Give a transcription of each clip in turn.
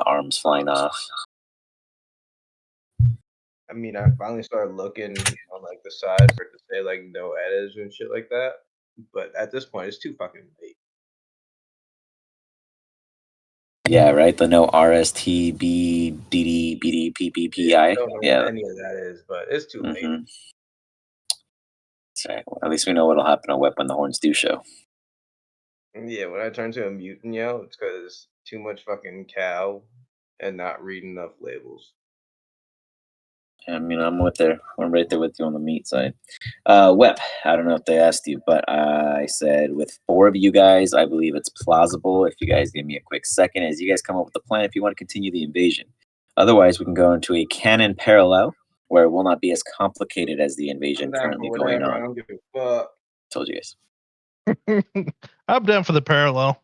arms flying off. I mean, I finally started looking on like the side for it to say like no edits and shit like that. But at this point, it's too fucking late. Yeah, right. The no RST B DD BD PPPI. I don't know what any of that is, but it's too late. That's right. Well, at least we know what'll happen on Wep when the horns do show. Yeah, when I turn to a mutant yell, it's because too much fucking cow and not reading enough labels. I mean, I'm right there with you on the meat side. Wep, I don't know if they asked you, but I said with 4 of you guys, I believe it's plausible. If you guys give me a quick second, as you guys come up with a plan, if you want to continue the invasion. Otherwise, we can go into a canon parallel where it will not be as complicated as the invasion currently going on. I don't give a fuck. Told you guys. I'm down for the parallel.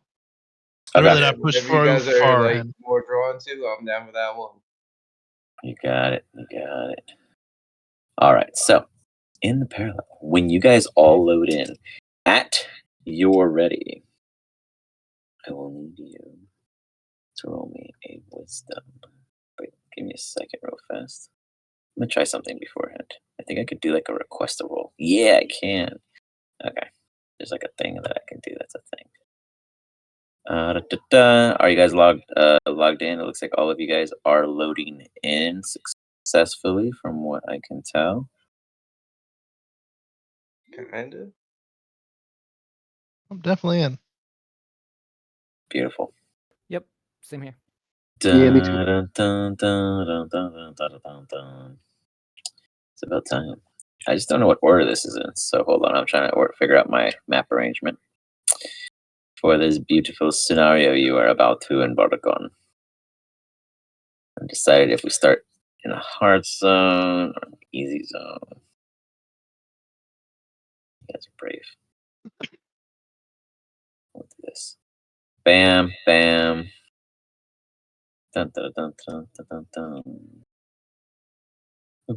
Okay. Really not push If you guys are far like ahead. more drawn to, I'm down for that one. You got it. You got it. All right. So, in the parallel, when you guys all load in at your ready, I will need you to roll me a wisdom. Wait, give me a second real fast. I'm going to try something beforehand. I think I could do like a request a roll. Yeah, I can. Okay. There's like a thing that I can do. That's a thing. Are you guys logged in? It looks like all of you guys are loading in successfully from what I can tell. Kinda. I'm definitely in. Beautiful. Yep, same here. Yeah, me too. It's about time. I just don't know what order this is in, so hold on. I'm trying to figure out my map arrangement for this beautiful scenario you are about to embark on. I've decided if we start in a hard zone or an easy zone. You guys are brave. Let's do this. Bam, bam. Dun, dun, dun, dun, dun, dun, dun. Oh,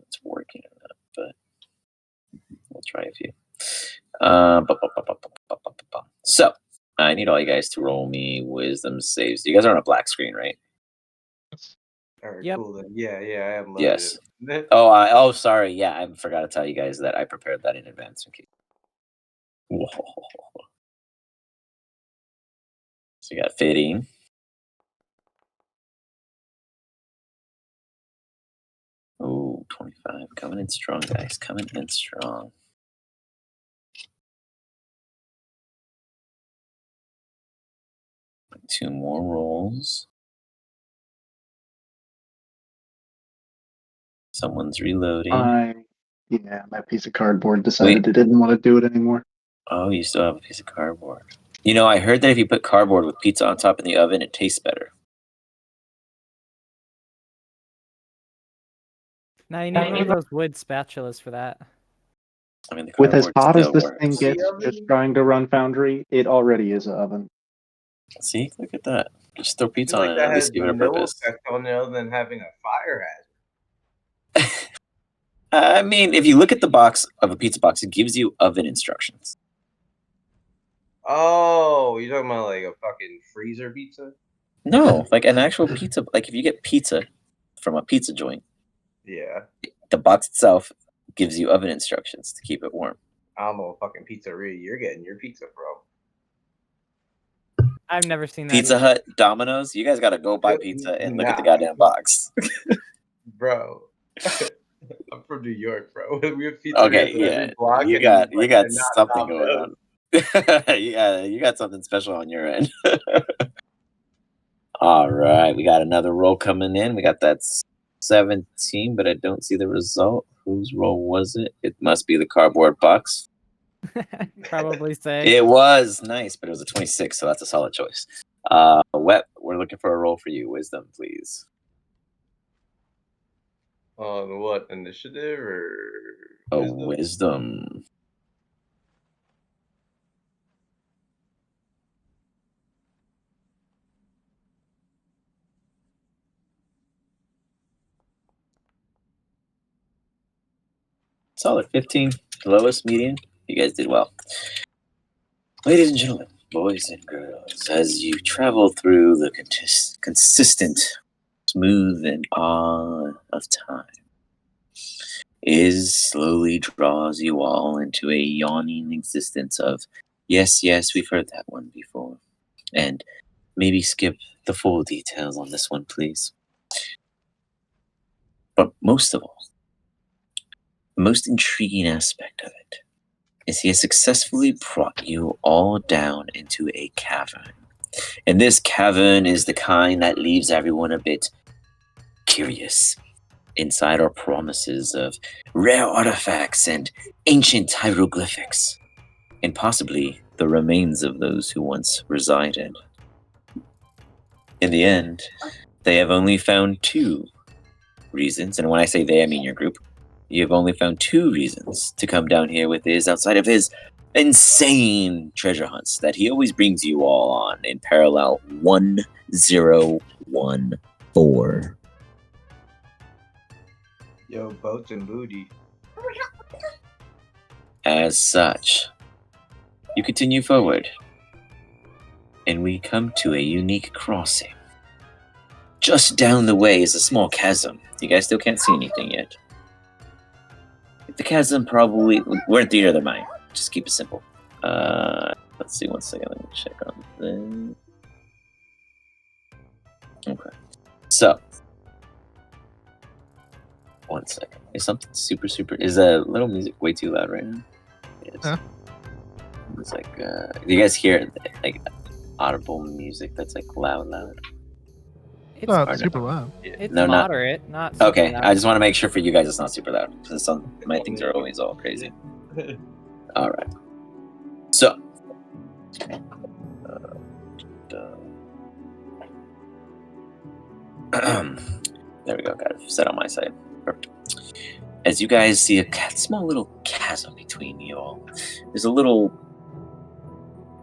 it's working enough, but we'll try a few. So, I need all you guys to roll me wisdom saves. You guys are on a black screen, right? All right, Yep. cool then. Yeah, I am loaded. Yes. Oh, sorry. Yeah, I forgot to tell you guys that I prepared that in advance. Okay. Whoa. So you got 15. Oh, 25. Coming in strong, guys. Coming in strong. Two more rolls. Someone's reloading. My piece of cardboard decided it didn't want to do it anymore. Oh, you still have a piece of cardboard. You know, I heard that if you put cardboard with pizza on top in the oven, it tastes better. Now you need one of those wood spatulas for that. I mean, the With as cardboard hot as still this works. thing gets just trying to run Foundry, it already is an oven. See, look at that. Just throw I pizza feel on like it and that at least has give it a no purpose. effect on it other than having a fire hazard. I mean, if you look at the box of a pizza box, it gives you oven instructions. Oh, you're talking about like a fucking freezer pizza? No, like an actual pizza. Like if you get pizza from a pizza joint, Yeah. the box itself gives you oven instructions to keep it warm. I don't know what fucking pizzeria you're getting your pizza from. I've never seen that. Pizza either. Hut, Domino's, you guys got to go buy pizza and look at the goddamn box. Bro. I'm from New York, bro. We have pizza Okay, yeah, you got something going on. You got something special on your end. All right, we got another roll coming in. We got that 17, but I don't see the result. Whose roll was it? It must be the cardboard box. Probably say. It was nice, but it was a 26, so that's a solid choice. Wet, we're looking for a roll for you. Wisdom, please. On what, initiative or wisdom? Solid 15. Lowest, median. You guys did well. Ladies and gentlemen, boys and girls, was, as you travel through the consistent, smooth, and awe of time, is slowly draws you all into a yawning existence of, yes, yes, we've heard that one before. And maybe skip the full details on this one, please. But most of all, the most intriguing aspect of it is he has successfully brought you all down into a cavern. And this cavern is the kind that leaves everyone a bit curious. Inside are promises of rare artifacts and ancient hieroglyphics, and possibly the remains of those who once resided. In the end, they have only found 2 reasons, and when I say they, I mean your group. You have only found 2 reasons to come down here with this outside of his insane treasure hunts that he always brings you all on in parallel 1014. Yo, boats and booty. As such, you continue forward, and we come to a unique crossing. Just down the way is a small chasm. You guys still can't see anything yet. The chasm probably... We're in theater of the mind. Just keep it simple. Let's see, one second. Let me check on this. Okay. So. One second. Is something super... Is that little music way too loud right now? Yes. Huh? It's like... do you guys hear, like, audible music that's, like, loud? It's, Not no. super loud. it's No, not- moderate, not super Okay, loud. I just want to make sure for you guys it's not super loud. Because my things are always all crazy. Alright. So. There we go, got it set on my side. Perfect. As you guys see a small little chasm between you all, there's a little,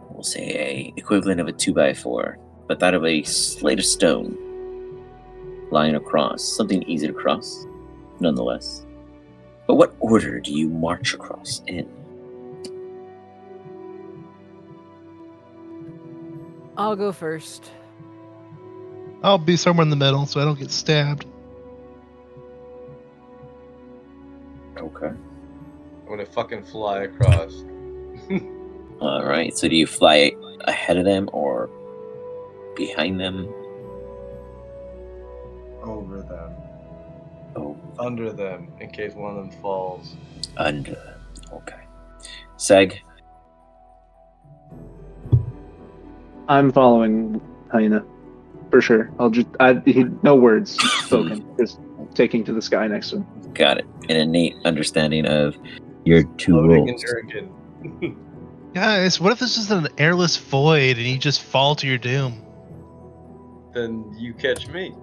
we'll say a equivalent of a 2x4, but that of a slate of stone lying across, something easy to cross, nonetheless. But what order do you march across in? I'll go first. I'll be somewhere in the middle so I don't get stabbed. Okay. I'm gonna fucking fly across. Alright, so do you fly ahead of them or behind them? Over them. Oh, Under them, in case one of them falls. under them. Okay. Seg? I'm following Hyena for sure. No words spoken. Just taking to the sky next to him. Got it. An innate understanding of your 2 Loading roles. and jerking. Guys, what if this is an airless void and you just fall to your doom? Then you catch me.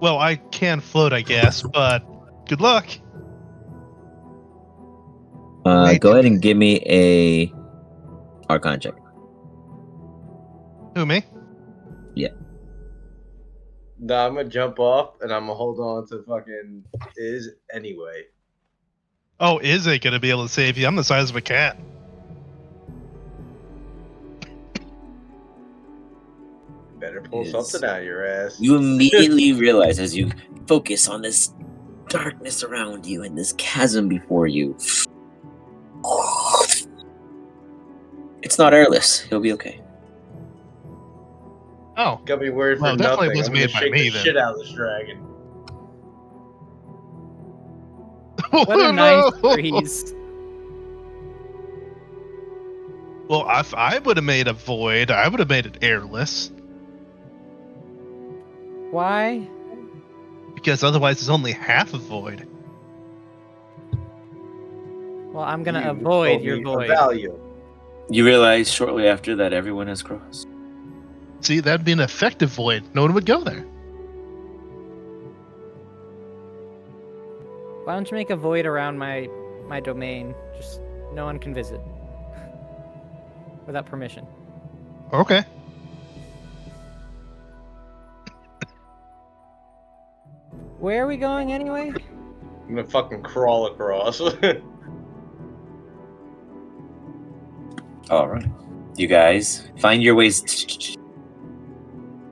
Well, I can float, I guess, but good luck. Go ahead and give me a Arcana check. Who, me? Nah, I'm gonna jump off and I'm gonna hold on to fucking Iz anyway. Oh, is it going to be able to save you? I'm the size of a cat. Better pull Iz. something out of your ass. You immediately realize as you focus on this darkness around you and this chasm before you. It's not airless. He'll be okay. Oh, Got me worried Well, for definitely nothing. was I'm gonna made by shake me, the then. shit out of this dragon. What a nice breeze. Well, if I would have made a void, I would have made it airless. Why? Because otherwise it's only half a void. Well, I'm gonna You avoid owe your me a void. value. You realize shortly after that everyone has crossed. See, that'd be an effective void. No one would go there. Why don't you make a void around my domain? Just no one can visit. Without permission. Okay. Where are we going anyway? I'm gonna fucking crawl across. Alright. You guys find your ways,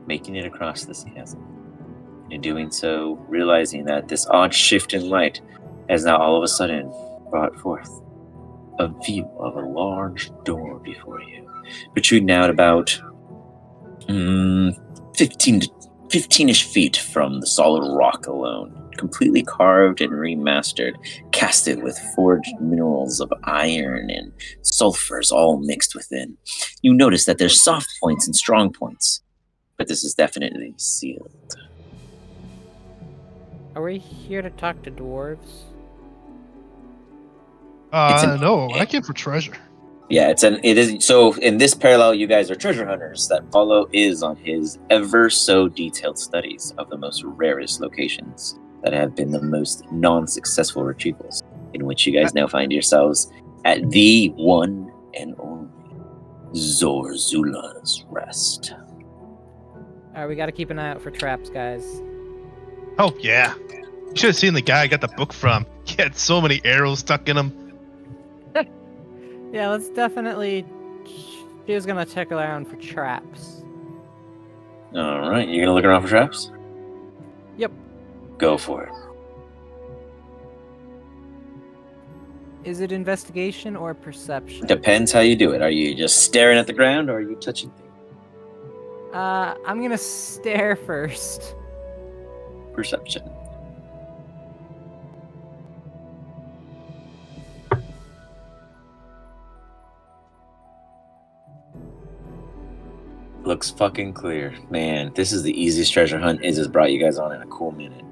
making it across this chasm. In doing so, realizing that this odd shift in light has now all of a sudden brought forth a view of a large door before you, protruding out about 15-ish feet from the solid rock alone, completely carved and remastered, casted with forged minerals of iron and sulfurs all mixed within. You notice that there's soft points and strong points, but this is definitely sealed. Are we here to talk to dwarves? No, I came for treasure. Yeah, it is. So in this parallel, you guys are treasure hunters. That Paulo is on his ever so detailed studies of the most rarest locations that have been the most non-successful retrievals, in which you guys now find yourselves at the one and only Zorzula's Rest. Alright, we gotta keep an eye out for traps, guys. Oh yeah. You should have seen the guy I got the book from. He had so many arrows stuck in him. Yeah, let's definitely... She was gonna check around for traps. All right, you're gonna look around for traps? Yep. Go for it. Is it investigation or perception? Depends how you do it. Are you just staring at the ground, or are you touching things? I'm gonna stare first. Perception. Looks fucking clear. Man, this is the easiest treasure hunt Iz has brought you guys on in a cool minute.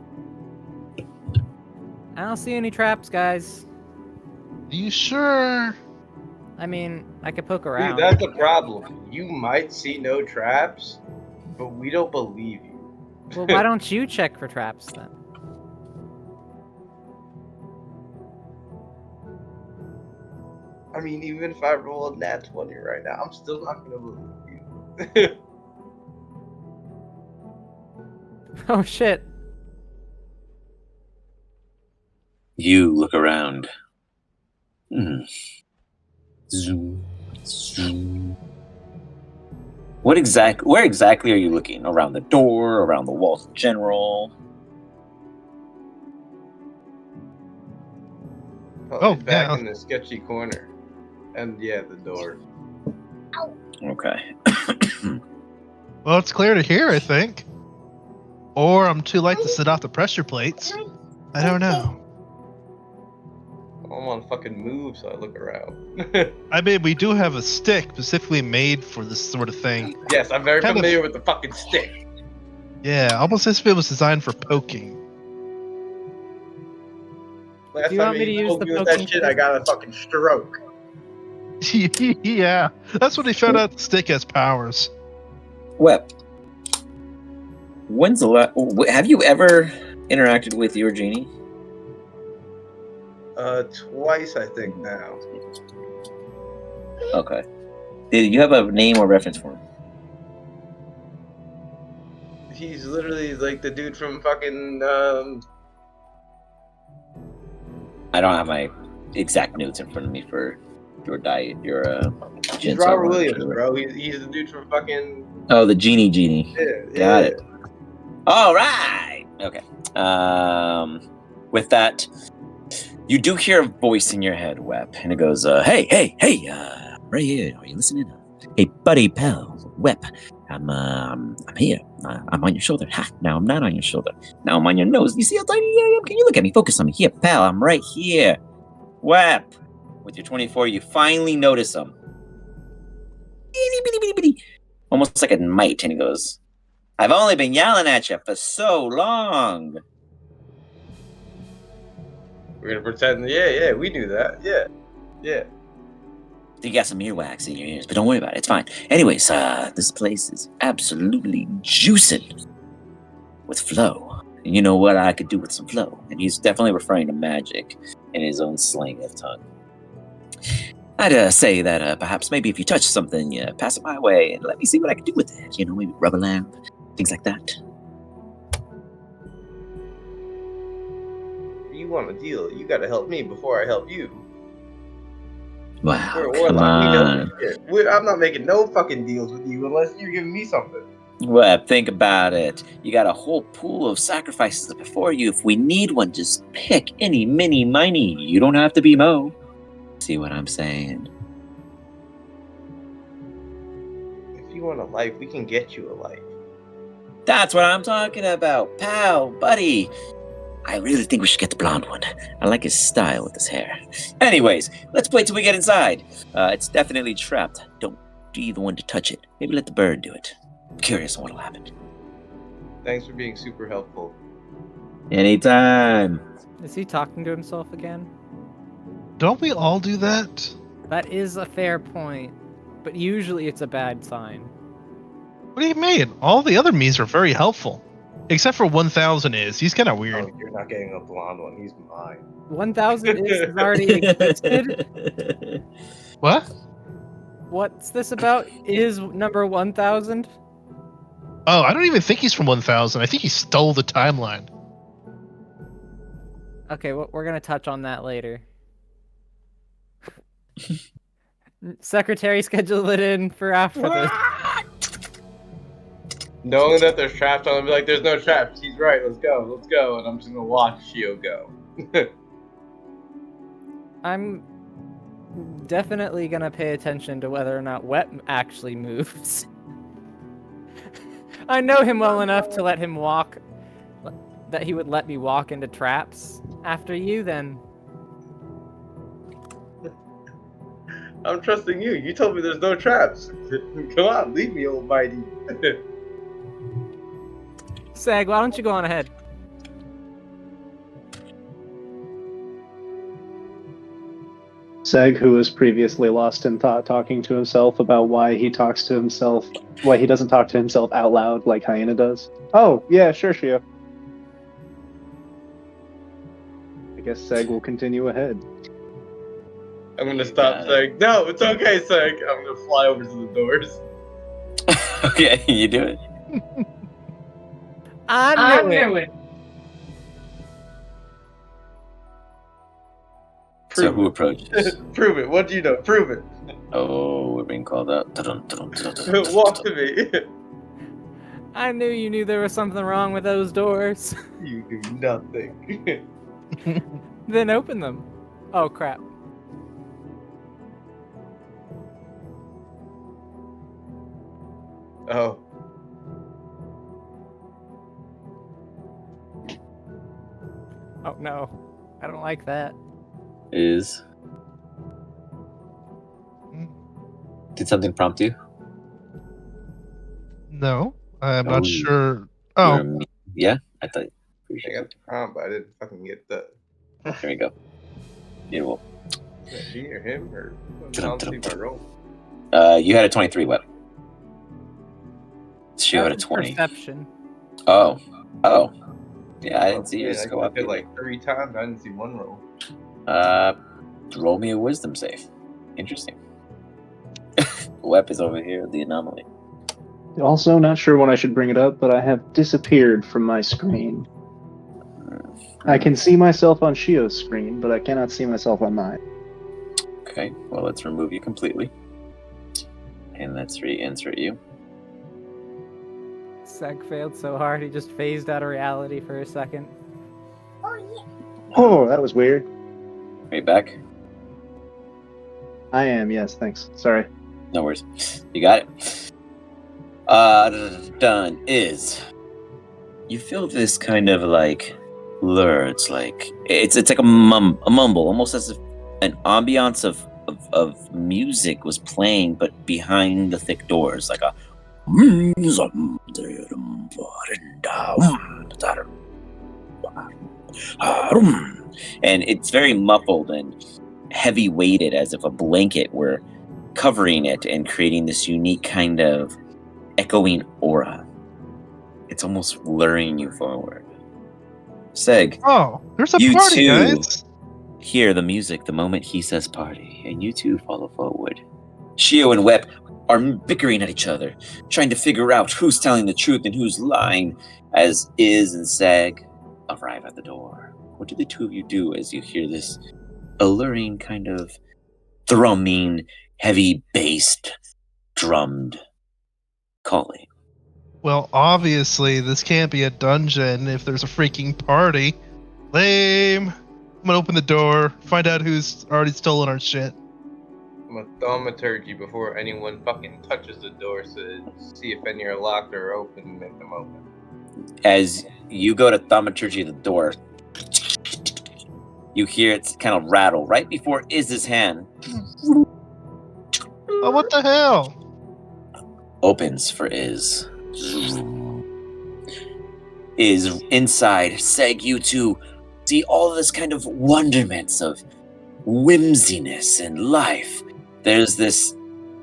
I don't see any traps, guys. Are you sure? I mean, I could poke around. Dude, that's the problem. You might see no traps, but we don't believe you. Well, why don't you check for traps then? I mean, even if I roll a nat 20 right now, I'm still not gonna believe you. Oh shit. You look around. Zoom, zoom. Where exactly are you looking? Around the door? Around the walls in general? Probably back yeah. in the sketchy corner. And yeah, the door. Okay. Well, it's clear to hear, I think. Or I'm too light to set off the pressure plates. I don't know. I'm on fucking move, so I look around. I mean, we do have a stick specifically made for this sort of thing. Yes, I'm very Kind of- familiar with the fucking stick. Yeah, almost as if it was designed for poking. Last Do you want time me to he use told the me with that poking shit, stick? I got a fucking stroke. Yeah, that's when they found out the stick has powers. Web. When's the last? Have you ever interacted with your genie? Twice I think now. Okay. Did you have a name or reference for him? He's literally like the dude from fucking I don't have my exact notes in front of me for your diet. Your he's gin, so I Robert wanna Williams, make sure. bro. He's the dude from fucking Oh, the genie. yeah, Got it. All right. Okay. With that, you do hear a voice in your head, Web, and it goes, "Hey, right here. Are you listening? Hey, buddy, pal, Web. I'm here. I'm on your shoulder. Ha! Now I'm not on your shoulder. Now I'm on your nose. You see how tiny I am? Can you look at me? Focus on me. Here, pal. I'm right here. Web. With your 24, you finally notice him. Bitty, bitty, bitty, bitty. Almost like a mite, and he goes, I've only been yelling at you for so long. We're gonna pretend yeah, we knew that. Yeah. You got some earwax in your ears, but don't worry about it. It's fine. Anyways, this place is absolutely juicing with flow. And you know what I could do with some flow? And he's definitely referring to magic in his own slang of tongue. I'd say that perhaps maybe if you touch something, you pass it my way and let me see what I can do with it. You know, maybe rub a lamp, things like that. You want a deal? You gotta help me before I help you. Wow, We're come warlock. We know on. this shit. I'm not making no fucking deals with you unless you're giving me something. Web, think about it. You got a whole pool of sacrifices before you. If we need one, just pick any, mini, miny. You don't have to be Mo. See what I'm saying? If you want a life, we can get you a life. That's what I'm talking about, pal, buddy. I really think we should get the blonde one. I like his style with his hair. Anyways, let's wait till we get inside. It's definitely trapped. Don't be the one to touch it. Maybe let the bird do it. I'm curious on what'll happen. Thanks for being super helpful. Anytime. Is he talking to himself again? Don't we all do that? That is a fair point, but usually it's a bad sign. What do you mean? All the other me's are very helpful. Except for 1000 is. He's kind of weird. Oh, you're not getting a blonde one. He's mine. 1000 is has already existed. What? What's this about? Is number 1000? Oh, I don't even think he's from 1000. I think he stole the timeline. Okay, well, we're gonna touch on that later. Secretary, schedule it in for after this. Knowing that there's traps, I'm gonna be like, there's no traps. He's right. Let's go. And I'm just gonna watch Shio go. I'm definitely gonna pay attention to whether or not Wet actually moves. I know him well enough to let him walk, that he would let me walk into traps. After you, then. I'm trusting you. You told me there's no traps. Come on, leave me, old mighty. Sag, why don't you go on ahead? Seg, who was previously lost in thought, talking to himself about why he talks to himself, why he doesn't talk to himself out loud like Hyena does. Oh, yeah, sure, Shio. I guess Seg will continue ahead. I'm gonna stop saying, no, it's okay, Seg. I'm gonna fly over to the doors. Okay, you do it. I knew it. So who approaches? Prove it. What do you know? Prove it. Oh, we're being called out. Walk to me. I knew you knew there was something wrong with those doors. You do nothing. Then open them. Oh, crap. Oh. Oh, no. I don't like that. Is. Did something prompt you? No, I'm Oh, not sure. You're Oh, a me- yeah, I thought. Pretty I sure. got the prompt, but I didn't fucking get the. There we go. Beautiful. Is it she or him or? I don't see my roll. You had a 23 web. She had a That's 20. Perception. Oh. Yeah, I didn't see yours I go up. did like 3 times. I didn't see one roll. Roll me a wisdom save. Interesting. Web is over here, the anomaly. Also, not sure when I should bring it up, but I have disappeared from my screen. I can see myself on Shio's screen, but I cannot see myself on mine. Okay, well, let's remove you completely. And let's reinsert you. Sag failed so hard he just phased out of reality for a second. Oh, that was weird. Are you back? I am, yes, thanks. Sorry. No worries. You got it. Done is. You feel this kind of like blur. It's like it's like a mumble, almost as if an ambiance of music was playing, but behind the thick doors, like a. And it's very muffled and heavy weighted, as if a blanket were covering it and creating this unique kind of echoing aura. It's almost luring you forward. Seg, oh, there's a you party, too guys. hear the music the moment he says party, and you two follow forward. Shio and Wep are bickering at each other, trying to figure out who's telling the truth and who's lying, as Iz and Sag arrive at the door. What do the two of you do as you hear this alluring kind of thrumming, heavy-bassed, drummed calling. Well, obviously, this can't be a dungeon if there's a freaking party. Lame. I'm gonna open the door, find out who's already stolen our shit. I'm gonna thaumaturgy before anyone fucking touches the door to see if any are locked or open and make them open. As you go to thaumaturgy the door, you hear it kind of rattle right before Iz's hand Oh, what the hell? opens for Iz. Is inside. Seg, you two see all this kind of wonderments of whimsiness and life. There's this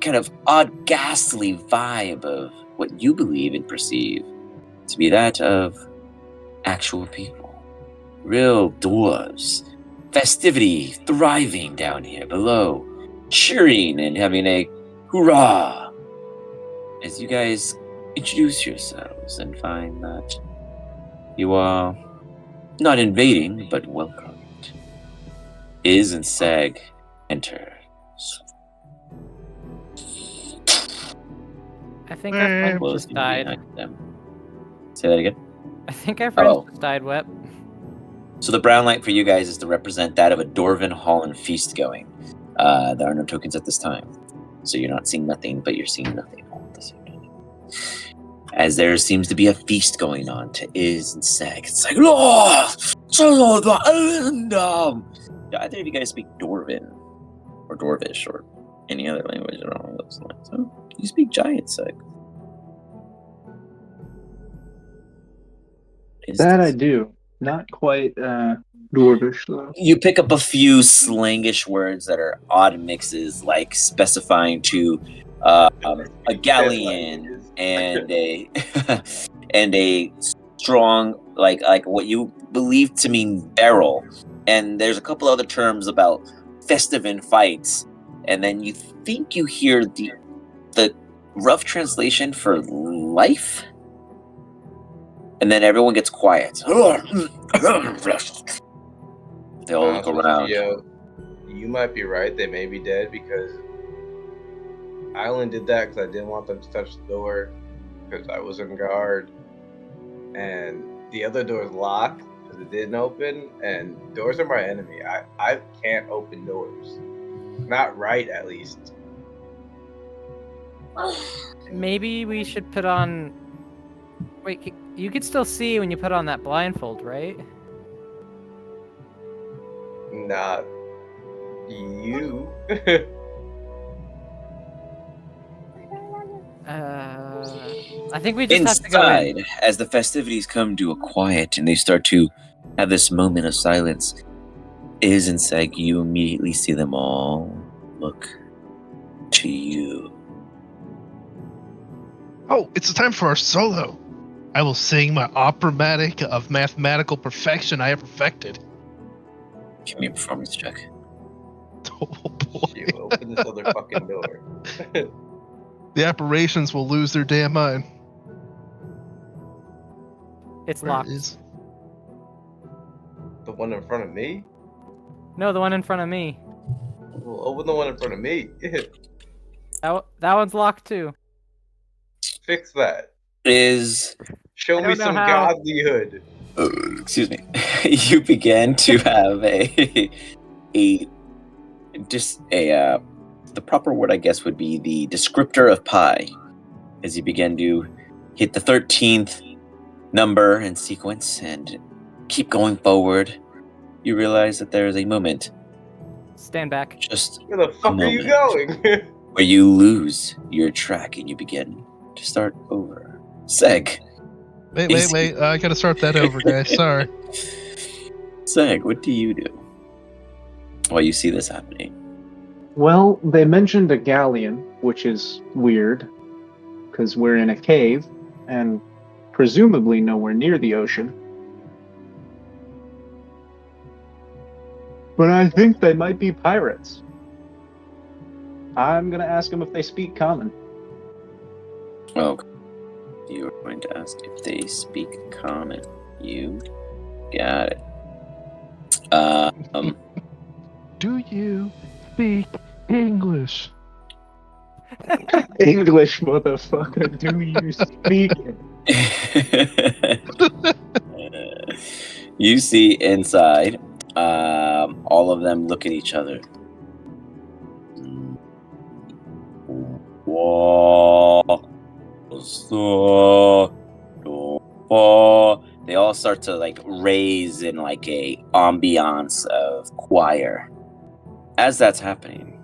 kind of odd, ghastly vibe of what you believe and perceive to be that of actual people. Real dwarves. Festivity thriving down here below. Cheering and having a hurrah as you guys introduce yourselves and find that you are not invading, but welcomed. Iz and Seg enter. I think our friend just Closing died. behind them. Say that again. I think our friend Oh. just died, Wep. So the brown light for you guys is to represent that of a Dwarven hall and feast going. There are no tokens at this time, so you're not seeing nothing, but you're seeing nothing all at the same time. As there seems to be a feast going on to Iz and Seg. It's like, do either of you guys speak Dwarven or Dwarvish or any other language along those lines? Oh, you speak Giant, Seg. That I do. Not quite dwarvish though. You pick up a few slangish words that are odd mixes, like specifying to a galleon and a and a strong like what you believe to mean barrel. And there's a couple other terms about festive in fights, and then you think you hear the rough translation for life. And then everyone gets quiet. They all look around. Gio, you might be right. They may be dead because I only did that because I didn't want them to touch the door because I was on guard. And the other door is locked because it didn't open. And doors are my enemy. I can't open doors. Not right, at least. Maybe we should put on. Wait, you could still see when you put on that blindfold, right? Not you. I think we just have to go in. Inside, as the festivities come to a quiet and they start to have this moment of silence, Iz and Seg, you immediately see them all look to you. Oh, it's the time for our solo. I will sing my operatic of mathematical perfection I have perfected. Give me a performance check. Oh boy. You open this other fucking door. The apparitions will lose their damn mind. It's Where locked. is- The one in front of me? No, the one in front of me. Well, open the one in front of me. That one's locked too. Fix that. Is Show I me don't know some how. godlyhood. excuse me. You begin to have the proper word I guess would be the descriptor of pi. As you begin to hit the 13th number and sequence and keep going forward, you realize that there is a moment, Stand back. just Where the fuck are you going? where you lose your track and you begin to start over. Seg. Wait. I gotta start that over, guys. Sorry. Seg, what do you do while you see this happening? Well, they mentioned a galleon, which is weird, because we're in a cave, and presumably nowhere near the ocean. But I think they might be pirates. I'm gonna ask them if they speak common. Oh, you are going to ask if they speak common. You got it. Do you speak English. English, motherfucker. Do you speak it? You see inside, all of them look at each other. They all start to like raise in like a ambiance of choir. As that's happening,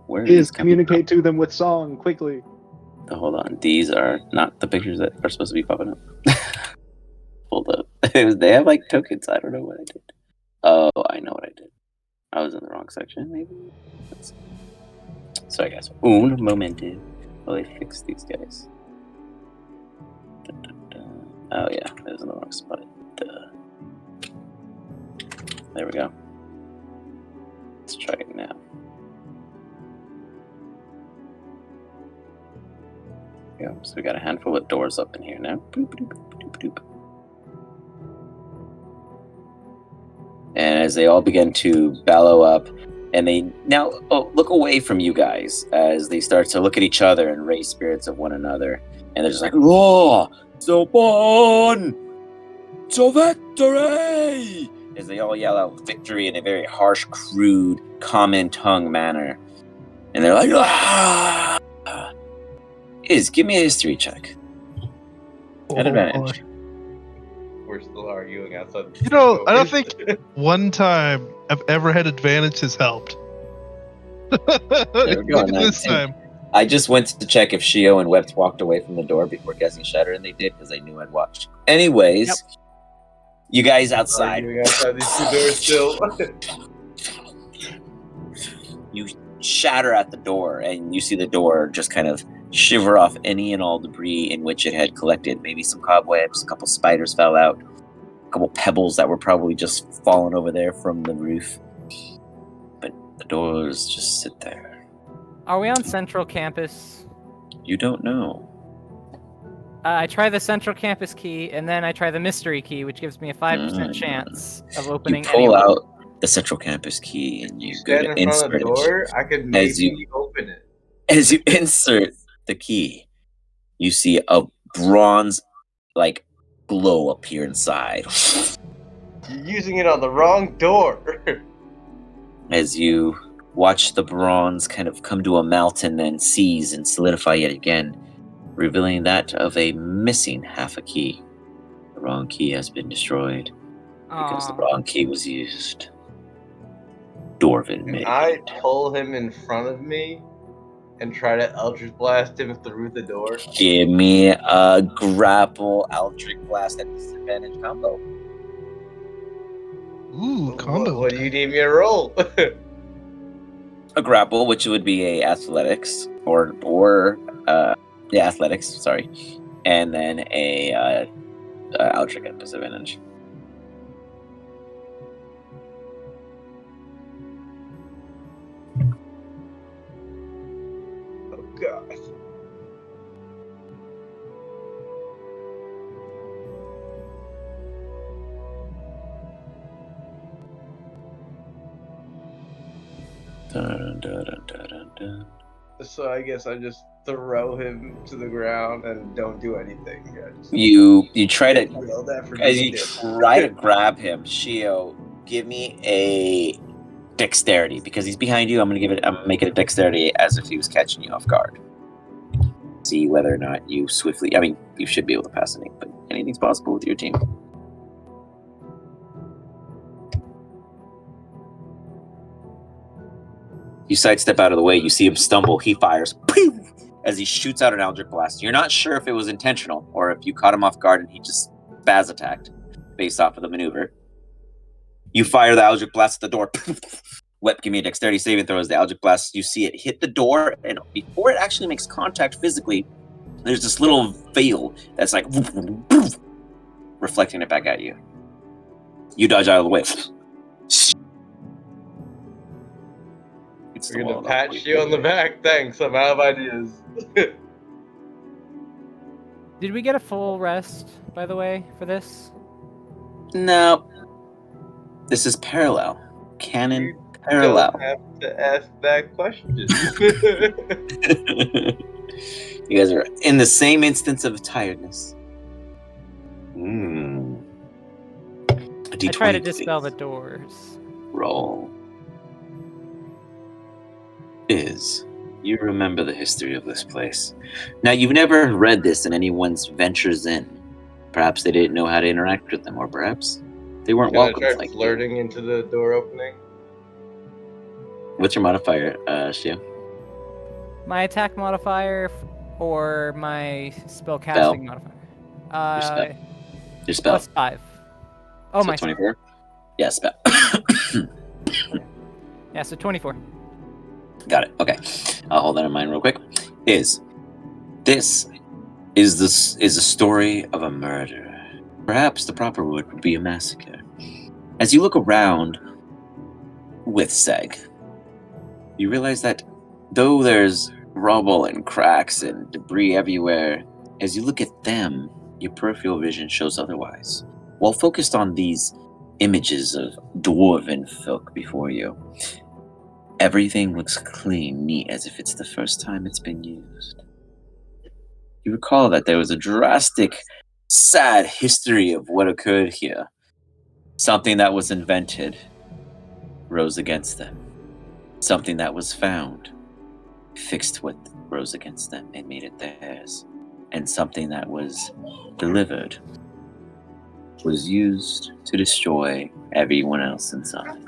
where is this coming Communicate to them with song quickly. from? Hold on, these are not the pictures that are supposed to be popping up. Hold up, they have like tokens. I don't know what I did. Oh, I know what I did. I was in the wrong section, maybe. Let's see. Sorry, guys. Un momento. Well, they fixed these guys. Dun, dun, dun. Oh, yeah. That was in the wrong spot. There we go. Let's try it now. Yeah, so we got a handful of doors up in here now. Boop, boop, boop, boop, boop. And as they all begin to bellow up, and they now look away from you guys as they start to look at each other and raise spirits of one another. And they're just like, "Roar! So born! So victory!" As they all yell out victory in a very harsh, crude, common tongue manner. And they're like, "Ah!" Give me a history check. At advantage. We're still arguing outside. You know, I don't think one time I've ever had advantage has helped. There we go. Maybe this time. I just went to check if Shio and Wept walked away from the door before guessing Shatter, and they did because they knew I'd watch. Anyways, Yep. You guys outside. Arguing outside these two doors still. You shatter at the door, and you see the door just kind of shiver off any and all debris in which it had collected. Maybe some cobwebs, a couple spiders fell out, a couple pebbles that were probably just fallen over there from the roof. But the doors just sit there. Are we on Central Campus? You don't know. I try the Central Campus key, and then I try the mystery key, which gives me a 5% chance of opening You pull any out the Central Campus key, and you go stand to in front of the insert door. I could maybe open it. As you insert the key, you see a bronze, like, glow appear inside. You're using it on the wrong door. As you watch the bronze kind of come to a melt and then seize and solidify yet again, revealing that of a missing half a key. The wrong key has been destroyed because the wrong key was used. Dwarven made I it. pull him in front of me and try to Eldritch Blast him through the door. Give me a grapple Eldritch Blast at disadvantage combo. Ooh, combo. What do you need me to roll? A grapple, which would be a athletics or athletics. Sorry, and then a Eldritch at disadvantage. Oh god. Dun, dun, dun, dun, dun, dun. So I guess I just throw him to the ground and don't do anything. You try to Roll that for as me, you dude. try to grab him, Shio, give me a dexterity because he's behind you. I'm gonna make it a dexterity as if he was catching you off guard. See whether or not you swiftly. I mean, you should be able to pass anything, but anything's possible with your team. You sidestep out of the way. You see him stumble. He fires. Pew! As he shoots out an Eldritch Blast. You're not sure if it was intentional or if you caught him off guard and he just spaz attacked based off of the maneuver. You fire the Eldritch Blast at the door. Wep, give me a dexterity saving throw as the Eldritch Blast. You see it hit the door, and before it actually makes contact physically, there's this little veil that's like reflecting it back at you. You dodge out of the way. We're gonna pat you on the back. Thanks, I'm out of ideas. Did we get a full rest, by the way, for this? No. This is parallel. canon You parallel. don't have to ask that question. You guys are in the same instance of tiredness. A D20, I try to please. dispel the doors. Roll. You remember the history of this place. Now, you've never read this in anyone's ventures in. Perhaps they didn't know how to interact with them, or perhaps they weren't Can I welcomed try like you. flirting into the door opening? What's your modifier, Shia? My attack modifier or my spell casting modifier? Your spell. Plus 5. Oh, So my 24? Yeah, spell. Yeah, so 24. Got it. Okay. I'll hold that in mind real quick. This is a story of a murder. Perhaps the proper word would be a massacre. As you look around with Seg, you realize that though there's rubble and cracks and debris everywhere, as you look at them, your peripheral vision shows otherwise. While focused on these images of dwarven folk before you, everything looks clean, neat, as if it's the first time it's been used. You recall that there was a drastic, sad history of what occurred here. Something that was invented rose against them. Something that was found fixed what rose against them and made it theirs. And something that was delivered was used to destroy everyone else inside.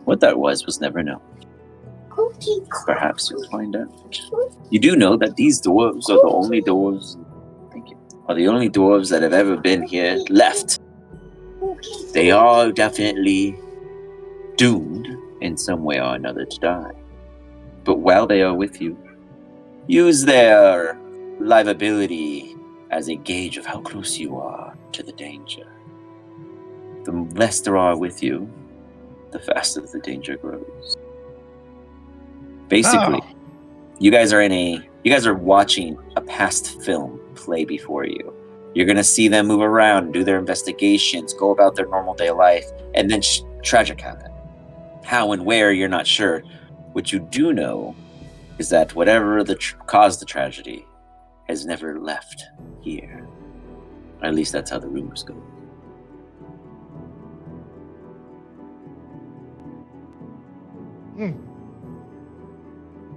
What that was never known. Perhaps you'll find out. You do know that these dwarves are the only dwarves. Thank you. Are the only dwarves that have ever been here left. They are definitely doomed in some way or another to die. But while they are with you, use their livability as a gauge of how close you are to the danger. The less there are with you, the faster the danger grows. Basically, you guys are watching a past film play before you. You're gonna see them move around, do their investigations, go about their normal day life, and then tragic happen. How and where, you're not sure. What you do know is that whatever caused the tragedy has never left here. Or at least that's how the rumors go.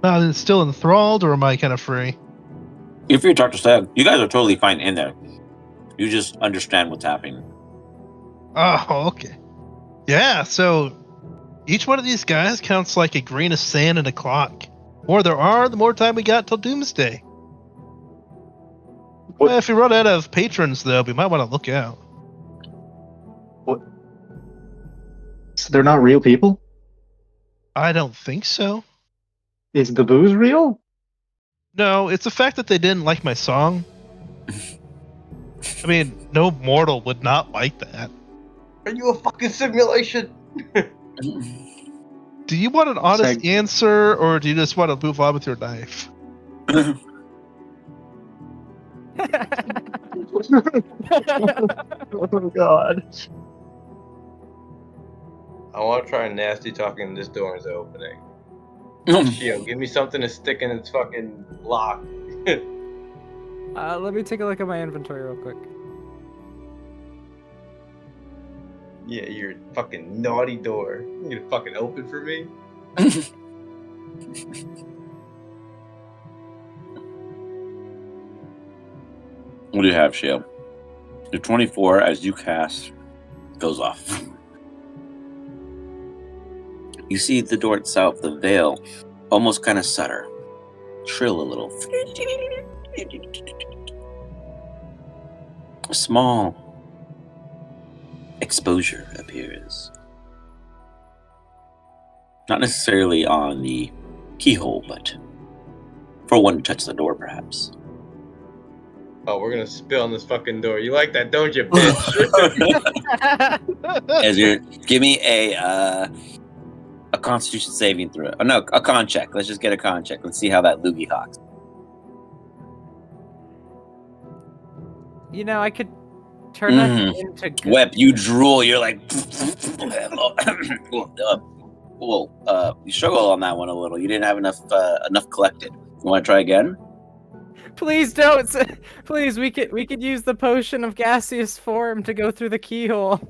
Now, is it still enthralled, or am I kind of free? If you're Dr. Seb, you guys are totally fine in there. You just understand what's happening. Oh, okay. Yeah, so each one of these guys counts like a grain of sand in a clock. The more there are, the more time we got till doomsday. What? If we run out of patrons, though, we might want to look out. What? So they're not real people? I don't think so. Is the booze real? No, it's the fact that they didn't like my song. I mean, no mortal would not like that. Are you a fucking simulation? Do you want an honest Seg- answer, or do you just want to move on with your life? Oh God. I want to try nasty talking this door is opening. Yo, give me something to stick in its fucking lock. Let me take a look at my inventory real quick. Yeah, your fucking naughty door. You gonna fucking open for me? What do you have, Shale? Your 24 as you cast goes off. You see the door itself, the veil, almost kind of stutter, trill a little. A small exposure appears. Not necessarily on the keyhole, but for one to touch the door, perhaps. Oh, we're gonna spill on this fucking door. You like that, don't you, bitch? As you're, give me a Constitution saving throw. Oh, no, a con check. Let's just get a con check. Let's see how that loogie hawks. You know, I could Turn us into good. Web, you drool. You're like, you struggle on that one a little. You didn't have enough collected. You want to try again? Please don't. Please, we could use the potion of gaseous form to go through the keyhole.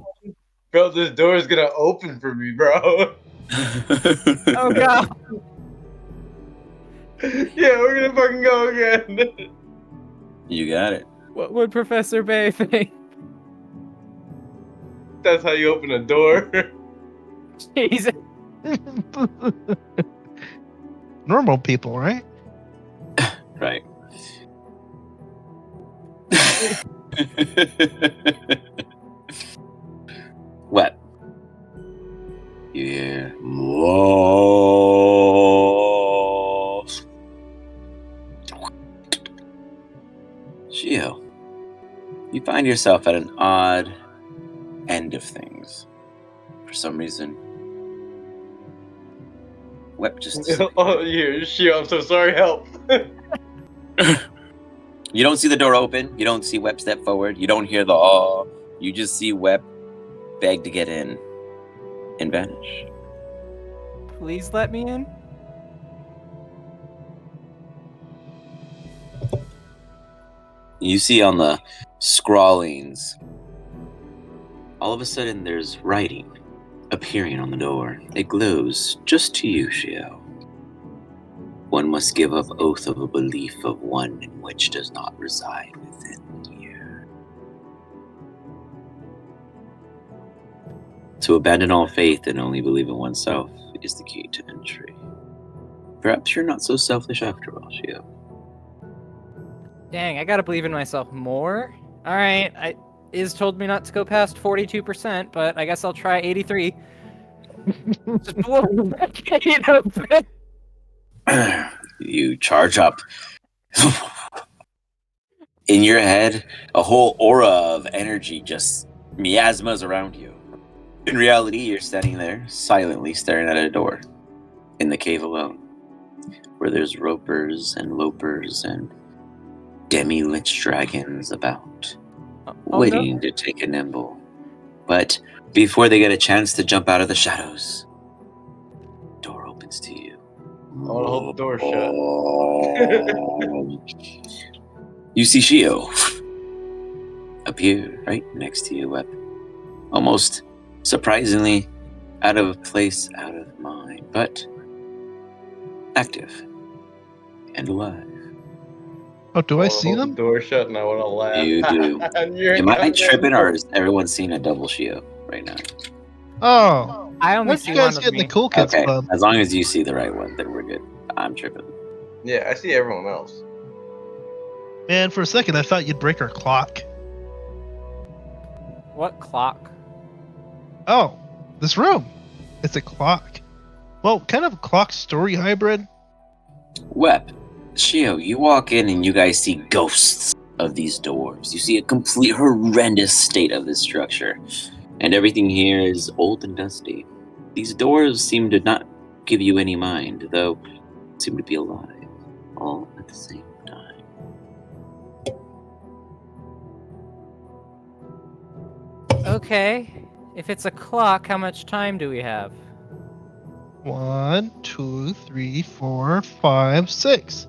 Bro, this door is gonna open for me, bro. Oh god. Yeah, we're gonna fucking go again. You got it. What would Professor Bay think? That's how you open a door. Jesus. Normal people, right? Right. What? You hear moss. Shio, you find yourself at an odd end of things. For some reason. Web just Oh, you shit! I'm so sorry. Help. You don't see the door open. You don't see Web step forward. You don't hear the "oh." You just see Web beg to get in and vanish. Please let me in. You see on the scrawlings, all of a sudden there's writing appearing on the door. It glows just to you, Shio. One must give up oath of a belief of one in which does not reside within you. To abandon all faith and only believe in oneself is the key to entry. Perhaps you're not so selfish after all, Shio. Dang, I gotta believe in myself more. All right, Iz told me not to go past 42%, but I guess I'll try 83. Just blow the gate open. You charge up. In your head, a whole aura of energy just miasmas around you. In reality, you're standing there, silently staring at a door in the cave alone, where there's ropers and lopers and demi-lich dragons about, waiting to take a nimble. But before they get a chance to jump out of the shadows, the door opens to you. I want to hold the door shut. You see Shio appear right next to you, Web. Almost surprisingly out of place, out of mind, but active and alive. Oh, do I wanna see hold them? The door shut, and I want to laugh. You do. Am I tripping, or is everyone seeing a double Shio right now? Oh, I only why see don't you guys one get of in the me. cool kids Okay, club? as long as you see the right one, then we're good. I'm tripping. Yeah, I see everyone else. Man, for a second I thought you'd break our clock. What clock? Oh, this room. It's a clock. Well, kind of a clock story hybrid. Web, Shio, you walk in and you guys see ghosts of these doors. You see a complete horrendous state of this structure. And everything here is old and dusty. These doors seem to not give you any mind, though seem to be alive, all at the same time. Okay, if it's a clock, how much time do we have? 1, 2, 3, 4, 5, 6.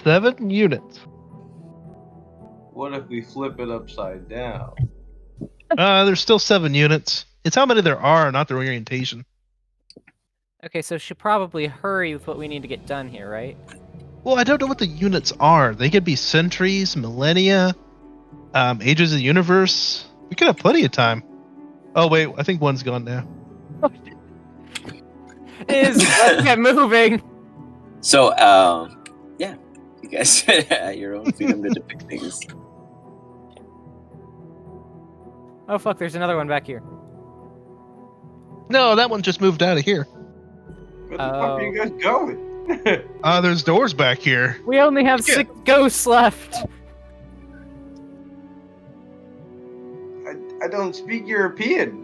7 units. What if we flip it upside down? There's still 7 units. It's how many there are, not their orientation. Okay, so should probably hurry with what we need to get done here, right? Well, I don't know what the units are. They could be centuries, millennia, ages of the universe. We could have plenty of time. Oh wait, I think one's gone now. Let's get moving. So, yeah, you guys at your own freedom to depict things. Oh fuck, there's another one back here. No, that one just moved out of here. Where the fuck are you guys going? There's doors back here. We only have 6 ghosts left. I don't speak European.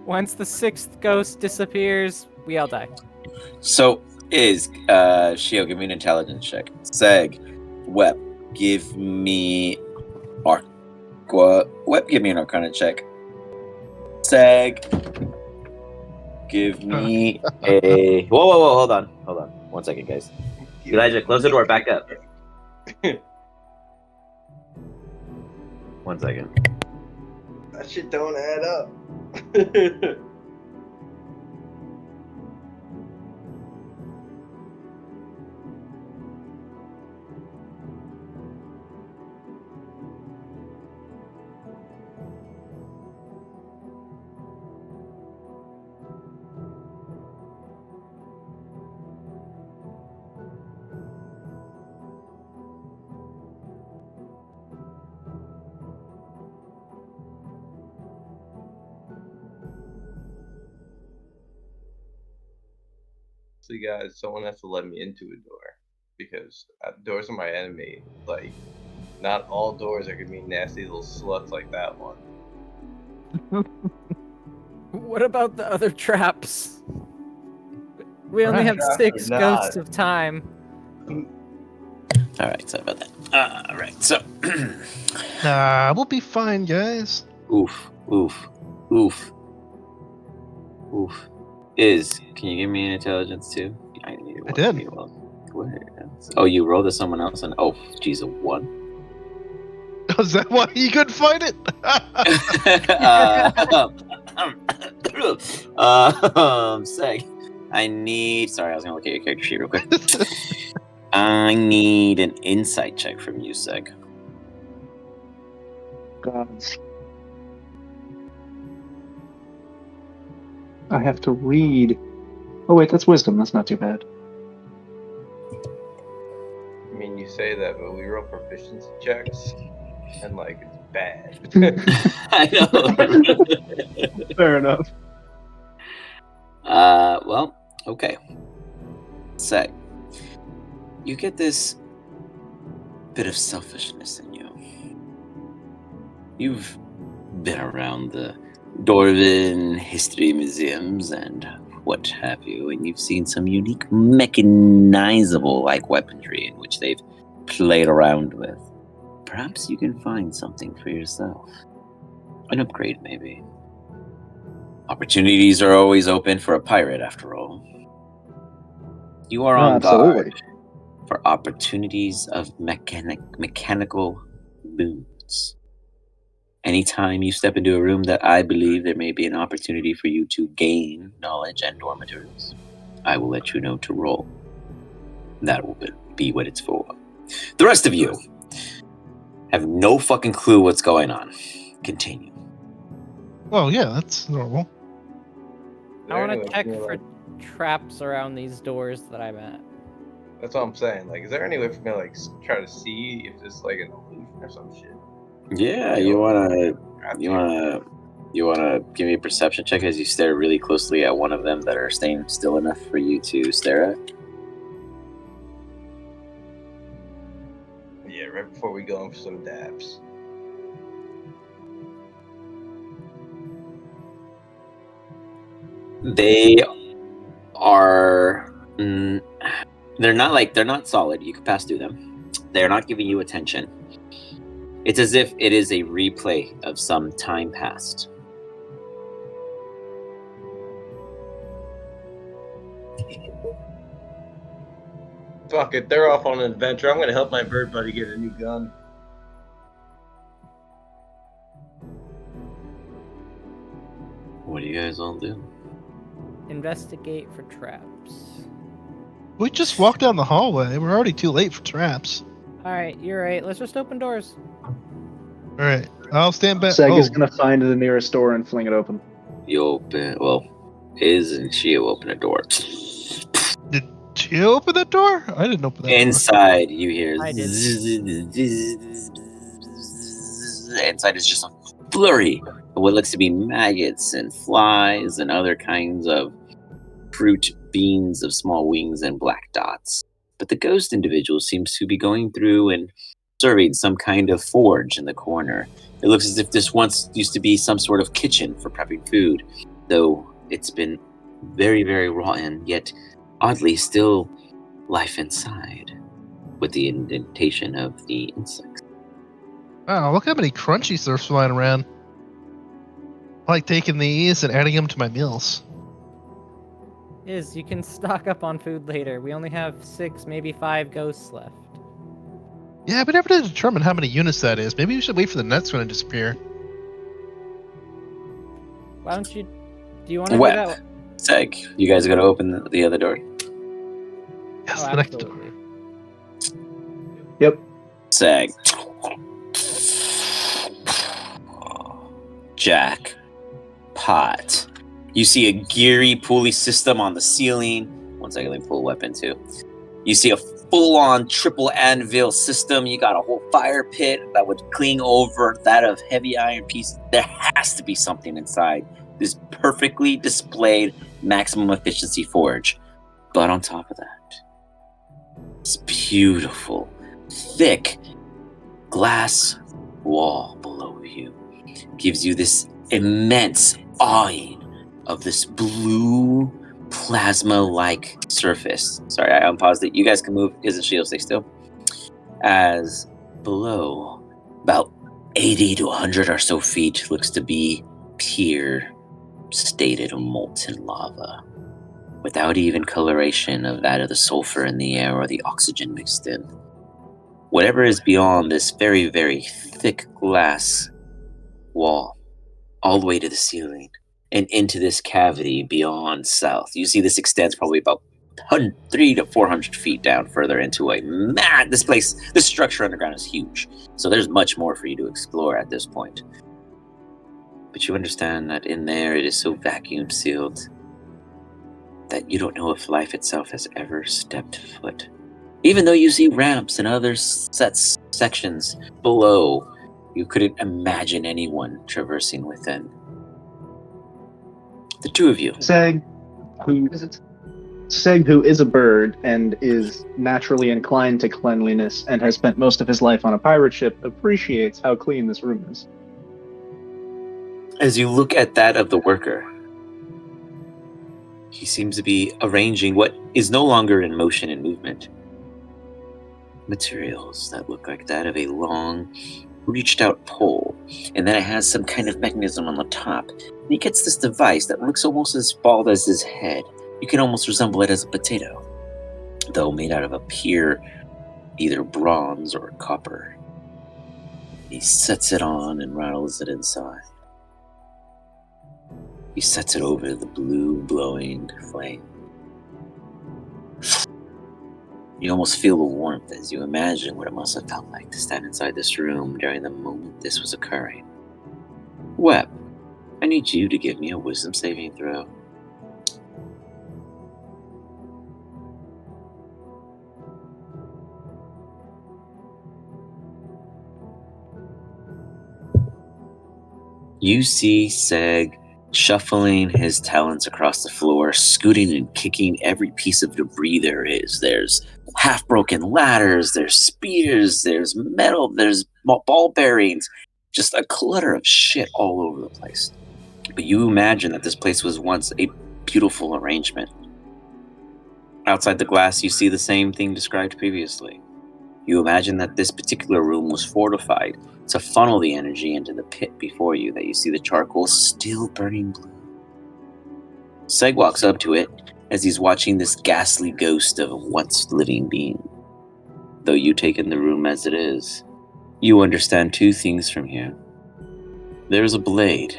Once the 6th ghost disappears, we all die. So, Shio, give me an intelligence check. Seg, Web, give me give me an Arcana check. Seg, give me a... Whoa, hold on. 1 second, guys. Elijah, close the door, back up. 1 second. That shit don't add up. So, guys, someone has to let me into a door because doors are my enemy. Like, not all doors are gonna be nasty little sluts like that one. What about the other traps? We only have Traps 6 or ghosts not. of time. All right, sorry about that. All right, so... Nah, we'll be fine, guys. Oof. Can you give me an intelligence too? I need one. did. Need one. Oh, you rolled to someone else, and oh, geez, a 1. Is that why you couldn't find it? Seg. I need. Sorry, I was gonna look at your character sheet real quick. I need an insight check from you, Seg. God. I have to read. Oh wait, that's wisdom. That's not too bad. I mean, you say that, but we roll proficiency checks, and like it's bad. I know. Fair enough. Well, okay. Seg, you get this bit of selfishness in you. You've been around the Dwarven history museums and what have you, and you've seen some unique mechanizable like weaponry in which they've played around with. Perhaps you can find something for yourself. An upgrade, maybe. Opportunities are always open for a pirate, after all. You are No, on absolutely. guard for opportunities of mechanical boons. Anytime you step into a room that I believe there may be an opportunity for you to gain knowledge and or materials, I will let you know to roll. That will be what it's for. The rest of you have no fucking clue what's going on. Continue. Well, yeah, that's normal. I want Anyway, to check you know, for like, traps around these doors that I'm at. that's all I'm saying. Like, is there any way for me to like try to see if this is like an illusion or some shit? Yeah, You you know, wanna give me a perception check as you stare really closely at one of them that are staying still enough for you to stare at? Yeah, right before we go in for some dabs. They are they're not solid. You can pass through them. They're not giving you attention. It's as if it is a replay of some time past. Fuck it, they're off on an adventure. I'm gonna help my bird buddy get a new gun. What do you guys all do? Investigate for traps. We just walked down the hallway. We're already too late for traps. Alright, you're right. Let's just open doors. All right, I'll stand back. Seg is Oh, gonna find the nearest door and fling it open. You open Iz and she will open a door. did you open that door? I didn't open that door. Inside, you hear. I did. Inside is just a flurry of what looks to be maggots and flies and other kinds of fruit beans of small wings and black dots. But the ghost individual seems to be going through and serving some kind of forge in the corner. It looks as if this once used to be some sort of kitchen for prepping food, though it's been very, very rotten, yet oddly still life inside. with the indentation of the insects. Wow, look how many crunchies there's flying around. I like taking these and adding them to my meals. You can stock up on food later. We only have 6, maybe 5 ghosts left. Yeah, we never did determine how many units that is. Maybe we should wait for the next one to disappear. Why don't you... Do you want to do Web. that? Seg, you guys got to open the other door. Yes, Oh, the next absolutely. Yep. Seg. Jack. Pot. You see a geary pulley system on the ceiling. One second, let me pull a weapon too. You see a full-on triple anvil system. You got a whole fire pit that would cling over that of heavy iron pieces. There has to be something inside this perfectly displayed maximum efficiency forge. But on top of that, this beautiful, thick glass wall below you gives you this immense awing of this blue plasma-like surface. Sorry, I unpaused it. You guys can move. Isn't Shield stay still? As below, about 80 to 100 or so feet, looks to be pure, stated molten lava, without even coloration of that of the sulfur in the air or the oxygen mixed in. Whatever is beyond this very, very thick glass wall, all the way to the ceiling, and into this cavity beyond south. You see this extends probably about 300 to 400 feet down further into a this structure underground is huge. So there's much more for you to explore at this point. But you understand that in there it is so vacuum sealed that you don't know if life itself has ever stepped foot. Even though you see ramps and other sections below, you couldn't imagine anyone traversing within. The two of you. Seg, who is a bird and is naturally inclined to cleanliness and has spent most of his life on a pirate ship, appreciates how clean this room is. As you look at that of the worker, he seems to be arranging what is no longer in motion and movement. Materials that look like that of a long, reached out pole, and then it has some kind of mechanism on the top. And he gets this device that looks almost as bald as his head. You can almost resemble it as a potato, though made out of a pure either bronze or copper. He sets it on and rattles it inside. He sets it over the blue glowing flame. You almost feel the warmth as you imagine what it must have felt like to stand inside this room during the moment this was occurring. Webb, I need you to give me a wisdom saving throw. You see Seg shuffling his talons across the floor, scooting and kicking every piece of debris there is. There's half-broken ladders, there's spears, there's metal, there's ball bearings, just a clutter of shit all over the place. But you imagine that this place was once a beautiful arrangement. Outside the glass, you see the same thing described previously. You imagine that this particular room was fortified to funnel the energy into the pit before you, that you see the charcoal still burning blue. Seg walks up to it as he's watching this ghastly ghost of a once living being. Though you take in the room as it is, you understand two things from here. There's a blade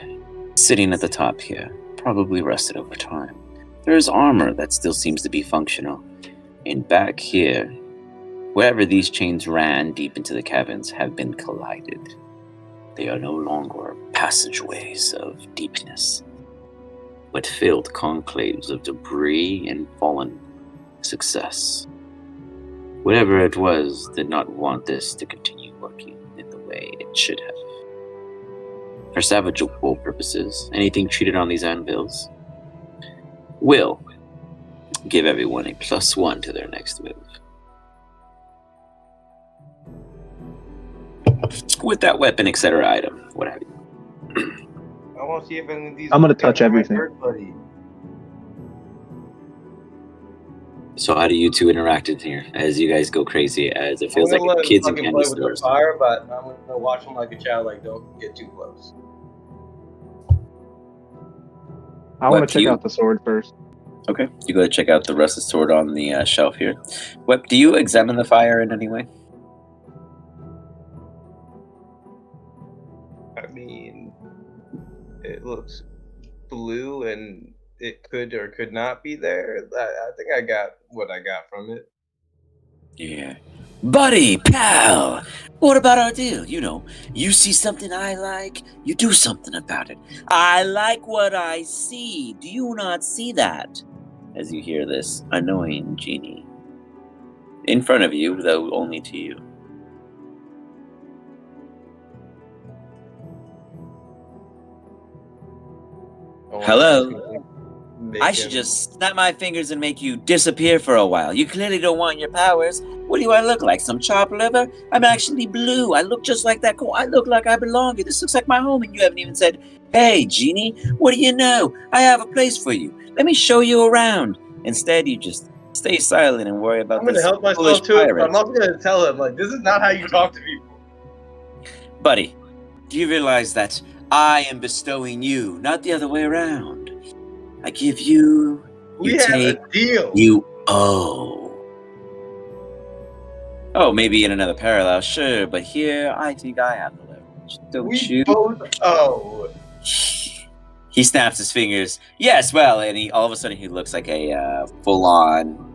sitting at the top here, probably rusted over time. There is armor that still seems to be functional. And back here, wherever these chains ran deep into the caverns have been collided. They are no longer passageways of deepness, but filled conclaves of debris and fallen success. Whatever it was did not want this to continue working in the way it should have. For salvageable purposes, anything treated on these anvils will give everyone a +1 to their next move. With that weapon, etc. item, what have you. I want to see if any of these. I'm gonna touch my everything. bird buddy. So how do you two interact in here as you guys go crazy? As it I'm feels like gonna let him kids in fucking candy play with the stores. fire, but I'm gonna watch him like a child. Like, don't get too close. I want Web, to check you out the sword first. okay? You go to check out the rusted sword on the shelf here. Web, do you examine the fire in any way? I mean, it looks blue, and it could or could not be there. I think I got what I got from it. Yeah. Buddy, pal, what about our deal? You know, you see something I like, you do something about it. I like what I see. Do you not see that? As you hear this annoying genie. In front of you, though only to you. I wanna Hello? instantly make I should him- just snap my fingers and make you disappear for a while. You clearly don't want your powers. What do I look like? Some chopped liver? I'm actually blue. I look just like that. I look like I belong here. This looks like my home, and you haven't even said, "Hey, genie, what do you know? I have a place for you. Let me show you around." Instead, you just stay silent and worry about I'm gonna this help foolish myself to it, but pirate. I'm also gonna tell him like, this is not how you talk to people. Buddy, do you realize that I am bestowing you, not the other way around? I give you, We you had take, a deal. you owe. Oh, maybe in another parallel, sure, but here I think I have the leverage, don't We you? both owe. He snaps his fingers. Yes, well, and all of a sudden he looks like a full-on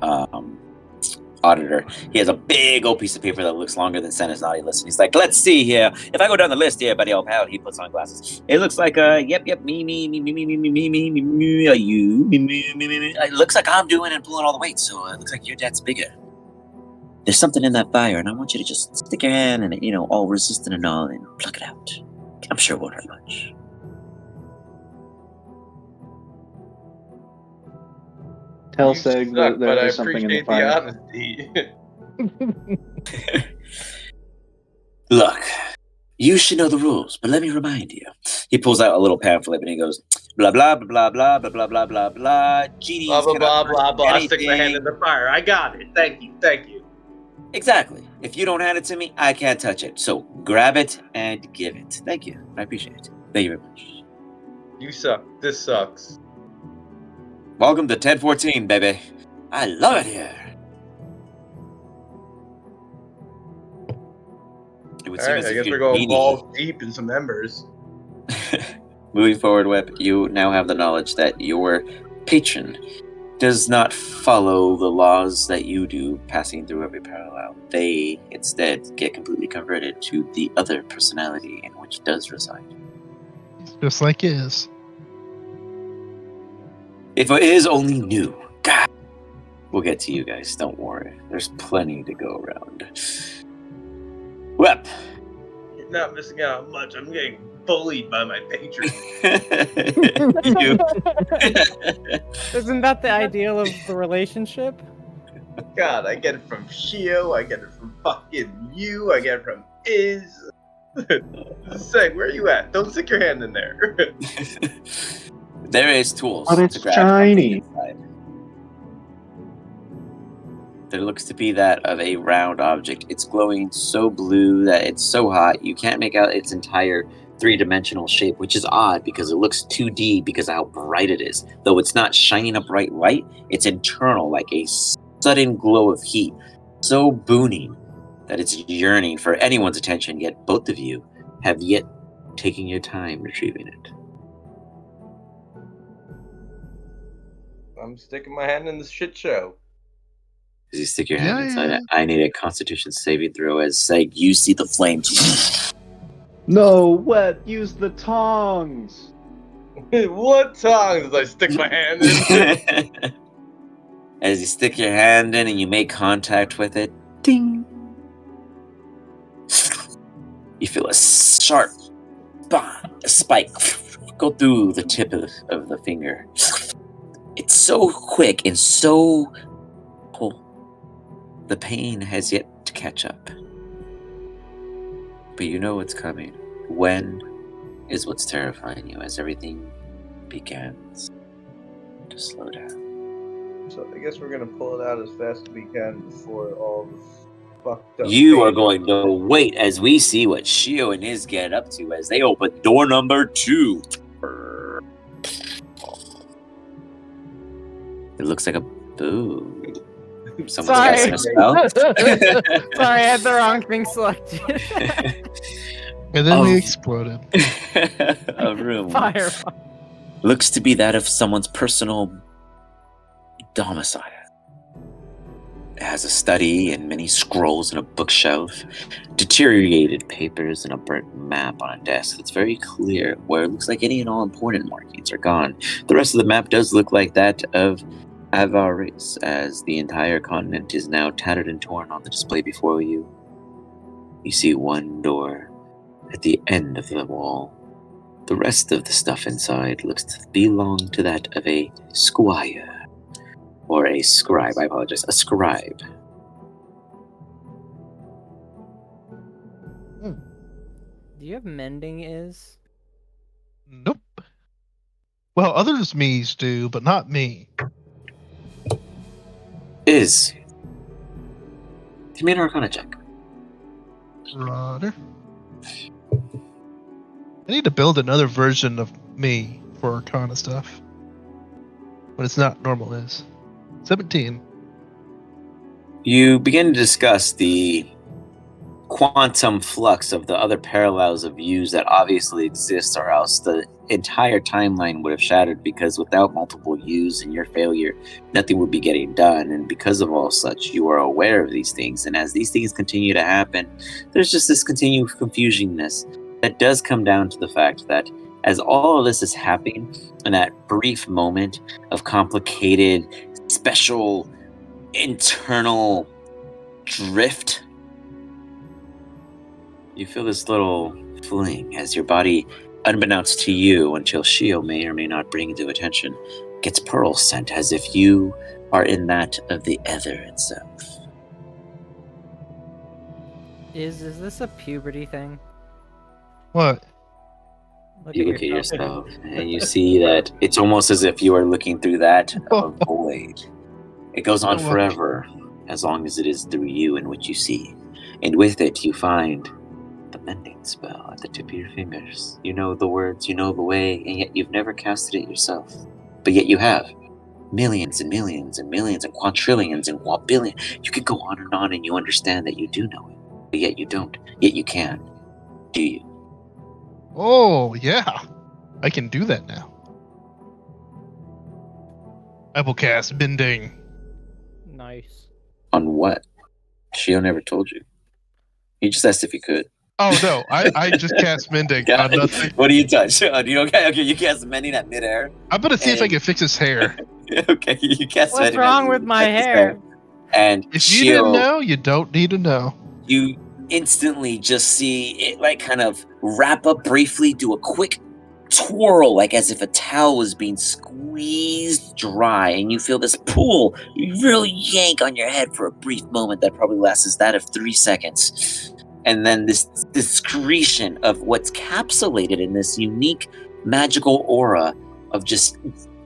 auditor. He has a big old piece of paper that looks longer than Santa's naughty list. And he's like, let's see here. If I go down the list here, buddy, old pal, he puts on glasses. It looks like yep, me, you, me. It looks like I'm doing and pulling all the weight, so it looks like your dad's bigger. There's something in that fire, and I want you to just stick your hand in it, you know, all resistant and all, and pluck it out. I'm sure it won't hurt much. Tell You Seg suck, that but I there's something in the appreciate the fire. honesty. Look, you should know the rules, but let me remind you. He pulls out a little pamphlet and he goes, blah, blah, blah, blah, blah, blah, blah, blah, blah. blah Genies blah cannot blah touch blah blah. I stick my hand in anything. the fire. I got it. Thank you. Thank you. Exactly. If you don't hand it to me, I can't touch it. So grab it and give it. Thank you. I appreciate it. Thank you very much. You suck. This sucks. Welcome to 1014, baby. I love it here. It would All seem right, as I if guess your we're going genie... balls deep in some embers. Moving forward, Web, you now have the knowledge that your patron does not follow the laws that you do, passing through every parallel. They instead get completely converted to the other personality in which does reside. Just like his. If it is only new, God, we'll get to you guys. Don't worry. There's plenty to go around. Web. You're not missing out on much. I'm getting bullied by my patron. You. Isn't that the ideal of the relationship? God, I get it from Shio. I get it from fucking you. I get it from Iz. Say, where are you at? Don't stick your hand in there. There is tools But it's to grab shiny. something inside. There looks to be that of a round object. It's glowing so blue that it's so hot you can't make out its entire three-dimensional shape, which is odd because it looks 2D because of how bright it is. Though it's not shining a bright light, it's internal, like a sudden glow of heat, so booming that it's yearning for anyone's attention, yet both of you have yet taken your time retrieving it. I'm sticking my hand in the shit show. As you stick your hand Yeah, inside yeah. it, I need a Constitution saving throw as like you see the flames. No, Wet, use the tongs. What tongues did I stick my hand in? As you stick your hand in and you make contact with it, ding! You feel a sharp spike go through the tip of the finger. It's so quick and so cold. The pain has yet to catch up. But you know it's coming. When is what's terrifying you as everything begins to slow down. So I guess we're gonna pull it out as fast as we can before all the fucked up. You are pain- going to wait as we see what Shio and his get up to as they open door number 2. It looks like a boo. Someone's Sorry. casting a spell. Sorry, I had the wrong thing selected. And then we Oh. exploded. A room. Fire. Looks to be that of someone's personal domicile. It has a study and many scrolls and a bookshelf, deteriorated papers and a burnt map on a desk that's very clear, where it looks like any and all important markings are gone. The rest of the map does look like that of Avaris, as the entire continent is now tattered and torn on the display before you. You see one door at the end of the wall. The rest of the stuff inside looks to belong to that of a squire. Or a scribe, I apologize. A scribe. Do you have mending is? Nope. Well, others me's do, but not me. Is. Give me an Arcana check. Roger. I need to build another version of me for Arcana stuff. But it's not normal is. 17. You begin to discuss the quantum flux of the other parallels of views that obviously exist, or else the entire timeline would have shattered, because without multiple yous and your failure, nothing would be getting done. And because of all such, you are aware of these things. And as these things continue to happen, there's just this continued confusionness that does come down to the fact that as all of this is happening, in that brief moment of complicated, special, internal drift, you feel this little fling as your body, unbeknownst to you until Shio may or may not bring it to attention, gets pearl scent as if you are in that of the ether itself. Is this a puberty thing? What? You look at yourself and you see that it's almost as if you are looking through that of a void. It goes on forever, as long as it is through you and what you see. And with it, you find the mending spell at the tip of your fingers. You know the words, you know the way, and yet you've never casted it yourself. But yet you have. Millions and millions and millions and quadrillions and quadbillions. You could go on and you understand that you do know it. But yet you don't. Yet you can. Do you? Oh, yeah. I can do that now. I will cast Bending. Nice. On what? Shio never told you. He just asked if you could. Oh, no. I just cast Mending Got on it. nothing. What do you touch? Do you okay? You cast mending at midair. I'm going to see if I And- can fix his hair. Okay, you cast What's mending wrong at- with my at his hair? And If you didn't Shio, know, you don't need to know. you instantly just see it like kind of wrap up briefly, do a quick twirl, like as if a towel was being squeezed dry, and you feel this pull. You really yank on your head for a brief moment that probably lasts that of 3 seconds. And then this discretion of what's capsulated in this unique magical aura of just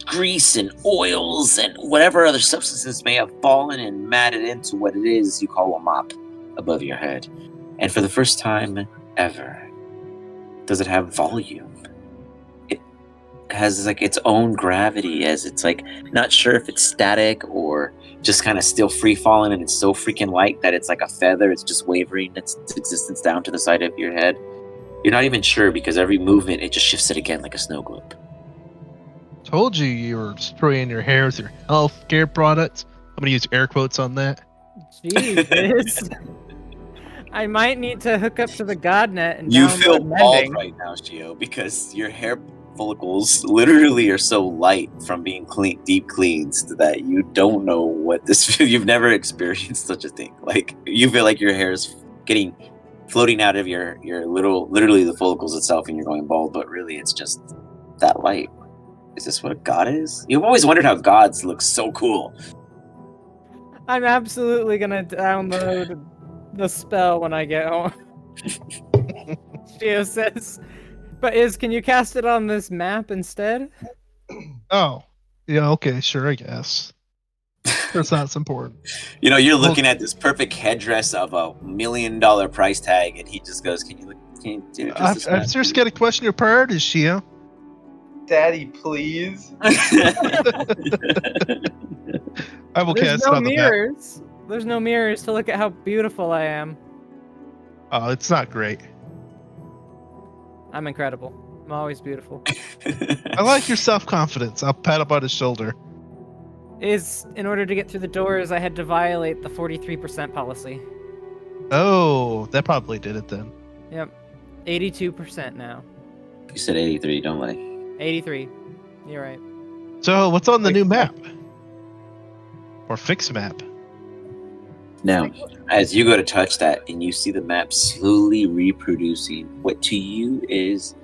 grease and oils and whatever other substances may have fallen and matted into what it is you call a mop above your head. And for the first time ever, does it have volume? It has like its own gravity, as it's like not sure if it's static or just kind of still free falling, and it's so freaking light that it's like a feather. It's just wavering its existence down to the side of your head. You're not even sure, because every movement it just shifts it again like a snow globe. Told you were spraying your hair with your health care products. I'm going to use air quotes on that. Jesus. I might need to hook up to the godnet and You download feel bald mending. right now, Shio, because your hair follicles literally are so light from being deep cleansed that you don't know what this. You've never experienced such a thing. Like you feel like your hair is floating out of your literally the follicles itself, and you're going bald. But really, it's just that light. Is this what a god is? You've always wondered how gods look so cool. I'm absolutely gonna download the spell when I get home. Shio says. But can you cast it on this map instead? Oh. Yeah, okay, sure, I guess. That's not important. You know, you're Well- looking at this perfect headdress of $1 million price tag, and he just goes, "Can you do just this I've map, just got to question your priorities, Shio. Daddy, please. I will There's cast no it on the map. mirrors. There's no mirrors to look at how beautiful I am. Oh, it's not great. I'm incredible. I'm always beautiful. I like your self-confidence. I'll pat him on his shoulder. Is in order to get through the doors, I had to violate the 43% policy. Oh, that probably did it then. Yep, 82% now. You said 83, don't lie. 83. You're right. So, what's on the Wait, new what? map? Or fix map? Now, as you go to touch that, and you see the map slowly reproducing what to you is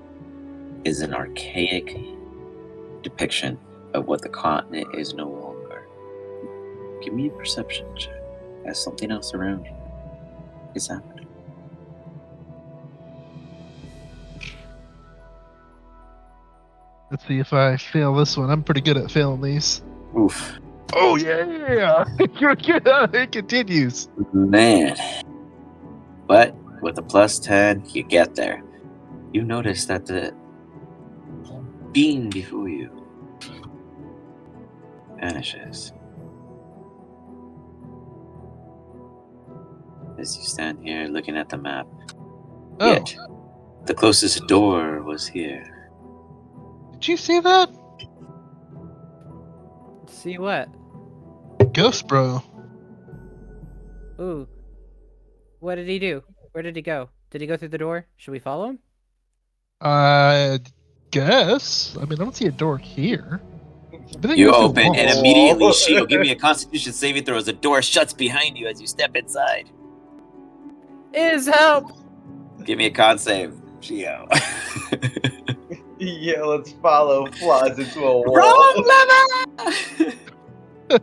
an archaic depiction of what the continent is no longer. Give me a perception check. There's something else around you. It's happening. Let's see if I fail this one. I'm pretty good at failing these. Oof. Oh, yeah! It continues. Man. But with a +10, you get there. You notice that the being before you vanishes. As you stand here looking at the map. Oh, Yet, the closest door was here. did you see that? See what? Ghost Bro. Ooh. What did he do? Where did he go? Did he go through the door? Should we follow him? I guess. I mean, I don't see a door here. But then You goes through open, and walls. immediately, Shio, give me a Constitution saving throw as the door shuts behind you as you step inside. Is help! Give me a con save, Shio. Yeah, let's follow flies into a wall. Wrong lever!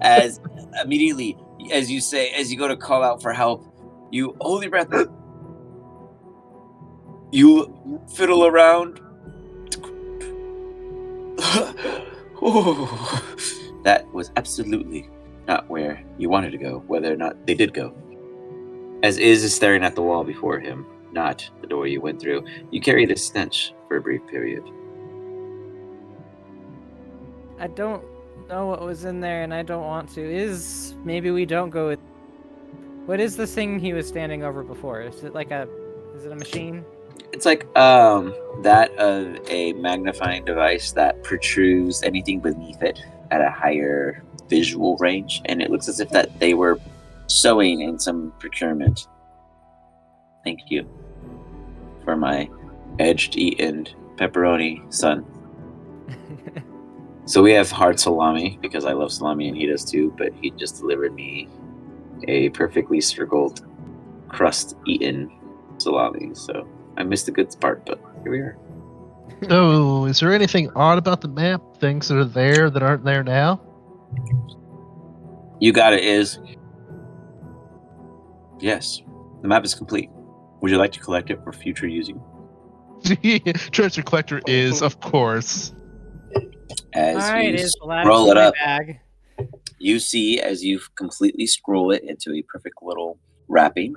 As immediately, as you go to call out for help, you holy breath. You fiddle around. That was absolutely not where you wanted to go, whether or not they did go. As Iz is staring at the wall before him, not the door you went through, you carry this stench for a brief period. I don't know what was in there and I don't want to. Maybe we don't go with... What is the thing he was standing over before? Is it a machine? It's like that of a magnifying device that protrudes anything beneath it at a higher visual range, and it looks as if that they were sewing in some procurement. Thank you for my edged-eaten pepperoni, son. So we have hard salami because I love salami and he does too, but he just delivered me a perfectly circled crust-eaten salami, so I missed the good part, but here we are. So, is there anything odd about the map? Things that are there that aren't there now? You got it, Iz. Yes, the map is complete. Would you like to collect it for future using? Treasure collector is, of course. As Alright, you is scroll it up, bag. you see as you completely scroll it into a perfect little wrapping,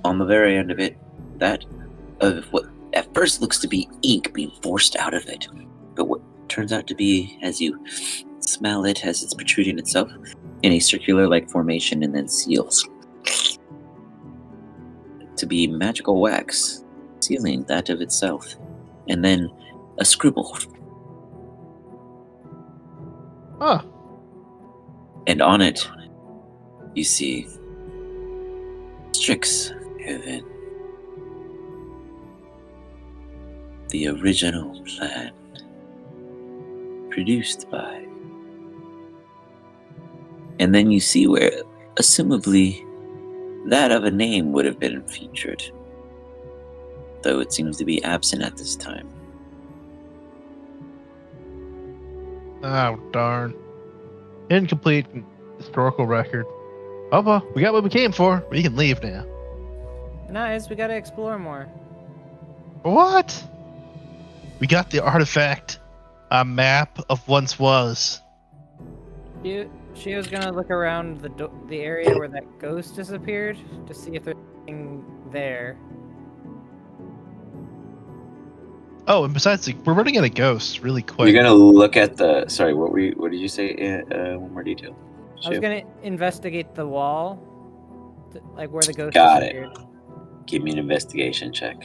on the very end of it, that of what at first looks to be ink being forced out of it, but what turns out to be, as you smell it as it's protruding itself, in a circular-like formation and then seals, to be magical wax, sealing that of itself, and then a scribble. Huh. And on it, you see STRIXHAVEN. The original plan. Produced by. And then you see where, assumably, that of a name would have been featured. Though it seems to be absent at this time. Oh, darn. Incomplete historical record. Oh, well, we got what we came for. We can leave now. Nice, we gotta explore more. What? We got the artifact. A map of once was. Shio's gonna look around the area where that ghost disappeared to see if there's anything there. Oh, and besides, we're running out of ghosts really You're quick. gonna look at the. Sorry, what did you say? One more detail. I was Shio? gonna investigate the wall, like where the ghost Got it. disappeared. Give me an investigation check.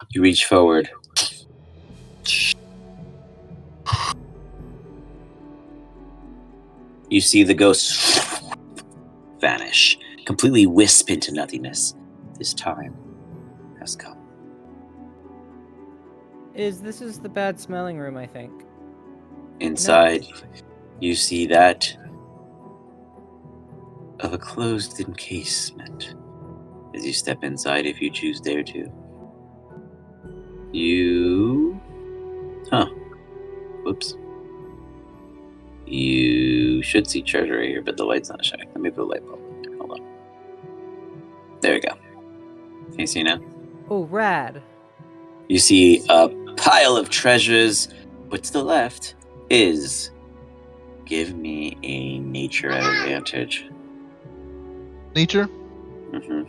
You reach forward. You see the ghost vanish, completely wisp into nothingness. This time has come. This is the bad smelling room, I think. Inside, you see that of a closed encasement. As you step inside, if you choose dare to. Whoops. You should see treasure right here, but the light's not shining. Let me put a light bulb. Hold on. There we go. Can you see now? Oh, rad. You see a pile of treasures, but to the left is... Give me a nature advantage. Nature? hmm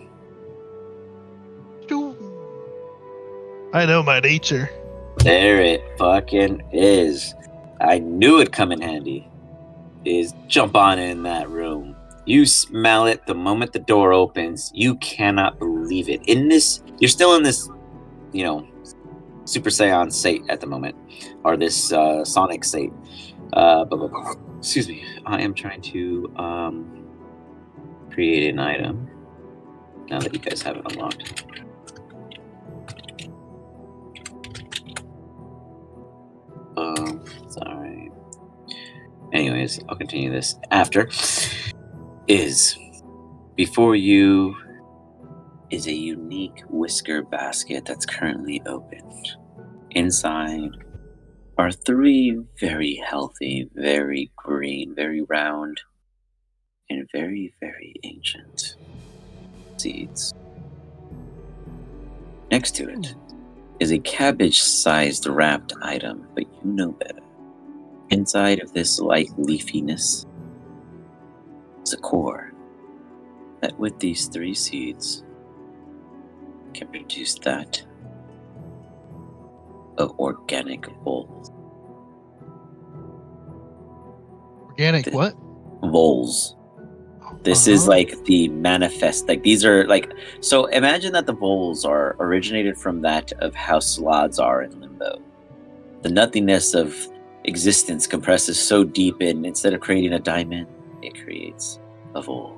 I know my nature. There it fucking is. I knew it'd come in handy. Is jump on in that room. You smell it the moment the door opens. You cannot believe it. You're still in this, Super Saiyan state at the moment, or this Sonic state. Excuse me. I am trying to create an item now that you guys have it unlocked. Sorry. Anyways, I'll continue this after. Before you is a unique whisker basket that's currently opened. Inside are 3 very healthy, very green, very round, and very, very ancient seeds. Next to it is a cabbage-sized wrapped item, but you know better. Inside of this light leafiness is a core that with these 3 seeds can produce that of organic voles. Organic what? Voles. This is like the manifest. Like these are like, so imagine that the voles are originated from that of how sloths are in limbo. The nothingness of existence compresses so deep in, instead of creating a diamond, it creates a vole.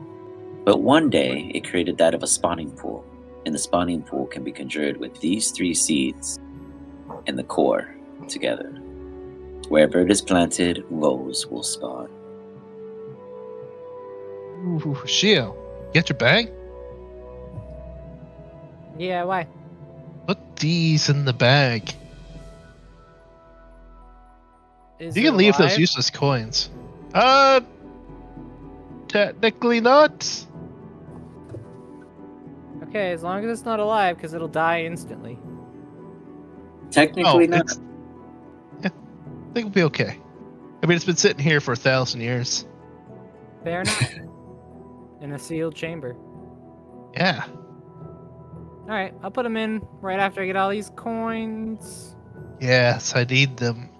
But one day it created that of a spawning pool, and the spawning pool can be conjured with these 3 seeds and the core together. Wherever it is planted, voles will spawn. Ooh, Shio, get your bag? Yeah, why? Put these in the bag. Is You it can leave those alive? useless coins. Technically not. Okay, as long as it's not alive, because it'll die instantly. Technically not. I think it'll be okay. I mean, it's been sitting here for 1,000 years. Fair enough. In a sealed chamber. Yeah. Alright, I'll put them in right after I get all these coins. Yes, I need them.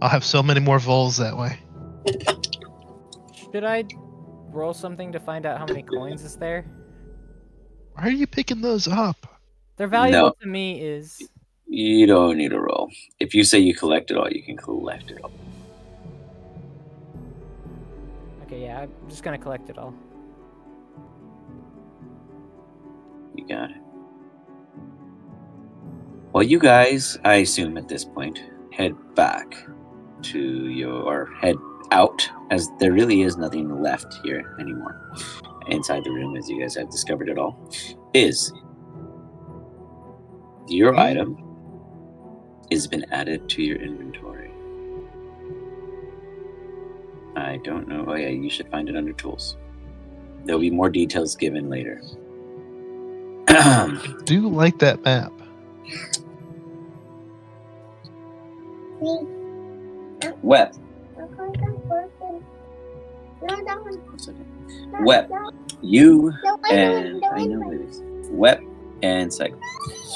I'll have so many more voles that way. Should I roll something to find out how many coins is there? Why are you picking those up? They're valuable No. to me is... You don't need a roll. If you say you collect it all, you can collect it all. Okay, yeah, I'm just gonna collect it all. You got it. Well, you guys, I assume at this point, head back or head out, as there really is nothing left here anymore. Inside the room, as you guys have discovered it all, is your item has been added to your inventory. I don't know. Oh yeah, you should find it under tools. There'll be more details given later. I do like that map. Web. Web. You and I know it is. Web and Seg.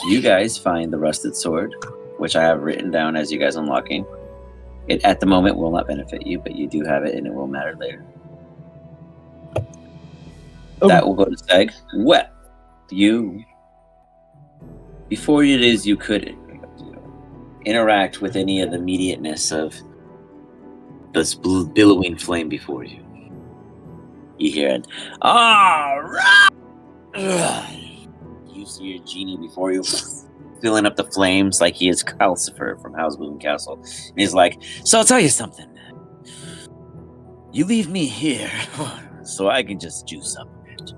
You guys find the rusted sword, which I have written down as you guys unlocking. It at the moment will not benefit you, but you do have it and it will matter later. That will go to Seg. Web. You, before it is you could interact with any of the immediateness of this billowing flame before you. You hear it. Alright! You see your genie before you, filling up the flames like he is Calcifer from House Moving Castle. And he's like, so I'll tell you something. You leave me here so I can just juice up a bit.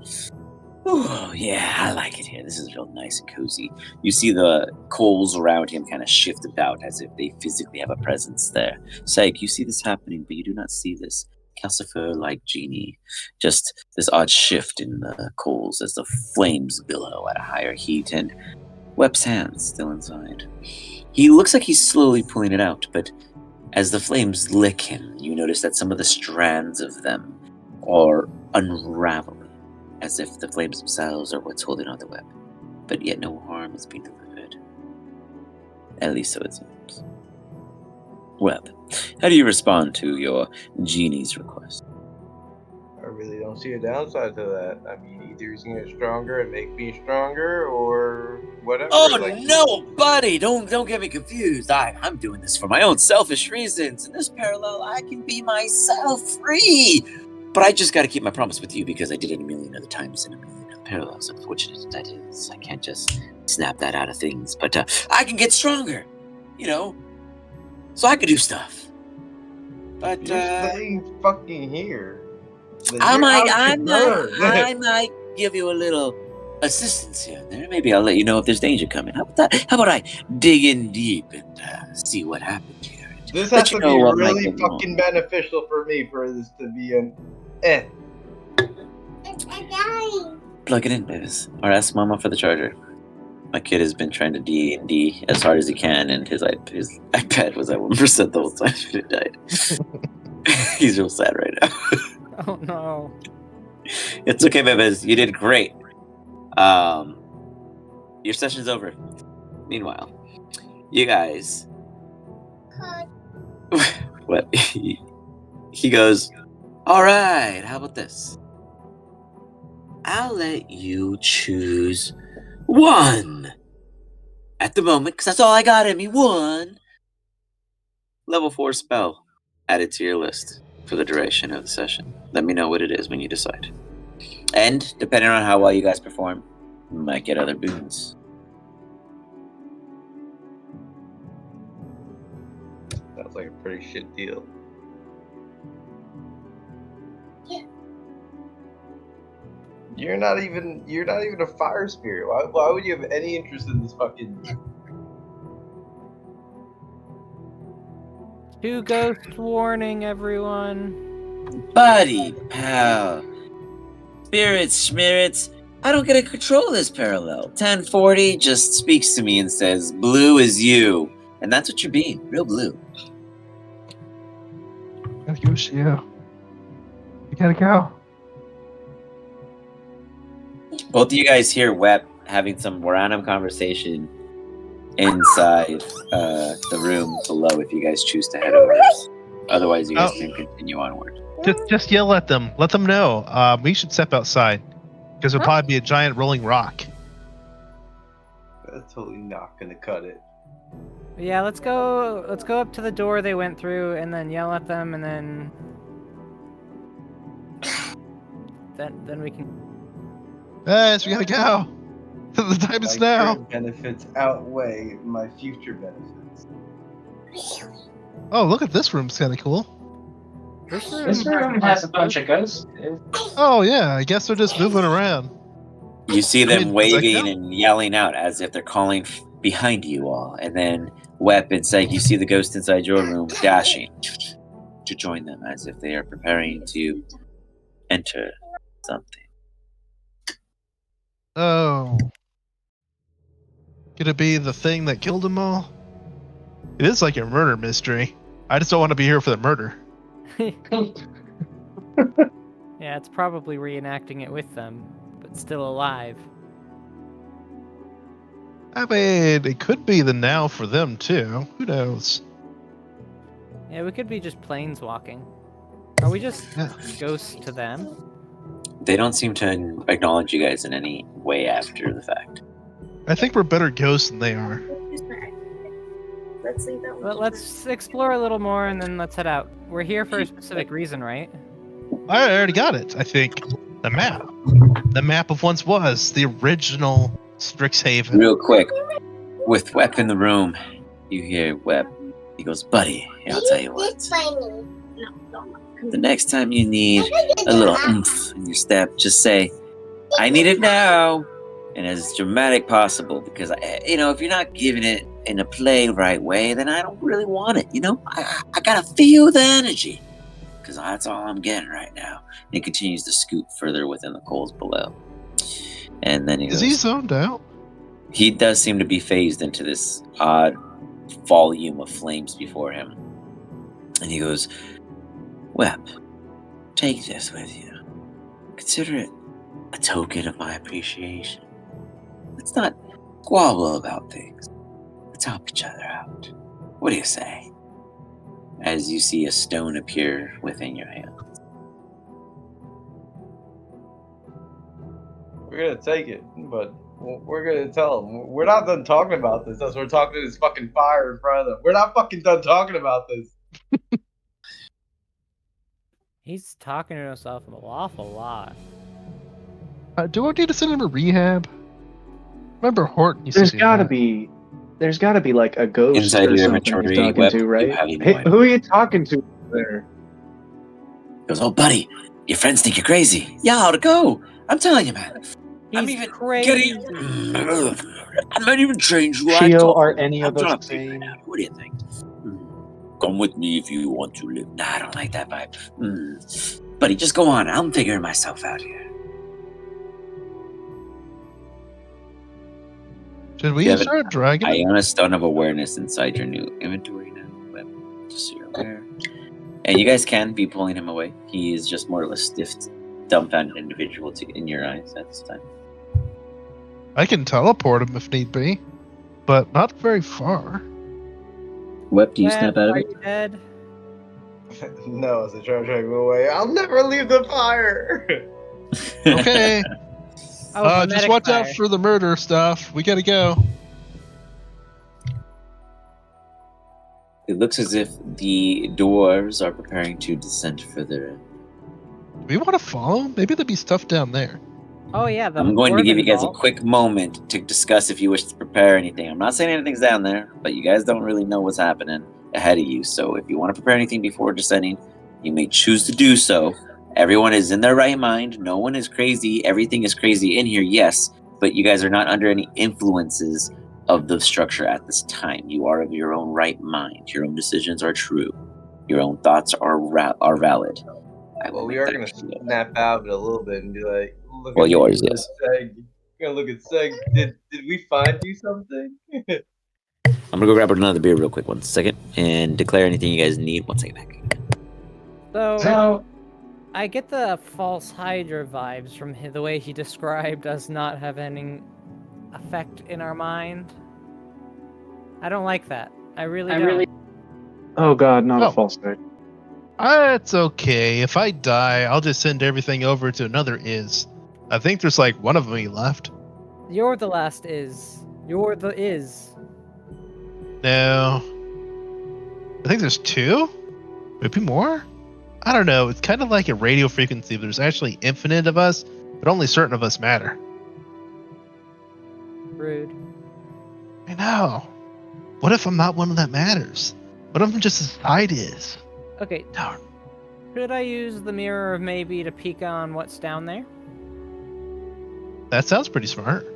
Oh, yeah, I like it here. This is real nice and cozy. You see the coals around him kind of shift about as if they physically have a presence there. Seg, you see this happening, but you do not see this Calcifer-like genie. Just this odd shift in the coals as the flames billow at a higher heat, and Web's hands still inside. He looks like he's slowly pulling it out, but as the flames lick him, you notice that some of the strands of them are unraveling, as if the flames themselves are what's holding on the web. But yet no harm is being delivered. At least so it seems. Web, how do you respond to your genie's request? I really don't see a downside to that. I mean, either he's gonna get stronger and make me stronger, or whatever. Oh like, no, buddy! Don't get me confused. I'm doing this for my own selfish reasons. In this parallel, I can be myself free. But I just got to keep my promise with you because I did it a million other times in a million other parallels. Unfortunate that is, I can't just snap that out of things. But I can get stronger, so I could do stuff. But you're staying fucking here. I might give you a little assistance here and there. Maybe I'll let you know if there's danger coming. How about that? How about I dig in deep and see what happens here? This has to be really fucking beneficial for me for this to be an Plug it in, babies. Or ask Mama for the charger. My kid has been trying to D&D as hard as he can, and his iPad was at 1% the whole time and it died. He's real sad right now. Oh no. It's okay, babies. You did great. Your session's over. Meanwhile, you guys... What? He goes, all right, how about this? I'll let you choose one at the moment, because that's all I got in me. One level 4 spell added to your list for the duration of the session. Let me know what it is when you decide. And depending on how well you guys perform, you might get other boons. Sounds like a pretty shit deal. Yeah. You're not even a fire spirit. Why would you have any interest in this fucking... Two ghost warning, everyone. Buddy, pal. Spirits, I don't get to control this parallel. 1040 just speaks to me and says, blue is you. And that's what you're being, real blue. Gotta go, Shio. You gotta go. Both of you guys hear Web having some random conversation inside the room below if you guys choose to head over. Otherwise, you guys can continue onward. Just yell at them. Let them know. We should step outside because there'll probably be a giant rolling rock. That's totally not gonna cut it. Yeah, let's go up to the door they went through and then yell at them and then we can. Guys, we gotta go. The time is now. Current benefits outweigh my future benefits. Oh, look at this room. It's kind of cool. This room has a bunch of ghosts. Oh yeah, I guess they're just moving around. You see them it's waving like, and yelling out as if they're calling behind you all. And then Web and Seg, you see the ghost inside your room dashing. to join them as if they are preparing to enter something. Oh. Could it be the thing that killed them all? It is like a murder mystery. I just don't want to be here for the murder. Yeah, it's probably reenacting it with them, but still alive. I mean, it could be the now for them, too. Who knows? Yeah, we could be just planeswalking. Are we just Yeah. ghosts to them? They don't seem to acknowledge you guys in any way after the fact. I think we're better ghosts than they are. Let's leave that one. But let's explore a little more and then let's head out. We're here for a specific reason, right? I already got it, I think. The map. The map of once was. The original STRIXHAVEN. Real quick, with Web in the room, you hear Web. He goes, buddy, I'll tell you what. The next time you need a little oomph in your step, just say, I need it now. And as dramatic possible, because, if you're not giving it in a play right way, then I don't really want it, I gotta feel the energy. Because that's all I'm getting right now. And he continues to scoot further within the coals below. And then he goes, Is he zoned out? he does seem to be phased into this odd volume of flames before him. And he goes, Web, take this with you. Consider it a token of my appreciation. Let's not squabble about things. Let's help each other out. What do you say? As you see a stone appear within your hand. We're gonna take it, but we're gonna tell them we're not done talking about this. As we're talking to this fucking fire in front of them, we're not fucking done talking about this. He's talking to himself an awful lot. Do I need to send him to rehab? Remember Horton used There's to do gotta that. be. There's gotta be like a ghost Inside or your something inventory, he's talking Web, to, you right? have even Hey, more. who are you talking to there? He goes, oh, buddy, your friends think you're crazy. Yeah, how'd it go? I'm telling you, man. I'm He's even crazy. I'm not even trained who I Shio, talk are to. any I'm of us trying the to figure it same? out. What do you think? Come with me if you want to live. Nah, I don't like that vibe. Buddy, just go on. I'm figuring myself out here. Should we You have an start dragging him? Iona stun of awareness inside your new inventory now. Web, just so you're aware. And you guys can be pulling him away. He is just more or less stiff, dumbfounded individual in your eyes at this time. I can teleport him if need be, but not very far. Web, do you Web, snap out of are it? you dead? No, as they try to drag me away, I'll never leave the fire. Okay. Oh, the Just medic watch fire. out for the murder stuff. We gotta go. It looks as if the dwarves are preparing to descend further in. Do we want to follow? Maybe there'd be stuff down there. Oh yeah, the I'm going to give you guys a vault. quick moment to discuss if you wish to prepare anything. I'm not saying anything's down there, but you guys don't really know what's happening ahead of you. So if you want to prepare anything before descending, you may choose to do so. Everyone is in their right mind. No one is crazy. Everything is crazy in here, yes, but you guys are not under any influences of the structure at this time. You are of your own right mind. Your own decisions are true. Your own thoughts are valid. I will Well, we make are that gonna clear. snap out of it a little bit and be like, "Look Well, at yours, me, yes. Seg. We're gonna look at Seg. Did we find you something?" I'm gonna go grab another beer real quick, 1 second, and declare anything you guys need. 1 second back. So I get the false Hydra vibes from the way he described us not having any effect in our mind. I don't like that. I really don't. Oh god, not Oh. a false start. It's okay. If I die, I'll just send everything over to another Is. I think there's like one of me left. You're the last Is. You're the Is. No. I think there's two? Maybe more? I don't know. It's kind of like a radio frequency. There's actually infinite of us, but only certain of us matter. Rude. I know. What if I'm not one that matters? What if I'm just as side Is? Okay, Darn. should I use the mirror of maybe to peek on what's down there? That sounds pretty smart.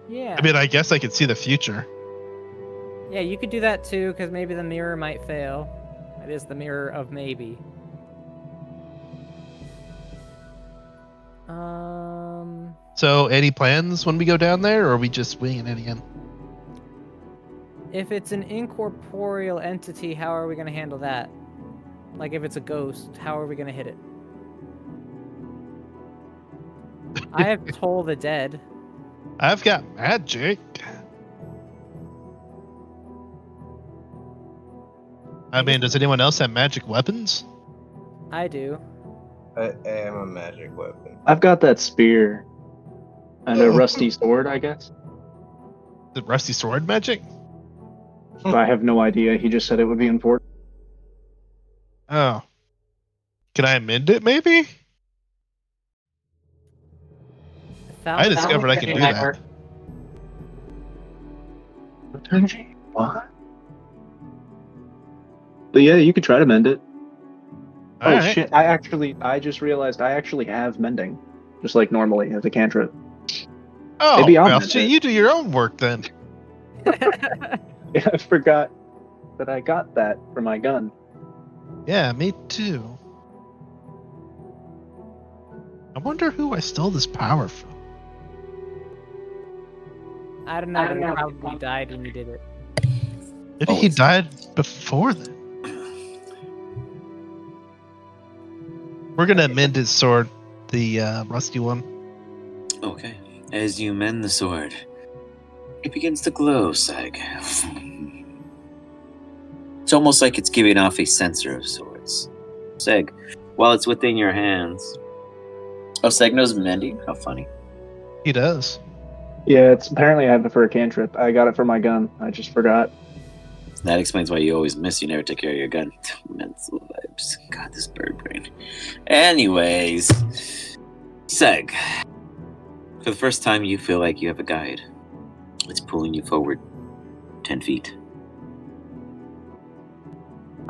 Yeah. I mean, I guess I could see the future. Yeah, you could do that too, because maybe the mirror might fail. It is the mirror of maybe. So, any plans when we go down there, or are we just winging it again? If it's an incorporeal entity, how are we going to handle that? Like, if it's a ghost, how are we going to hit it? I have Toll the Dead. I've got magic. I mean, does anyone else have magic weapons? I do. I am a magic weapon. I've got that spear and a rusty sword, I guess. The rusty sword magic? I have no idea. He just said it would be important. Oh. Can I amend it, maybe? I discovered I can do that. What? But yeah, you could try to mend it. All Oh right. shit! I just realized I actually have mending, just like normally as a cantrip. Oh, Maybe I'll well, mend shit, it. you do your own work then. Yeah, I forgot that I got that for my gun. Yeah, me too. I wonder who I stole this power from. I don't know, but he probably died when you did it. Maybe he died before then. We're gonna amend his sword, the rusty one. Okay. As you mend the sword, it begins to glow, Seg. It's almost like it's giving off a sensor of sorts. Seg, while it's within your hands. Oh, Seg knows mending? How funny. He does. Yeah, it's apparently I have it for a cantrip. I got it for my gun. I just forgot. That explains why you always miss. You never take care of your gun. Mental vibes. God, this bird brain. Anyways, Seg, for the first time, you feel like you have a guide. It's pulling you forward 10 feet.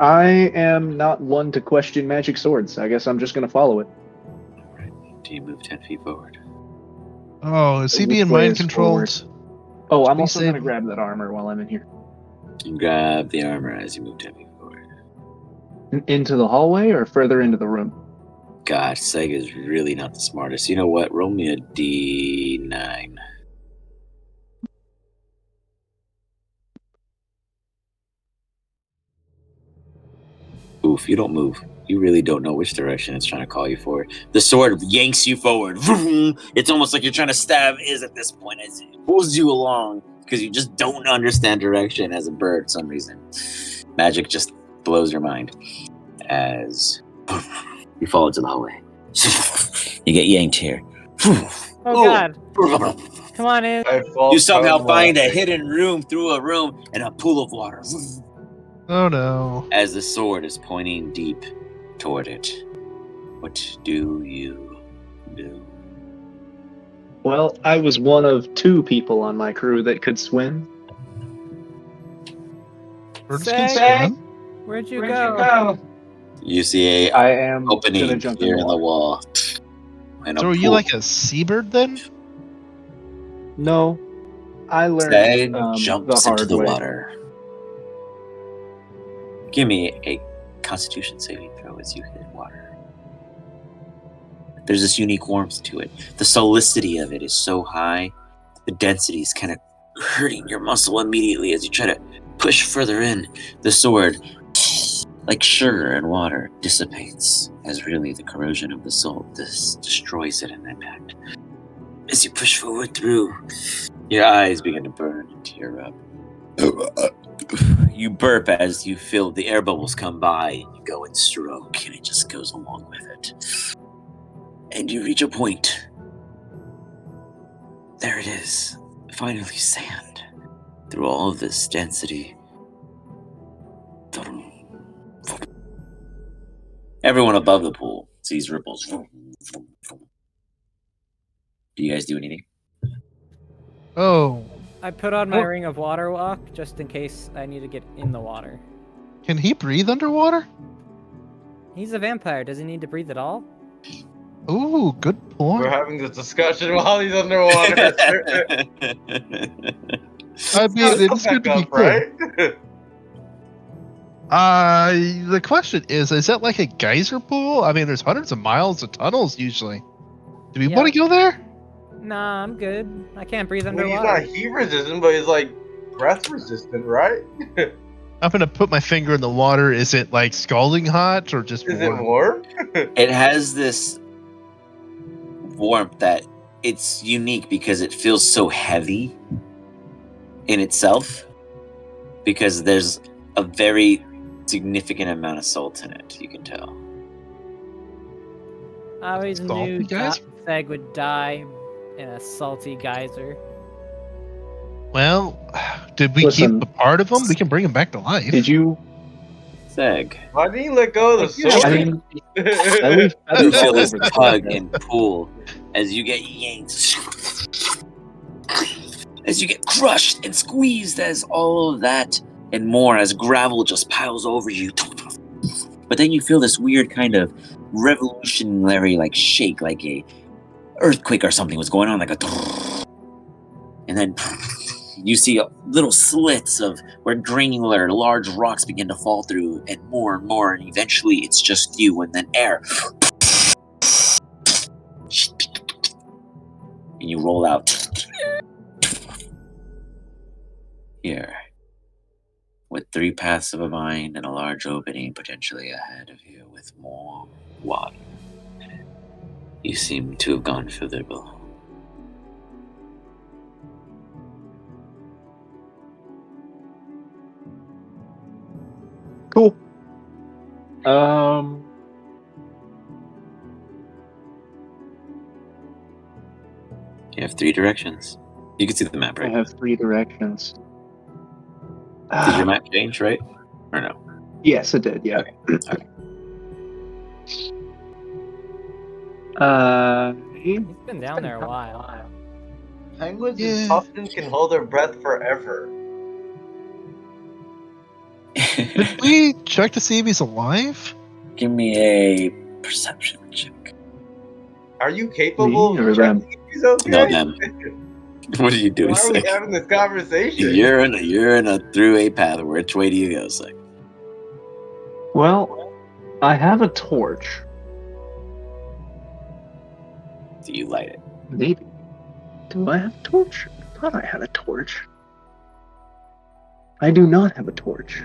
I am not one to question magic swords. I guess I'm just gonna follow it. Do you move 10 feet forward? Oh, is he Which being way mind is controlled? Oh, I'm Please also save gonna him. grab that armor while I'm in here. You grab the armor as you move 10 feet forward. Into the hallway or further into the room? God, Seg is really not the smartest. You know what? Roll me a D9. Oof, you don't move. You really don't know which direction it's trying to call you forward. The sword yanks you forward. It's almost like you're trying to stab Iz at this point as it pulls you along because you just don't understand direction as a bird for some reason. Magic just blows your mind as you fall into the hallway. You get yanked here. Oh god. Come on in. I fall You somehow prone find a laughing. hidden room through a room and a pool of water. Oh no. As the sword is pointing deep toward it. What do you do? Well, I was one of 2 people on my crew that could swim. Birds can Seg, swim? where'd you go? You see a I am gonna opening jump here in in the water. wall. And So a are you pool. like a seabird then? No, I learned Seg the jumps into hard the way. water. Give me a Constitution saving throw as you hit water. There's this unique warmth to it. The solicity of it is so high, the density is kind of hurting your muscle immediately as you try to push further in. The sword, like sugar and water, dissipates as really the corrosion of the salt destroys it in impact. As you push forward through, your eyes begin to burn and tear up. You burp as you feel the air bubbles come by, and you go and stroke, and it just goes along with it. And you reach a point. There it is. Finally sand. Through all of this density. Everyone above the pool sees ripples. Do you guys do anything? Oh. I put on my What? ring of water walk just in case I need to get in the water. Can he breathe underwater? He's a vampire. Does he need to breathe at all? Ooh, good We're point. having this discussion while he's underwater. I mean, He'll it's come good to back be up, clear. right? The question is that like a geyser pool? I mean, there's hundreds of miles of tunnels usually. Do we want to go there? Nah, I'm good. I can't breathe Well, he's underwater. not heat resistant, but he's like breath resistant, right? I'm gonna put my finger in the water. Is it like scalding hot or just Is it warm? warm? It has this warmth that it's unique because it feels so heavy in itself, because there's a very significant amount of salt in it, you can tell. I always Salty knew geyser? Feg would die in a salty geyser. Well, did we Listen. keep a part of him? We can bring him back to life. Did you? Seg, Why didn't you let go of the sword? I mean, at least you feathers feel all this over the tug place. and pull as you get yanked, as you get crushed and squeezed, as all of that and more, as gravel just piles over you. But then you feel this weird kind of revolutionary like shake, like a earthquake or something was going on, like a, and then you see little slits of where granular large rocks begin to fall through, and more, and eventually it's just you, and then air, and you roll out here with 3 paths of a mind and a large opening potentially ahead of you with more water. You seem to have gone further below. Cool. You have 3 directions. You can see the map, I right? have 3 directions. Did your map change, right? Or no? Yes, it did. Yeah. Okay. He's been down there a while. Penguins Yeah. and puffins can hold their breath forever. Did we check to see if he's alive? Give me a perception check. Are you capable Me or of them? checking if he's okay? No, them. What are you doing, Why are we Sek? having this conversation? You're in a through a path. Which way do you go, Sek? Well, I have a torch. Do you light it? Maybe. Do I have a torch? I thought I had a torch. I do not have a torch.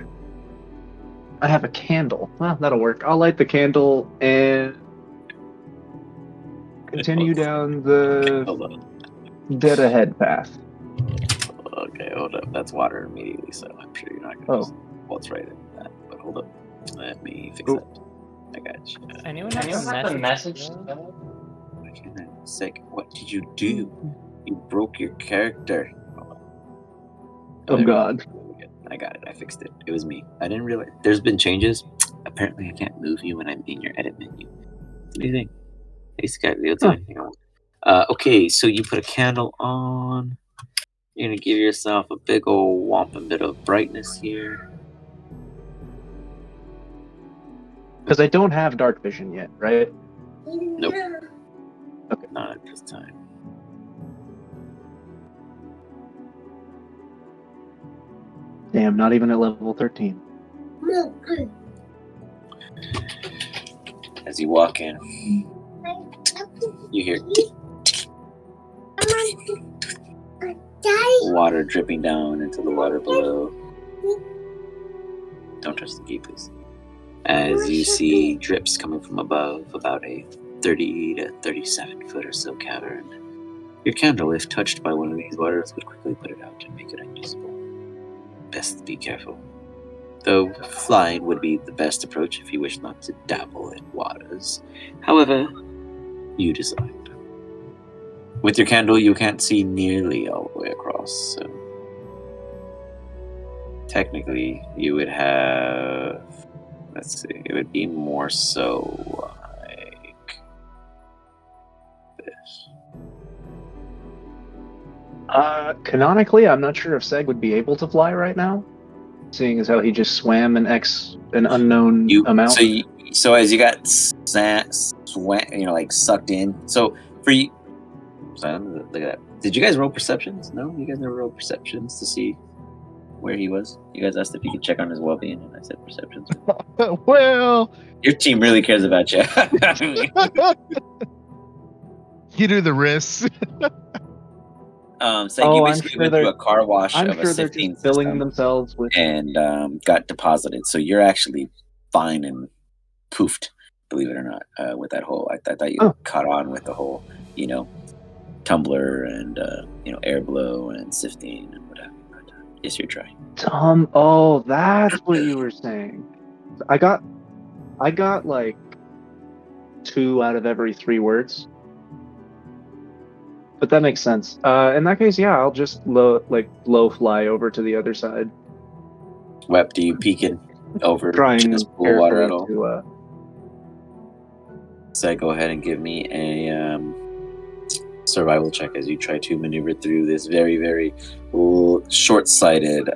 I have a candle. Well, that'll work. I'll light the candle and continue down the Hold on. dead ahead path. Okay, hold up. That's water immediately, so I'm sure you're not going to Oh. just waltz right into that. But hold up. Let me fix Cool. that. I got you. Anyone have a message? Sek, what did you do? You broke your character. Hold on. Oh, there we go. God. I got it. I fixed it. It was me. I didn't realize. There's been changes. Apparently, I can't move you when I'm in your edit menu. What do you think? Hey, Scott, you'll do Huh. anything I want. Okay, so you put a candle on. You're going to give yourself a big old whomping bit of brightness here. Because I don't have dark vision yet, right? Nope. Okay. Not at this time. Damn, not even at level 13. As you walk in, you hear water dripping down into the water below. Don't touch the key, please. As you see drips coming from above, about a 30 to 37 foot or so cavern. Your candle, if touched by one of these waters, would quickly put it out and make it unusable. Best be careful. Though flying would be the best approach if you wish not to dabble in waters. However, you decide. With your candle, you can't see nearly all the way across, so technically you would have, let's see, it would be more so like this. Canonically, I'm not sure if Seg would be able to fly right now, seeing as how he just swam an unknown amount. So as you got like sucked in. So for you, so look at that. Did you guys roll perceptions? No, you guys never rolled perceptions to see. where he was? You guys asked if you could check on his well-being, and I said perception. Well, Your team really cares about you. you do the risks. So Oh, you I'm basically sure went through a car wash I'm of a sure they're just sifting filling system themselves with. and got deposited. So you're actually fine and poofed, believe it or not, with that whole. I thought you Oh. caught on with the whole, tumbler and air blow and sifting and whatever. But yes, you're trying. Oh, that's what you were saying. I got like 2 out of every 3 words. But that makes sense. In that case, yeah, I'll just low fly over to the other side, Wep, do you peeking over trying this pool of water at carefully all? to. So go ahead and give me a survival check as you try to maneuver through this very, very short-sighted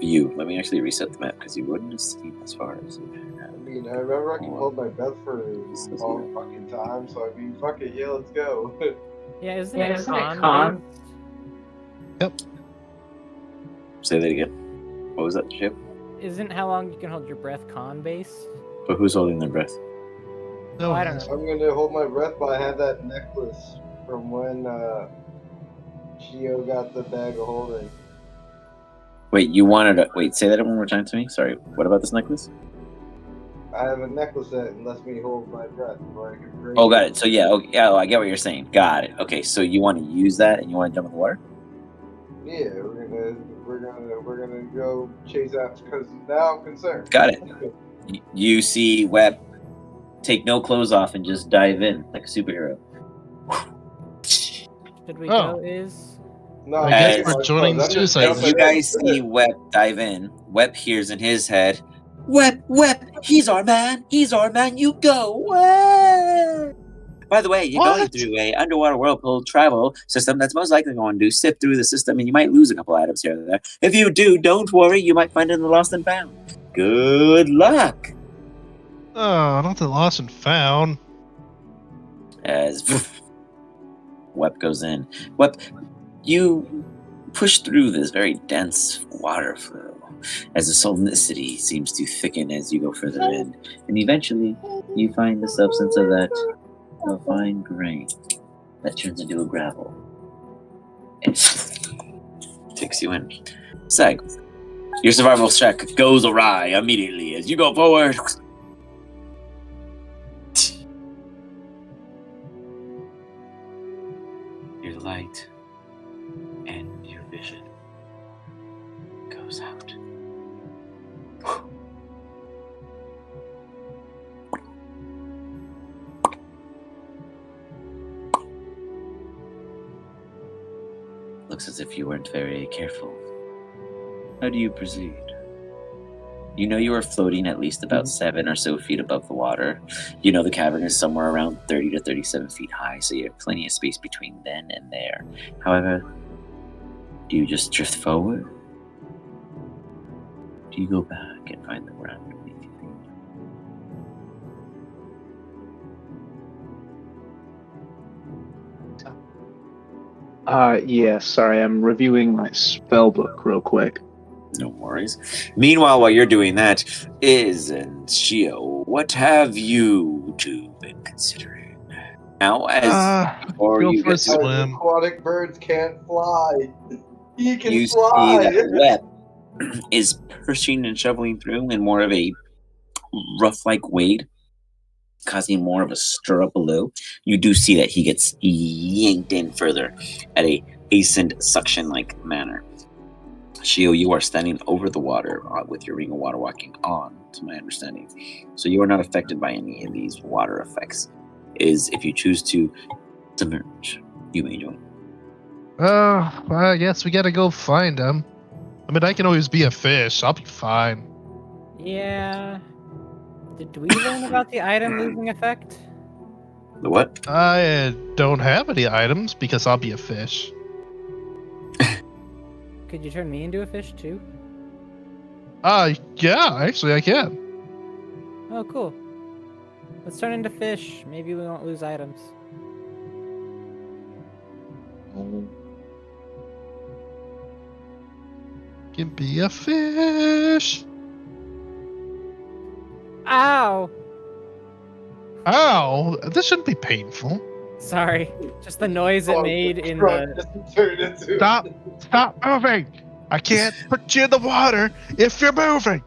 view. Let me actually reset the map because you wouldn't have seen as far as you have. I mean, I remember I can hold my breath for a long fucking time, so I mean, fuck it, yeah, let's go. Yeah, isn't it con? Yep. Say that again. What was that, Chip? Isn't how long you can hold your breath con base? But who's holding their breath? No, I don't know. I'm gonna hold my breath, but I have that necklace from when Shio got the bag of holding. Wait, you wanted to... Wait, say that one more time to me? Sorry, what about this necklace? I have a necklace that lets me hold my breath, where I can breathe. Oh, got it. So yeah, okay, yeah, I get what you're saying. Got it. Okay, so you want to use that and you want to jump in the water? Yeah, we're gonna go chase after because now I'm concerned. Got it. You see Web take no clothes off and just dive in like a superhero. Should we Oh. go? Is No, I guess As- we're joining I'm just suicide. As jumping you in. guys see Web dive in, Web hears in his head, Web, he's our man, you go, Web. By the way, you're going What? through a underwater whirlpool travel system that's most likely going to sift through the system, and you might lose a couple items here and there. If you do, don't worry, you might find it in the lost and found. Good luck. Oh, not the lost and found. As Web goes in. Web, you push through this very dense water flow as the salinity seems to thicken as you go further in, and eventually you find the substance of that fine grain that turns into a gravel. It takes you in. Sag, your survival check goes awry immediately as you go forward. Your light and your vision goes out. Looks as if you weren't very careful. How do you proceed? You know you are floating at least about 7 or so feet above the water. You know the cavern is somewhere around 30 to 37 feet high, so you have plenty of space between then and there. However, do you just drift forward? Do you go back and find the ground beneath your feet? Yeah, sorry, I'm reviewing my spell book real quick. No worries. Meanwhile, while you're doing that, Iz and Shio, what have you two been considering? Now, before go you for a get to it, swim. Aquatic birds can't fly. He can you fly. see that Web is pushing and shoveling through in more of a rough-like wade, causing more of a stir up below. You do see that he gets yanked in further at a hastened suction-like manner. Shio, you are standing over the water with your ring of water walking on, to my understanding. So you are not affected by any of these water effects. If you choose to submerge, you may join. I guess we gotta go find him. I mean, I can always be a fish. I'll be fine. yeah. Did we learn about the item losing effect? The what? I don't have any items because I'll be a fish. Could you turn me into a fish too? Yeah, actually I can. Oh, cool. Let's turn into fish. Maybe we won't lose items. can be a fish. Ow! Ow! This shouldn't be painful. Sorry, just the noise it made in Truck the. just turned into. Stop moving! I can't put you in the water if you're moving.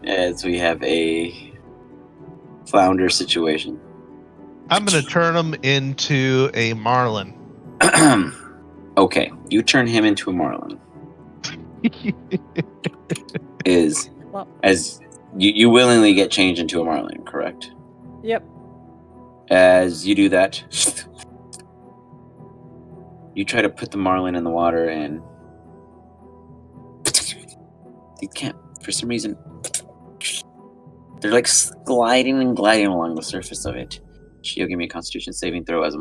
As we have a flounder situation. I'm gonna turn him into a marlin. Okay, you turn him into a marlin. As you willingly get changed into a marlin, correct? Yep. As you do that, you try to put the marlin in the water, and you can't. For some reason, they're like sliding and gliding along the surface of it. Shio, give me a Constitution saving throw as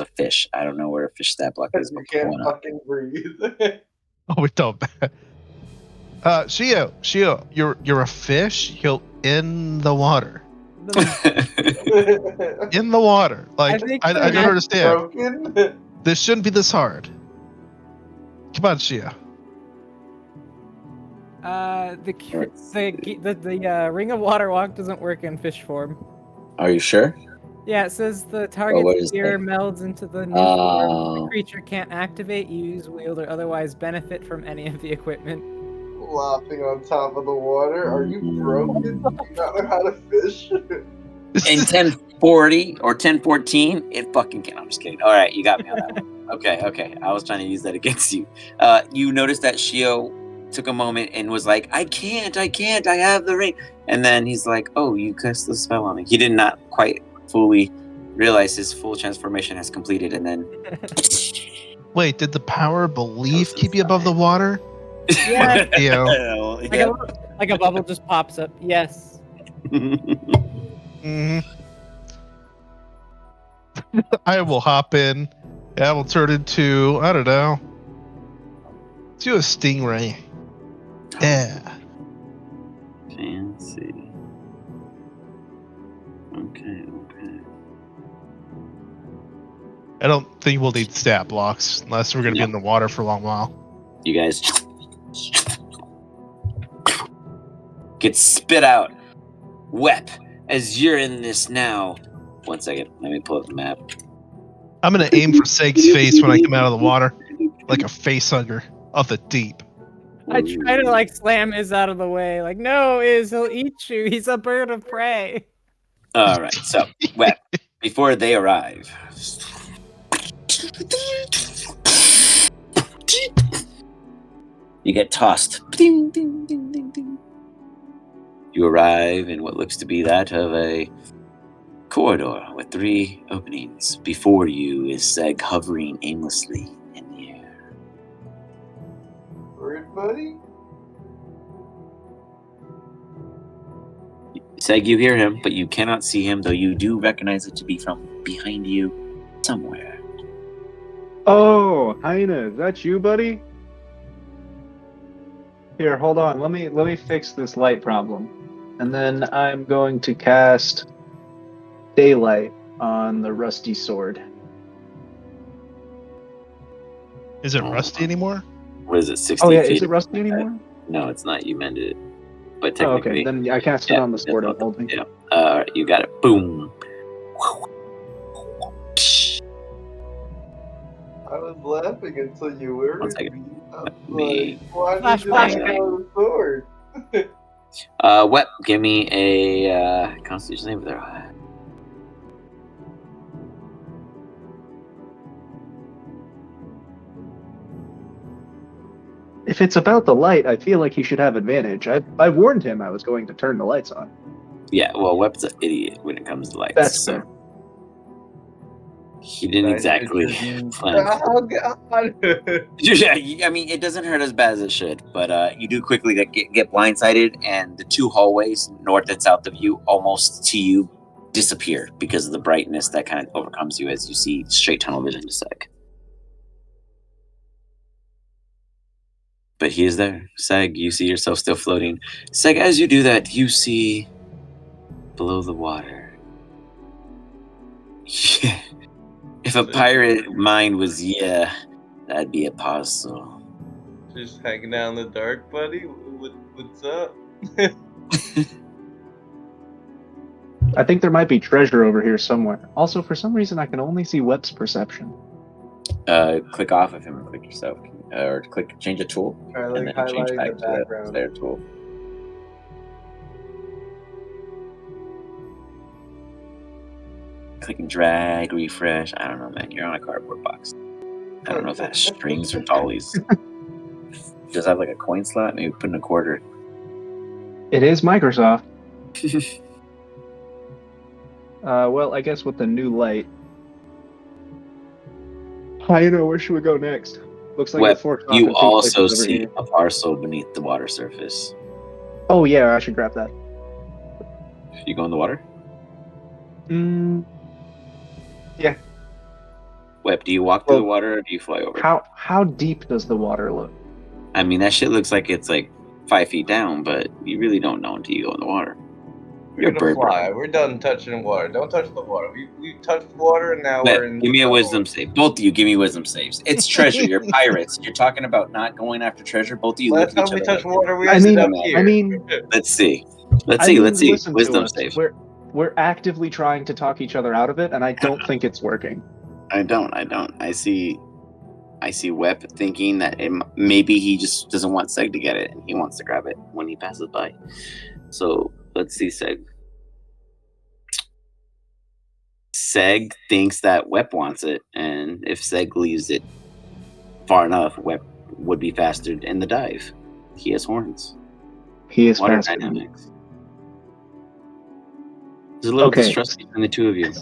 a fish. I don't know where a fish stat block is, You but can't put one up. fucking breathe. Oh, we don't. Shio, you're a fish. You're in the water. In the water. Like I don't understand. Broken. This shouldn't be this hard. Come on, Shio. The Ring of Water Walk doesn't work in fish form. Are you sure? Yeah, it says the what target's does it sphere say? melds into the new form. Oh. The creature can't activate, use, wield, or otherwise benefit from any of the equipment. Flopping on top of the water. Are you broken? Do you not know how to fish? In 1040 or 1014, it fucking can. I'm just kidding. All right, you got me on that one. Okay. I was trying to use that against you. You noticed that Shio took a moment and was like, I can't, I have the ring. And then he's like, oh, you cast the spell on me. He did not quite fully realize his full transformation has completed, and then... Wait, did the power of belief keep you above the water? Yeah. Yeah. Like a bubble just pops up. Yes. Mm-hmm. I will hop in. I will turn into, I don't know. Let's do a stingray. Yeah. Fancy. Okay. I don't think we'll need stat blocks unless we're going to be in the water for a long while. You guys get spit out. Wep, as you're in this now. 1 second. Let me pull up the map. I'm going to aim for Seg's face when I come out of the water. Like a face hugger of the deep. I try to like slam Iz out of the way. Like, no, Iz, he'll eat you. He's a bird of prey. All right. So, Wep, before they arrive. You get tossed. Ding, ding, ding, ding, ding. You arrive in what looks to be that of a corridor with 3 openings. Before you is Seg hovering aimlessly in the air. Bird buddy? Seg, you hear him, but you cannot see him, though you do recognize it to be from behind you somewhere. Oh, Heine, is that you, buddy? Here, hold on. Let me fix this light problem. And then I'm going to cast Daylight on the rusty sword. Is it rusty anymore? What is it, 60 Oh yeah, feet? is it rusty anymore? No, it's not. You mended it. But Oh, technically... okay, then I cast it on the sword I'm holding. Yeah. You got it. Boom. I was laughing until you were. 1 second. Like, why did you Flashback. just have the sword? Wep, give me a Constitution save throw. If it's about the light, I feel like he should have advantage. I warned him I was going to turn the lights on. Yeah, well, Wep's an idiot when it comes to lights. That's so fair. he didn't exactly plan. Oh god! Yeah, I mean, it doesn't hurt as bad as it should, but you do quickly get blindsided, and the 2 hallways, north and south of you, almost to you, disappear because of the brightness that kind of overcomes you as you see straight tunnel vision to Seg. But he is there. Seg, you see yourself still floating. Seg, as you do that, you see below the water. Yeah. If a pirate mind was, That'd be a puzzle. Just hanging out in the dark, buddy? What's up? I think there might be treasure over here somewhere. Also, for some reason, I can only see Web's perception. Click off of him and click yourself. Or change a tool. I And like then change highlighting back the to the background. their tool. Click and drag, refresh. I don't know, man. You're on a cardboard box. I don't know if that has strings or dollies. Does it have like a coin slot? Maybe put in a quarter. It is Microsoft. Well, I guess with the new light. I know. Where should we go next? Looks like Web, the 4 o'clock you and 2 also places over see here. a parcel beneath the water surface. Oh yeah, I should grab that. You go in the water? Yeah. Web, do you walk through the water or do you fly over? How deep does the water look? I mean, that shit looks like it's like 5 feet down, but you really don't know until you go in the water. We're gonna fly. We're done touching water. Don't touch the water. We touched the water and now we're in. Give me a wisdom save. Both of you, give me wisdom saves. It's treasure. You're pirates. You're talking about not going after treasure. Both of you look Last at each time we other. touched water, we I ended mean- up here. I mean, Let's see. Let's see. listen to Wisdom us. save. We're actively trying to talk each other out of it, and I don't think it's working. I don't. I see Web thinking that maybe he just doesn't want Seg to get it, and he wants to grab it when he passes by. So let's see, Seg. Seg thinks that Web wants it, and if Seg leaves it far enough, Web would be faster in the dive. He has horns. He is Water faster. dynamics. There's a little distrust between the two of you.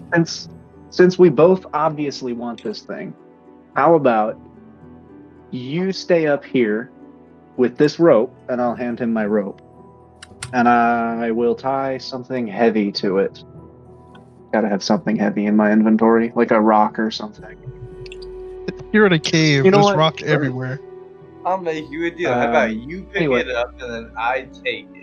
Since we both obviously want this thing, how about you stay up here with this rope, and I'll hand him my rope, and I will tie something heavy to it. Gotta have something heavy in my inventory, like a rock or something. You're in a cave. You know There's what? rock everywhere. I'll make you a deal. How about you pick it up and then I take it?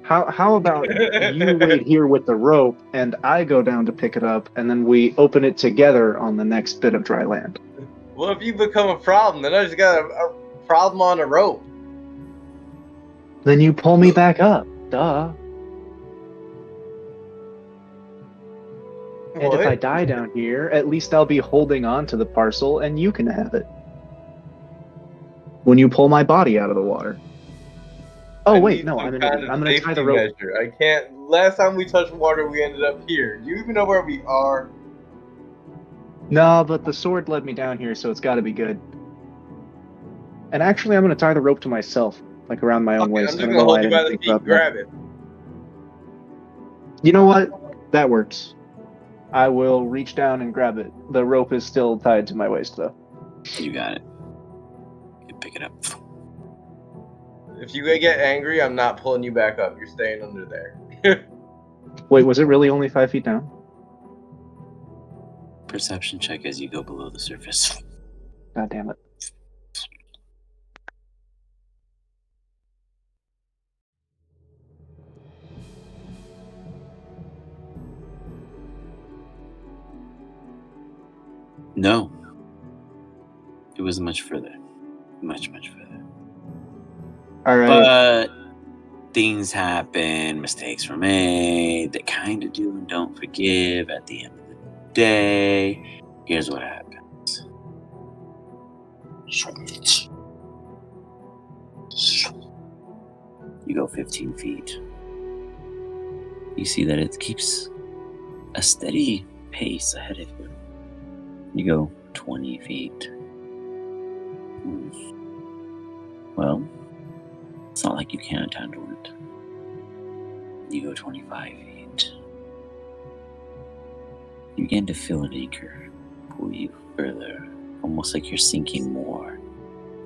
How about you wait here with the rope, and I go down to pick it up, and then we open it together on the next bit of dry land? Well, if you become a problem, then I just got a problem on a rope. Then you pull me back up. Duh. And if I die down here, at least I'll be holding on to the parcel, and you can have it. When you pull my body out of the water. Oh wait, no, I'm gonna tie the rope. Measure. I can't. Last time we touched water, we ended up here. Do you even know where we are? No, but the sword led me down here, so it's got to be good. And actually, I'm gonna tie the rope to myself, like around my own waist. I'm just gonna hold you by the feet. Grab it. You know what? That works. I will reach down and grab it. The rope is still tied to my waist, though. You got it. You pick it up. If you get angry, I'm not pulling you back up. You're staying under there. Wait, was it really only 5 feet down? Perception check as you go below the surface. God damn it. No. It was much further. Much further. All right. But things happen, mistakes were made. They kind of do and don't forgive at the end of the day. Here's what happens. You go 15 feet. You see that it keeps a steady pace ahead of you. You go 20 feet. Well, it's not like you can't handle it. You go 25 feet. You begin to feel an anchor pull you further, almost like you're sinking more.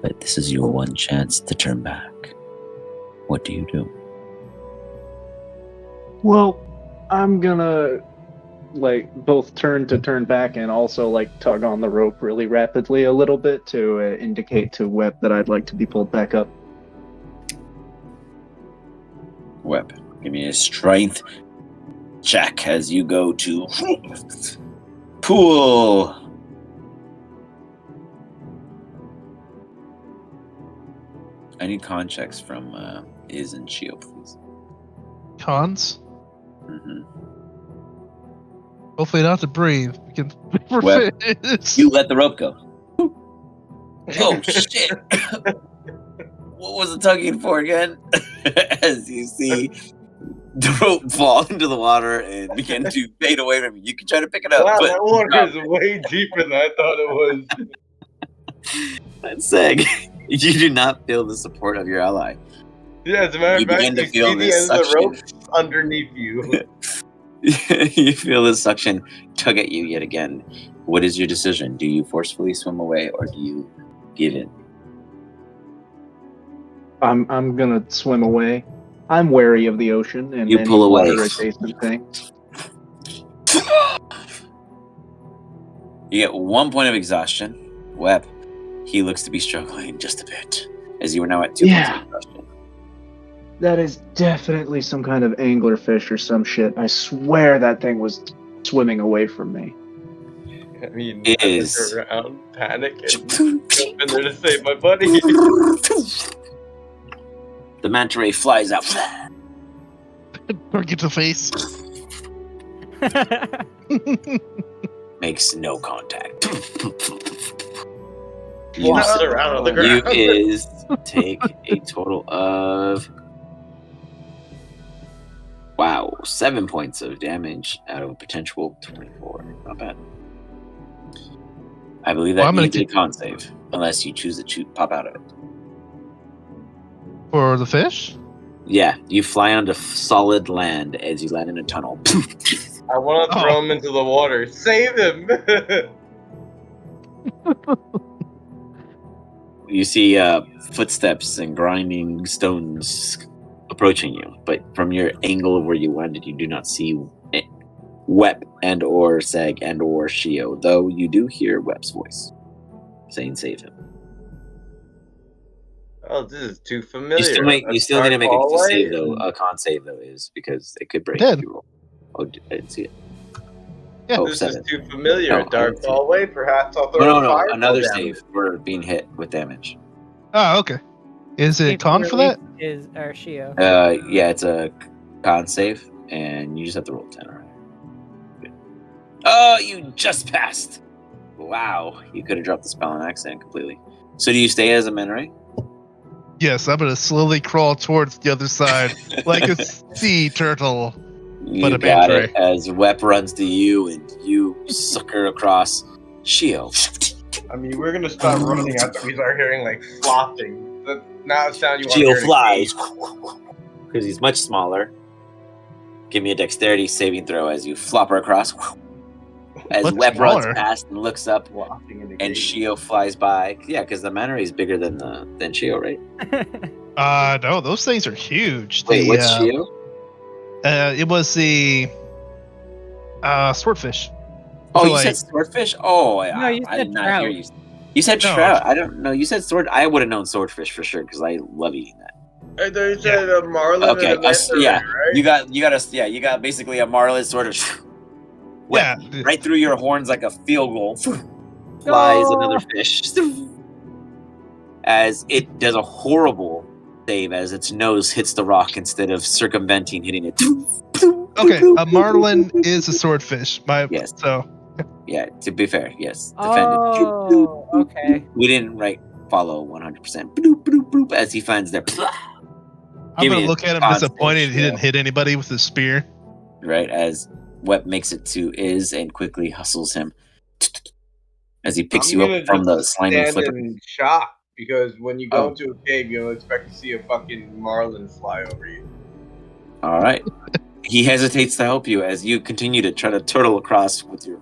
But this is your one chance to turn back. What do you do? Well, I'm gonna both turn back and also tug on the rope really rapidly a little bit to indicate to Web that I'd like to be pulled back up. Web, give me a strength check as you go to pull I need con checks from Iz and Shio, please. Cons. Mm-hmm. Hopefully not to breathe. We're Well, finished. You let the rope go. Oh shit! What was it tugging for again? As you see the rope fall into the water and begin to fade away from you. You can try to pick it up, Wow, but that water is way deeper than I thought it was. that's Seg. You do not feel the support of your ally. Yeah, as a matter You of fact, begin to you feel see the this end of the rope suction. underneath you. You feel the suction tug at you yet again. What is your decision? Do you forcefully swim away or do you give in? I'm gonna swim away. I'm wary of the ocean and You any pull away. water adjacent things. You get 1 point of exhaustion. Web, he looks to be struggling just a bit, as you are now at 2 points of Yeah. exhaustion. That is definitely some kind of anglerfish or some shit. I swear that thing was swimming away from me. I mean, It I is. look around, panic, and jump in there to save my buddy. The manta ray flies out. Don't get to the face. Makes no contact. Flops around on the You ground. is take a total of 7 points of damage out of a potential 24. Not bad. I believe that Well, I'm gonna needs a con save, unless you choose to pop out of it. For the fish? Yeah, you fly onto solid land as you land in a tunnel. I want to throw him into the water. Save him! You see footsteps and grinding stones approaching you, but from your angle of where you landed, you do not see Wep and or Seg and or Shio, though you do hear Wep's voice saying save him. Oh, this is too familiar. You still need to make a save though. A con save though is because it could break if you roll. Oh, I didn't see it. Yeah. Oh, This 7. is too familiar. No, A I dark didn't see it. hallway. Perhaps I'll throw No, a fireball another down save for being hit with damage. Oh, okay. Is it con for that? Is our Shio. Yeah, it's a con save, and you just have to roll 10. All right. Good. Oh, you just passed. Wow, you could have dropped the spell on accident completely. So do you stay as a Menray? Yes, I'm gonna slowly crawl towards the other side like a sea turtle. You a got manta it. As Wep runs to you, and you sucker across Shio. I mean, we're gonna stop running after we start hearing like flopping. That's not a sound you want to Shio hear. flies because he's much smaller. Give me a dexterity saving throw as you flop her across. As Much Wep runs smaller? past and looks up, and Shio flies by. Yeah, because the Manary is bigger than Shio, right? No, those things are huge. Wait, what's Shio? It was the swordfish. Oh, you said swordfish? Oh, yeah. No, you I said did not trout. hear you. You said No. trout. I don't know. You said sword. I would have known swordfish for sure because I love eating that. I thought you said a marlin Okay, and a manta ray, yeah. right? You got basically a marlin sort of Yeah. right through your horns like a field goal. Flies another fish. As it does a horrible save as its nose hits the rock instead of circumventing hitting it. Okay, a marlin is a swordfish. Yes. So Yeah, to be fair, yes. Defended. Oh, okay. We didn't follow 100%. Bloop, bloop, bloop, as he finds their. I'm gonna look at him disappointed he didn't hit anybody with his spear. Right, as Wep makes it to Iz and quickly hustles him as he picks you up from the slimy flipper. In shock because when you go into a cave, you don't expect to see a fucking marlin fly over you. All right. He hesitates to help you as you continue to try to turtle across with your.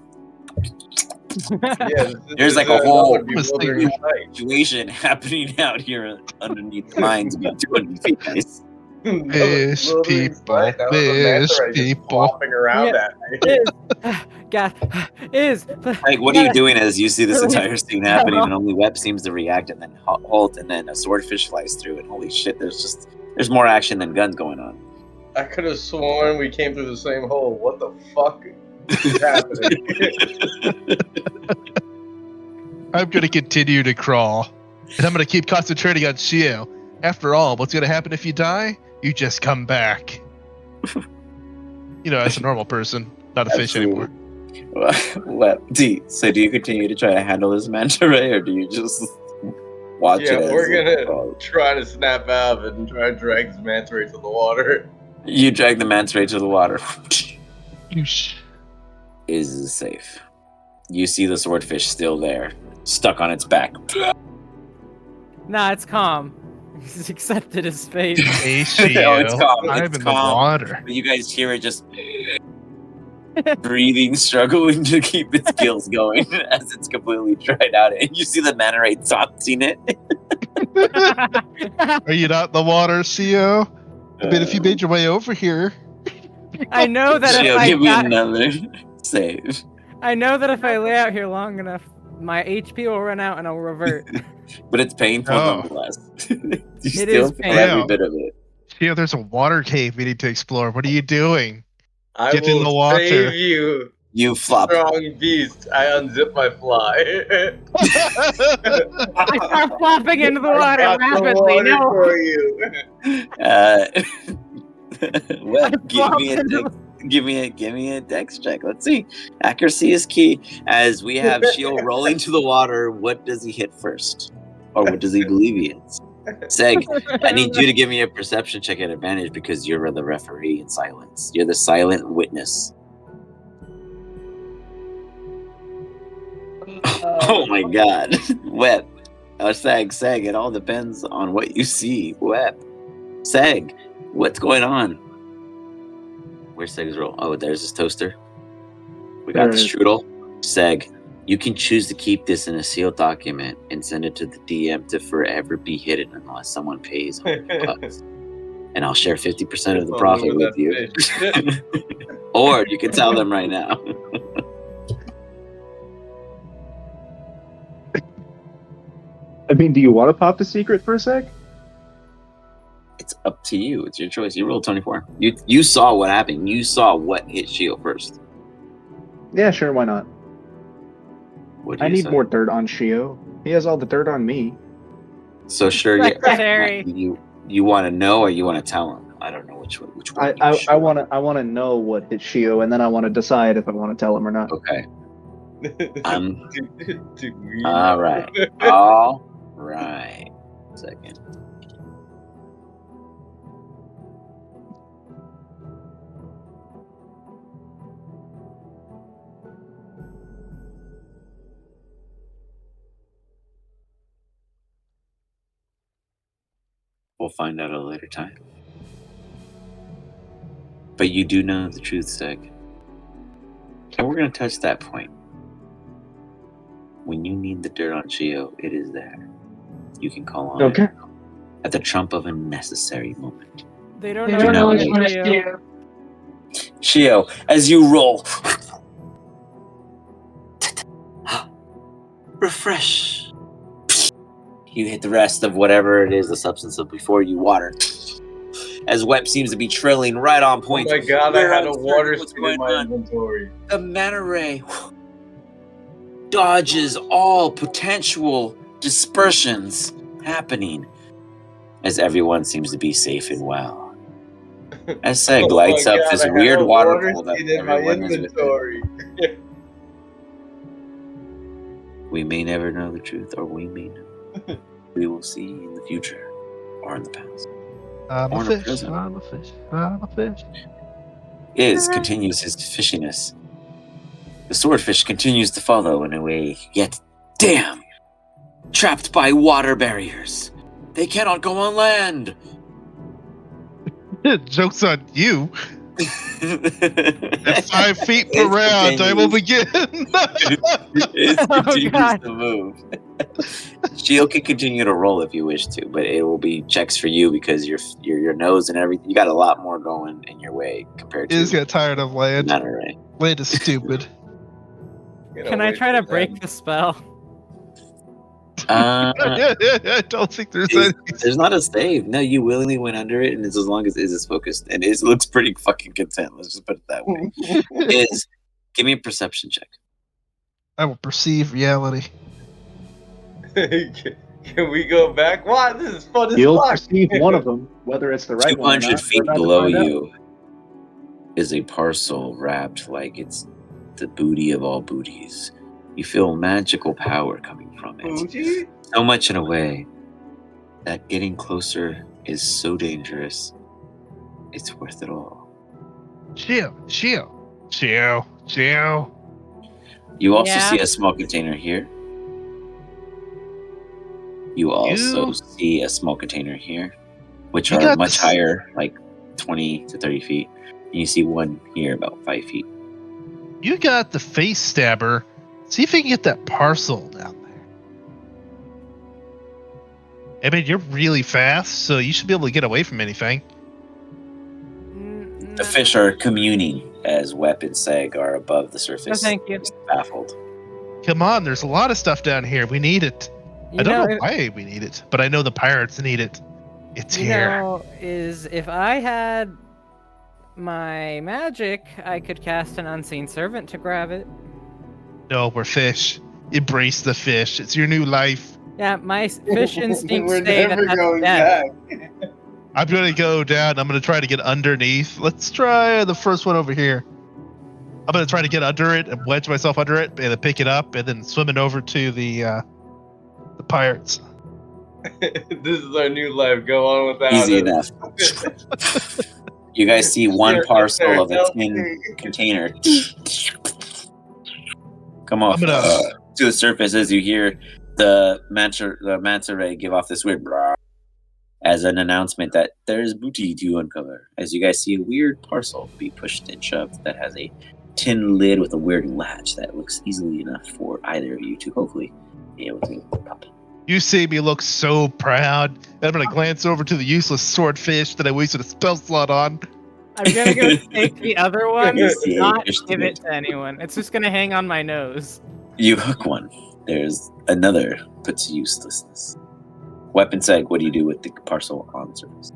Yeah, there's like a whole bewildering situation happening out here underneath the mines about 200 feet, guys. Fish people, fish people. Flopping around at me. Like, what are you doing as you see this entire scene happening and only Web seems to react and then halt and then a swordfish flies through and holy shit, there's more action than guns going on. I could have sworn we came through the same hole. What the fuck is happening? I'm gonna continue to crawl, and I'm gonna keep concentrating on Shio. After all, what's going to happen if you die? You just come back. As a normal person, not a fish anymore. Well, so do you continue to try to handle this manta ray, or do you just watch it? Yeah, as we're it gonna falls? try to snap out of it and try to drag this manta ray to the water. You drag the manta ray to the water. Yeesh. Is safe. You see the swordfish still there, stuck on its back. Nah, it's calm. He's accepted his fate. Hey, Oh, it's calm. I'm It's in calm. the water. But you guys hear it just breathing, struggling to keep its gills going as it's completely dried out. And you see the manta ray tossing it. Are you not in the water, CO? I mean, if you made your way over here. I know that if She'll I give me die, another save. I know that if I lay out here long enough, my HP will run out and I'll revert. But it's painful Oh. nonetheless. You It still is feel every painful. bit of it. CO, there's a water cave we need to explore. What are you doing? I Get in will the water. save you, You flop. strong beast. I unzip my fly. I start flopping into the I water got the rapidly. water No. for you. Well, flop into give me a dex check. Let's see. Accuracy is key. As we have Shield rolling to the water, what does he hit first? Or what does he believe he hits? Seg, I need you to give me a perception check at advantage because you're the referee in silence. You're the silent witness. Oh my god. Web. Seg, it all depends on what you see. Web. Seg, what's going on? Where's Seg's roll? Oh, there's his toaster. We got the strudel. Seg, you can choose to keep this in a sealed document and send it to the DM to forever be hidden unless someone pays $100. And I'll share 50% of the profit with you. Or you can tell them right now. I mean, do you want to pop the secret for a sec? It's up to you. It's your choice. You rolled 24. You saw what happened. You saw what hit Shield first. Yeah, sure, why not? What do I you need say? more dirt on Shio. He has all the dirt on me. So sure, Secretary. You want to know or you want to tell him? I don't know which one. I want to know what hit Shio, and then I want to decide if I want to tell him or not. Okay. Do we All know? right. All right. Second. We'll find out at a later time. But you do know the truth, Seg. And we're going to touch that point. When you need the dirt on Shio, it is there. You can call on it at the trump of a necessary moment. They don't know which one is you. Shio, as you roll, refresh. You hit the rest of whatever it is, the substance of before you water. As Web seems to be trilling right on point. Oh my god, You're I had a uncertain water what's skin in going my on. inventory. The manta ray dodges all potential dispersions happening as everyone seems to be safe and well. As Seg lights up this I had weird a waterfall that skin in my everyone is within. inventory. We may never know the truth, or we may know. We will see in the future, or in the past. I'm Or a in the fish. present. I'm a fish. I'm a fish. Iz continues his fishiness. The swordfish continues to follow in a way, yet, damn! Trapped by water barriers. They cannot go on land. Joke's on you. At 5 feet per It round, I will continues. begin. It continues God. to move. Shield can continue to roll if you wish to, but it will be checks for you because your nose and everything. You got a lot more going in your way compared to Is got tired of land. Manta Ray. Land is stupid. Can I try to break the spell? I don't think there's any. There's not a save. No, you willingly went under it, and it's as long as Iz is focused, and Iz looks pretty fucking content. Let's just put it that way. Iz, give me a perception check. I will perceive reality. Can we go back? Why? This is fun as You'll fuck. perceive one of them, whether it's the right one or 200 not. feet We're about to below find out. you is a parcel wrapped like it's the booty of all booties. You feel magical power coming from it. Booty? So much in a way that getting closer is so dangerous. It's worth it all. Chill. You also Yeah. see a small container here. You also see a small container here, which You are got much this- higher, like 20 to 30 feet. And you see one here about 5 feet. You got the face stabber. See if you can get that parcel down there. I mean, you're really fast, so you should be able to get away from anything. The fish are communing as Wep and Seg are above the surface. No, thank you. Just baffled. Come on, there's a lot of stuff down here. We need it. I don't know why we need it, but I know the pirates need it. It's here. If I had my magic, I could cast an unseen servant to grab it. No, we're fish. Embrace the fish. It's your new life. Yeah, my fish instincts We're say never that's going death. back. I'm going to go down. I'm going to try to get underneath. Let's try the first one over here. I'm going to try to get under it and wedge myself under it and then pick it up and then swim it over to the pirates. This is our new life. Go on without Easy us. enough. You guys see one Here, parcel of a help tin me. container come off I'm gonna- to the surface as you hear the manta ray give off this weird brah as an announcement that there's booty to uncover. As you guys see a weird parcel be pushed and shoved that has a tin lid with a weird latch that looks easily enough for either of you to hopefully be able to pop. You see me look so proud. And I'm going to glance over to the useless swordfish that I wasted a spell slot on. I'm gonna go take the other one, You see a not fish give to it to anyone. It's just gonna hang on my nose. You hook one. There's another put to uselessness. Weapon Seg, what do you do with the parcel on the surface?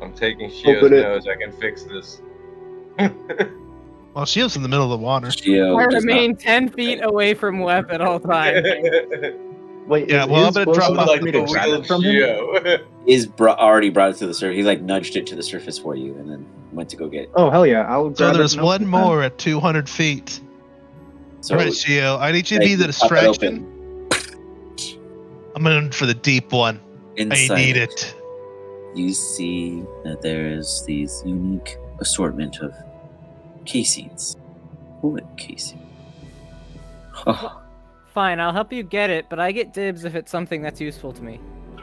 I'm taking Shio's Open it. nose. I can fix this. Well, Shield's in the middle of the water. Shio I does not- remain 10 feet away from Web at all times. Wait, Yeah, is well, I'm Iz gonna close drop enough off for like me the to grab wheeled it from him? Shio. Is already brought it to the surface. He like nudged it to the surface for you and then went to go get it. Oh hell yeah! I'll So grab it there's and one open it more at 200 feet. So All right, Shio, I need you to be Seg, the you pop it distraction. open. I'm in for the deep one. Inside I need it. You see that there is these unique assortment of casings. Bullet casing. Fine, I'll help you get it, but I get dibs if it's something that's useful to me.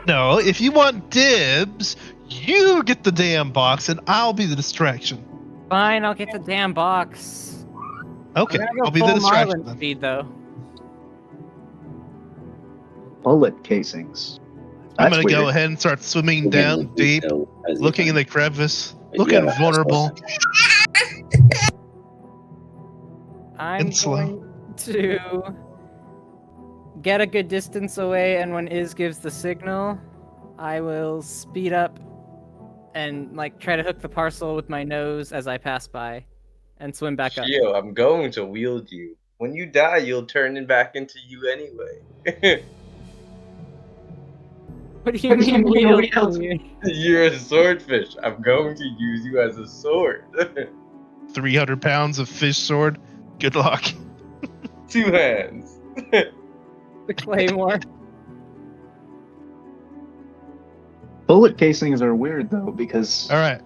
No, if you want dibs, you get the damn box and I'll be the distraction. Fine, I'll get the damn box. Okay, I'm gonna go I'll be the full distraction Marlin then. speed though. Bullet casings. I'm That's gonna go weird. ahead and start swimming Again, down with deep, detail as you looking in find. the crevice, But you looking have a vulnerable. I'm And slow. going to get a good distance away, and when Iz gives the signal, I will speed up and like try to hook the parcel with my nose as I pass by, and swim back up. Shio, I'm going to wield you. When you die, you'll turn it back into you anyway. What do you mean wield me? You're a swordfish. I'm going to use you as a sword. 300 pounds of fish sword. Good luck. 2 hands. The claymore. Bullet casings are weird though because All right.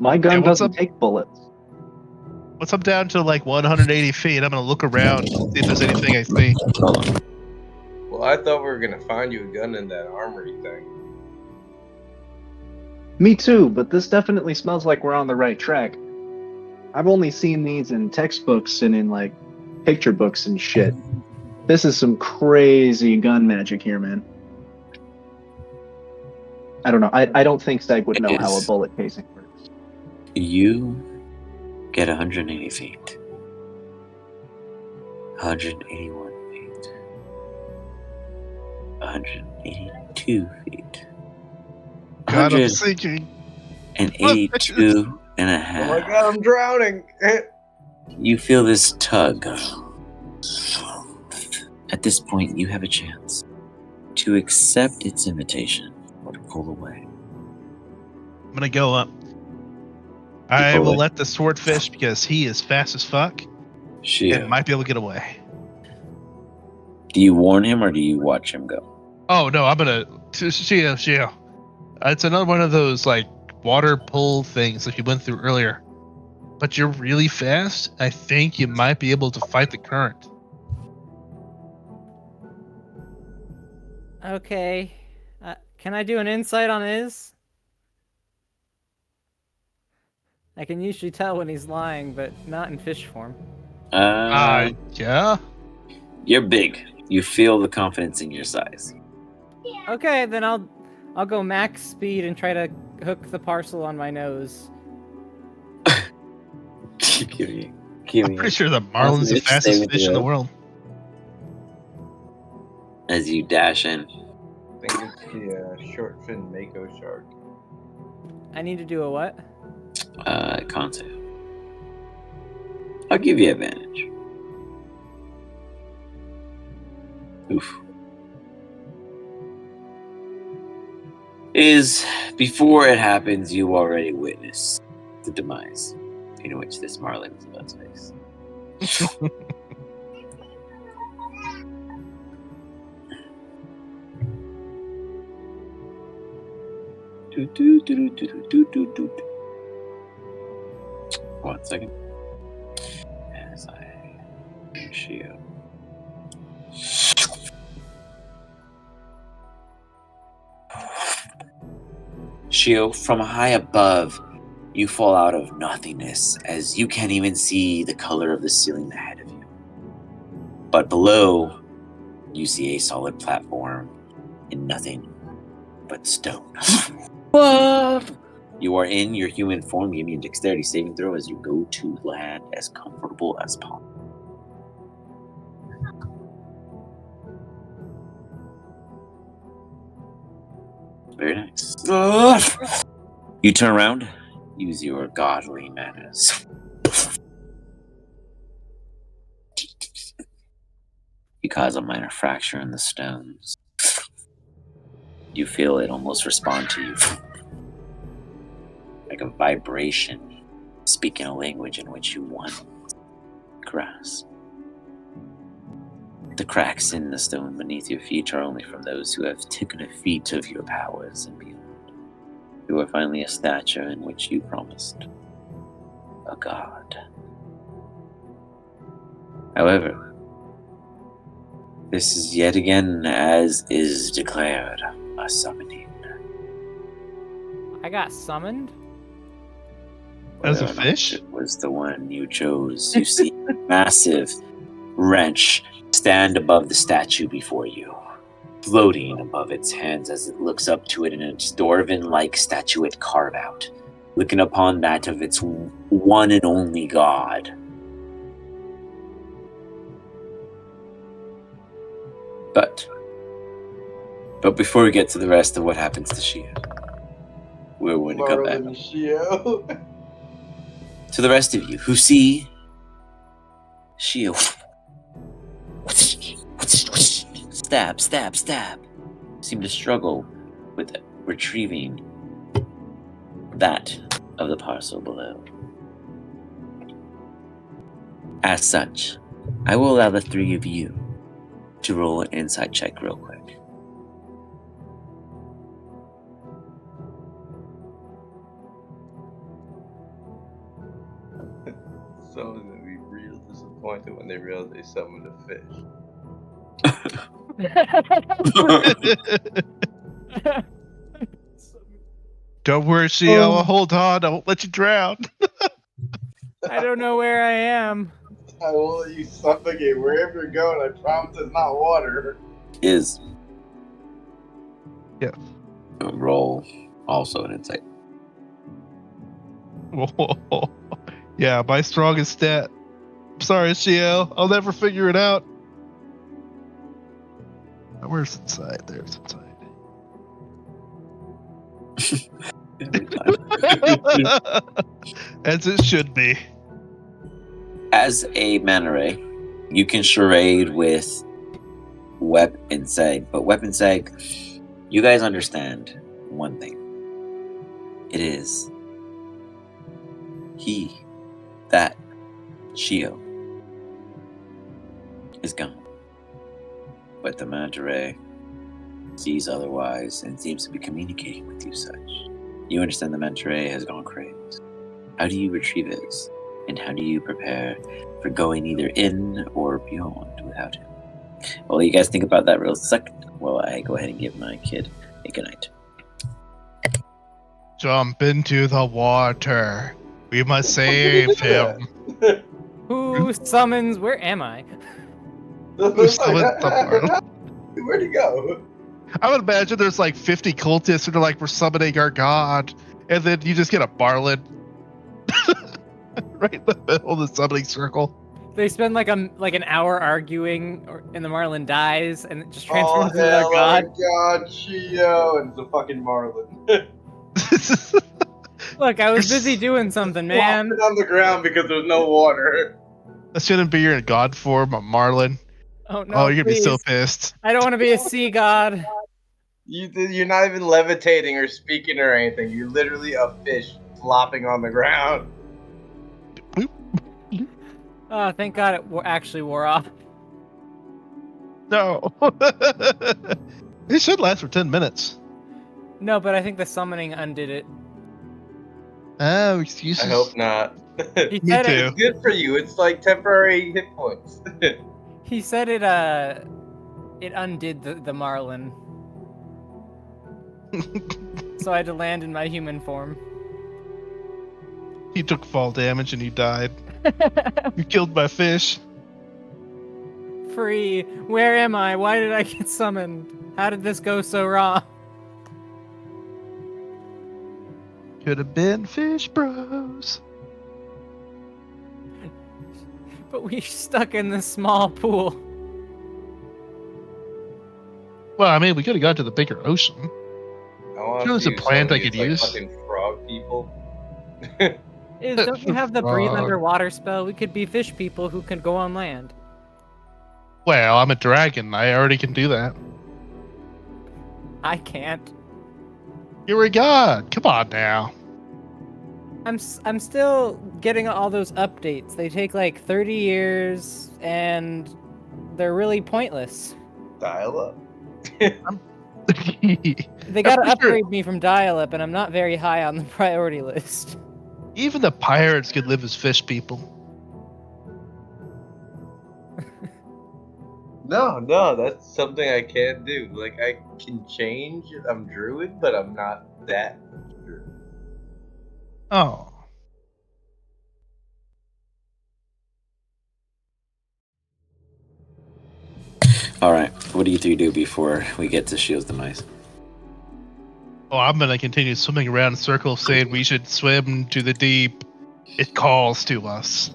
my gun Yeah, what's doesn't up? take bullets. Once I'm down to like 180 feet, I'm gonna look around, see if there's anything I see. Hold on. Well, I thought we were gonna find you a gun in that armory thing. Me too, but this definitely smells like we're on the right track. I've only seen these in textbooks and in like picture books and shit. This is some crazy gun magic here, man. I don't know. I don't think Stag would It know how a is. bullet casing works. You get 180 feet. 181 feet. 182 feet. God, I'm sinking. 182 and a Oh half. my god, I'm drowning! You feel this tug At this point, you have a chance to accept its invitation or to pull away. I'm gonna go up. I pull will away? let the swordfish because he is fast as fuck Shio. and might be able to get away. Do you warn him or do you watch him go? Oh no, I'm gonna Shio. It's another one of those like water pull things like you went through earlier. But you're really fast. I think you might be able to fight the current. Okay. Can I do an insight on his? I can usually tell when he's lying, but not in fish form. Yeah. You're big. You feel the confidence in your size. Okay, then I'll go max speed and try to hook the parcel on my nose. Give me I'm pretty sure that Marlin's the Interesting fastest with fish in the you. world. As you dash in. I think it's the short fin mako shark. I need to do a what? Can't say. I'll give you advantage. Oof. Before it happens, you already witness the demise in which this Marlin is about to face. One second. As I shield. Shio, from high above, you fall out of nothingness as you can't even see the color of the ceiling ahead of you. But below, you see a solid platform and nothing but stone. You are in your human form. Give me a dexterity saving throw as you go to land as comfortable as possible. Very nice. You turn around, use your godly manners. You cause a minor fracture in the stones. You feel it almost respond to you. Like a vibration, speaking a language in which you once grasp. The cracks in the stone beneath your feet are only from those who have taken a feat of your powers and beyond. You are finally a stature in which you promised a god. However, this is yet again, as is declared, a summoning. I got summoned? As a Whether or not fish? it was the one you chose. You see a massive wrench stand above the statue before you, floating above its hands as it looks up to it in a dwarven-like statuette carve-out, looking upon that of its one and only god. But before we get to the rest of what happens to Shia, we're going to come back Marlin Shio. to the rest of you who see Shia stab, stab, stab, seem to struggle with retrieving that of the parcel below. As such, I will allow the three of you to roll an insight check real quick. Someone's gonna be real disappointed when they realize they summoned a fish. Don't worry, Shio. I'll hold on. I won't let you drown. I don't know where I am. I will let you suffocate wherever you're going. I promise it's not water. Is Yeah. Roll also an insight. Whoa. Yeah, my strongest stat. I'm sorry, Shio. I'll never figure it out. Where's inside? There's inside. Every time. As it should be. As a mana ray, you can charade with Weapon Seg. But Weapon Seg, you guys understand one thing. It is he, that Shio, is gone. But the manta ray sees otherwise and seems to be communicating with you such. You understand the manta ray has gone crazy. How do you retrieve it? And how do you prepare for going either in or beyond without him? Well, you guys think about that real second while I go ahead and give my kid a good night. Jump into the water. We must save him. Who summons? Where am I? Who summoned the Marlin? Where'd he go? I would imagine there's like 50 cultists who are like, we're summoning our god. And then you just get a Marlin right in the middle of the summoning circle. They spend like an hour arguing, and the Marlin dies, and it just Oh, transforms into their hell, god. oh God, Shio, and it's a fucking Marlin. Look, I was busy doing something, man. Flopping on the ground because there's no water. That shouldn't be your god form, a Marlin. Oh no! Oh, you're gonna be so please. pissed. I don't want to be a sea god. You're not even levitating or speaking or anything. You're literally a fish flopping on the ground. Oh, thank God it actually wore off. No. It should last for 10 minutes. No, but I think the summoning undid it. Oh, excuses. I hope not. He Me said too. It's good for you. It's like temporary hit points. He said it undid the Marlin. So I had to land in my human form. He took fall damage and he died. You killed my fish. Free. Where am I? Why did I get summoned? How did this go so wrong? Could have been fish bros. But we're stuck in this small pool. Well, I mean, we could have got to the bigger ocean. I want There was to a use plant some I of could these, like, use. fucking frog people. Don't you have the breathe Frog. underwater spell? We could be fish people who can go on land. Well, I'm a dragon. I already can do that. I can't. You're a god. Come on now. I'm still getting all those updates. They take like 30 years and they're really pointless. Dial up. They gotta I'm pretty sure upgrade me from dial-up, and I'm not very high on the priority list. even the pirates could live as fish people. No, that's something I can't do. Like, I can change. I'm druid, but I'm not that druid. Oh. All right, what do you three do before we get to Shio's demise? Oh, I'm gonna continue swimming around in circles saying we should swim to the deep. It calls to us.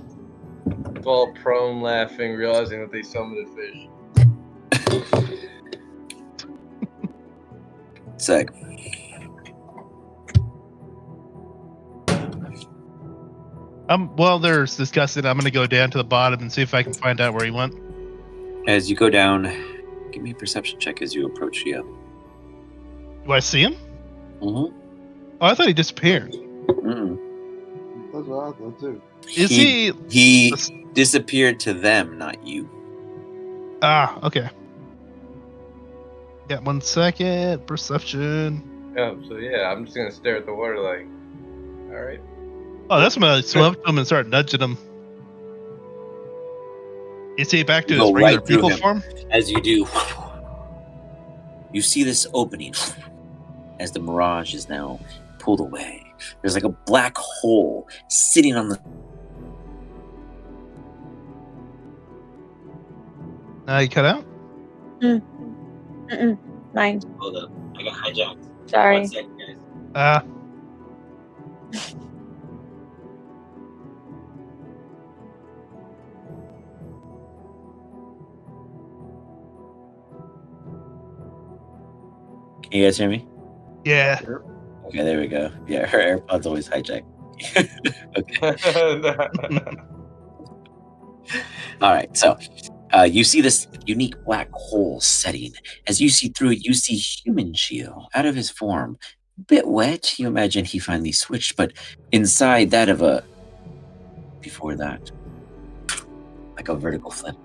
Fall prone laughing, realizing that they summoned a fish. Seg. While they're discussing, I'm gonna go down to the bottom and see if I can find out where he went. As you go down, give me a perception check as you approach Shio. Do I see him? Mm-hmm. Oh, I thought he disappeared. Mm-mm. That's what I thought too. Is he? He disappeared to them, not you. Ah, okay. Yeah, 1 second. Perception. So yeah, I'm just gonna stare at the water like, alright. Oh, that's when I swim up to him and start nudging him. Is he back to You his go regular right through people him. form? As you do, you see this opening as the mirage is now pulled away. There's like a black hole sitting on the. You cut out? Mine. Hold up, I got hijacked. Sorry. 1 second, guys. Can you guys hear me? Yeah. Okay, there we go. Yeah, her AirPods always hijack. Okay. All right, so You see this unique black hole setting. As you see through it, you see human Shio out of his form. A bit wet, you imagine he finally switched, but inside that of a... Before that, like a vertical flip,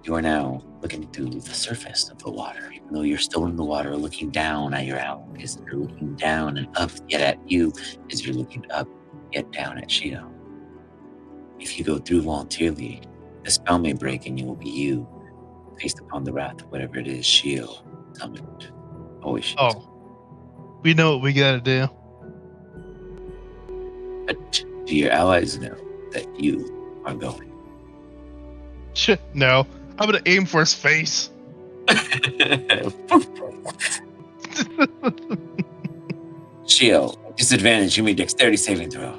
you are now looking through the surface of the water, even though you're still in the water, looking down at your allies. They're looking down and up yet at you as you're looking up yet down at Shio. If you go through voluntarily, the spell may break and you will be you, based upon the wrath of whatever it is Shio summoned. Always Shio. Oh, we know what we gotta do. But do your allies know that you are going? Shit, no. I'm gonna aim for his face. Shio, disadvantage, you may dexterity saving throw.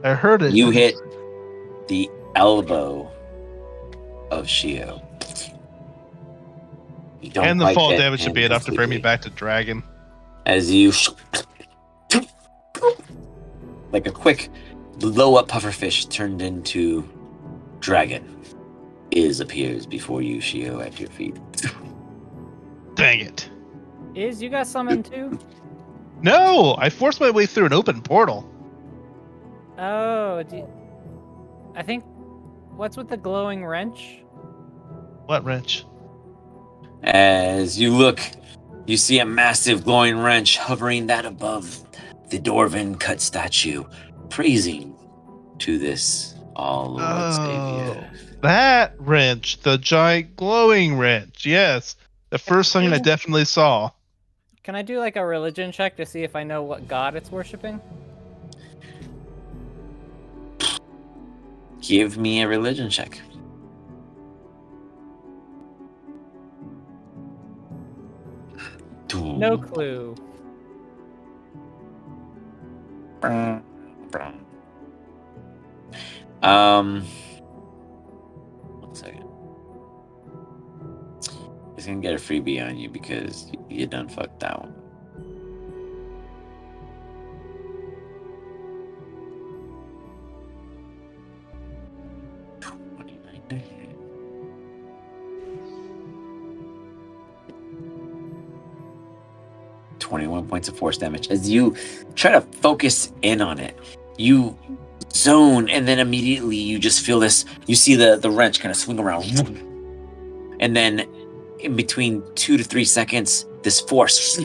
I heard it. You hit the elbow of Shio. You don't And the quite fall get damage should be enough to bring me completely. back to dragon. As you, like a quick blow-up pufferfish turned into dragon, appears before you, Shio, at your feet. Dang it. You got summoned too? No, I forced my way through an open portal. Oh, I think. What's with the glowing wrench? What wrench? As you look, you see a massive glowing wrench hovering that above the Dwarven cut statue, praising to this all Lord Savior. That wrench, the giant glowing wrench. Yes, the first thing I definitely saw. Can I do like a religion check to see if I know what god it's worshiping? Give me a religion check. No clue. One second. He's gonna get a freebie on you because you done fucked that one. .21 points of force damage. As you try to focus in on it, you zone, and then immediately you just feel this. You see the wrench kind of swing around, and then in between 2 to 3 seconds, this force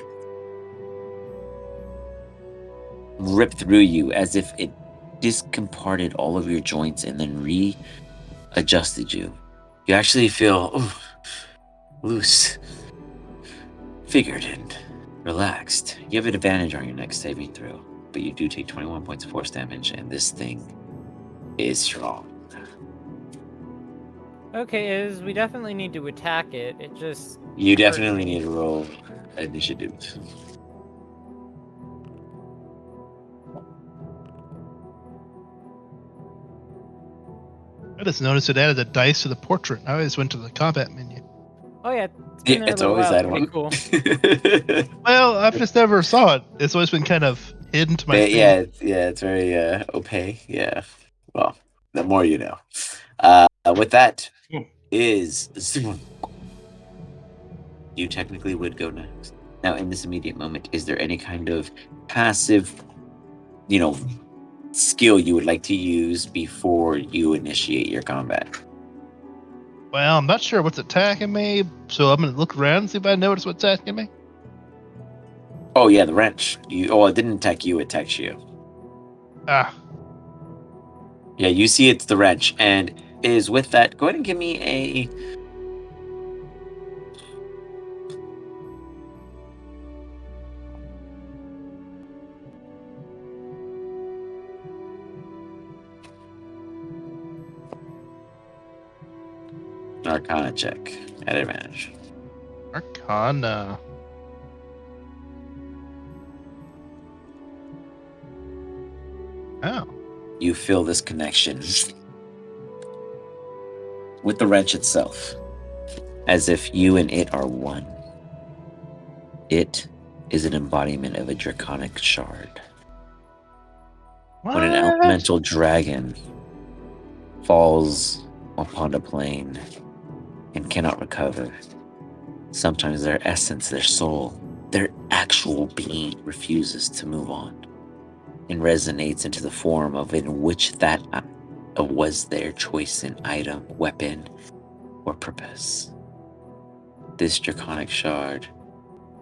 rip through you as if it discomparted all of your joints and then readjusted you. You actually feel loose, figured, and relaxed. You have an advantage on your next saving throw, but you do take 21 points of force damage, and this thing is strong. Okay, we definitely need to attack it. It just... You definitely need to roll initiative. I just noticed it added a dice to the portrait. I always went to the combat menu. Oh yeah, it's been there It's a little always while. that Pretty one. cool. Well, I've just never saw it. It's always been kind of hidden to my feet. It's very opaque. Yeah. Well, the more you know. With that is you technically would go next. Now, in this immediate moment, is there any kind of passive, skill you would like to use before you initiate your combat? Well, I'm not sure what's attacking me, so I'm gonna look around and see if I notice what's attacking me. Oh yeah, the wrench. It didn't attack you, it attacks you. Ah. Yeah, you see it's the wrench, and is with that, go ahead and give me a Arcana check at advantage. Arcana. Oh. You feel this connection with the wrench itself, as if you and it are one. It is an embodiment of a draconic shard. What? When an elemental dragon falls upon a plane and cannot recover, sometimes their essence, their soul, their actual being refuses to move on and resonates into the form of in which that was their choice in item, weapon, or purpose. This draconic shard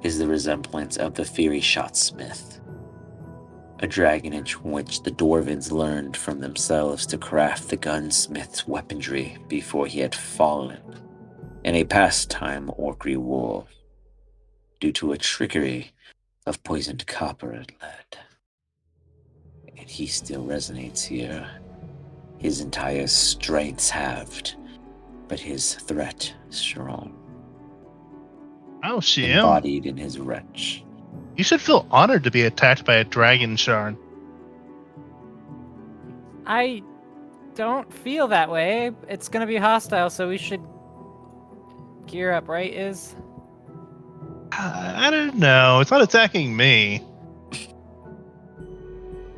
is the resemblance of the fiery shot smith, a dragon in which the dwarvens learned from themselves to craft the gunsmith's weaponry before he had fallen in a pastime orcry war due to a trickery of poisoned copper and lead. And he still resonates here, his entire strengths halved, but his threat strong, Oh, shit. embodied in his wretch. You should feel honored to be attacked by a dragon shard. I don't feel that way. It's gonna be hostile, so we should gear up, right? I don't know. It's not attacking me.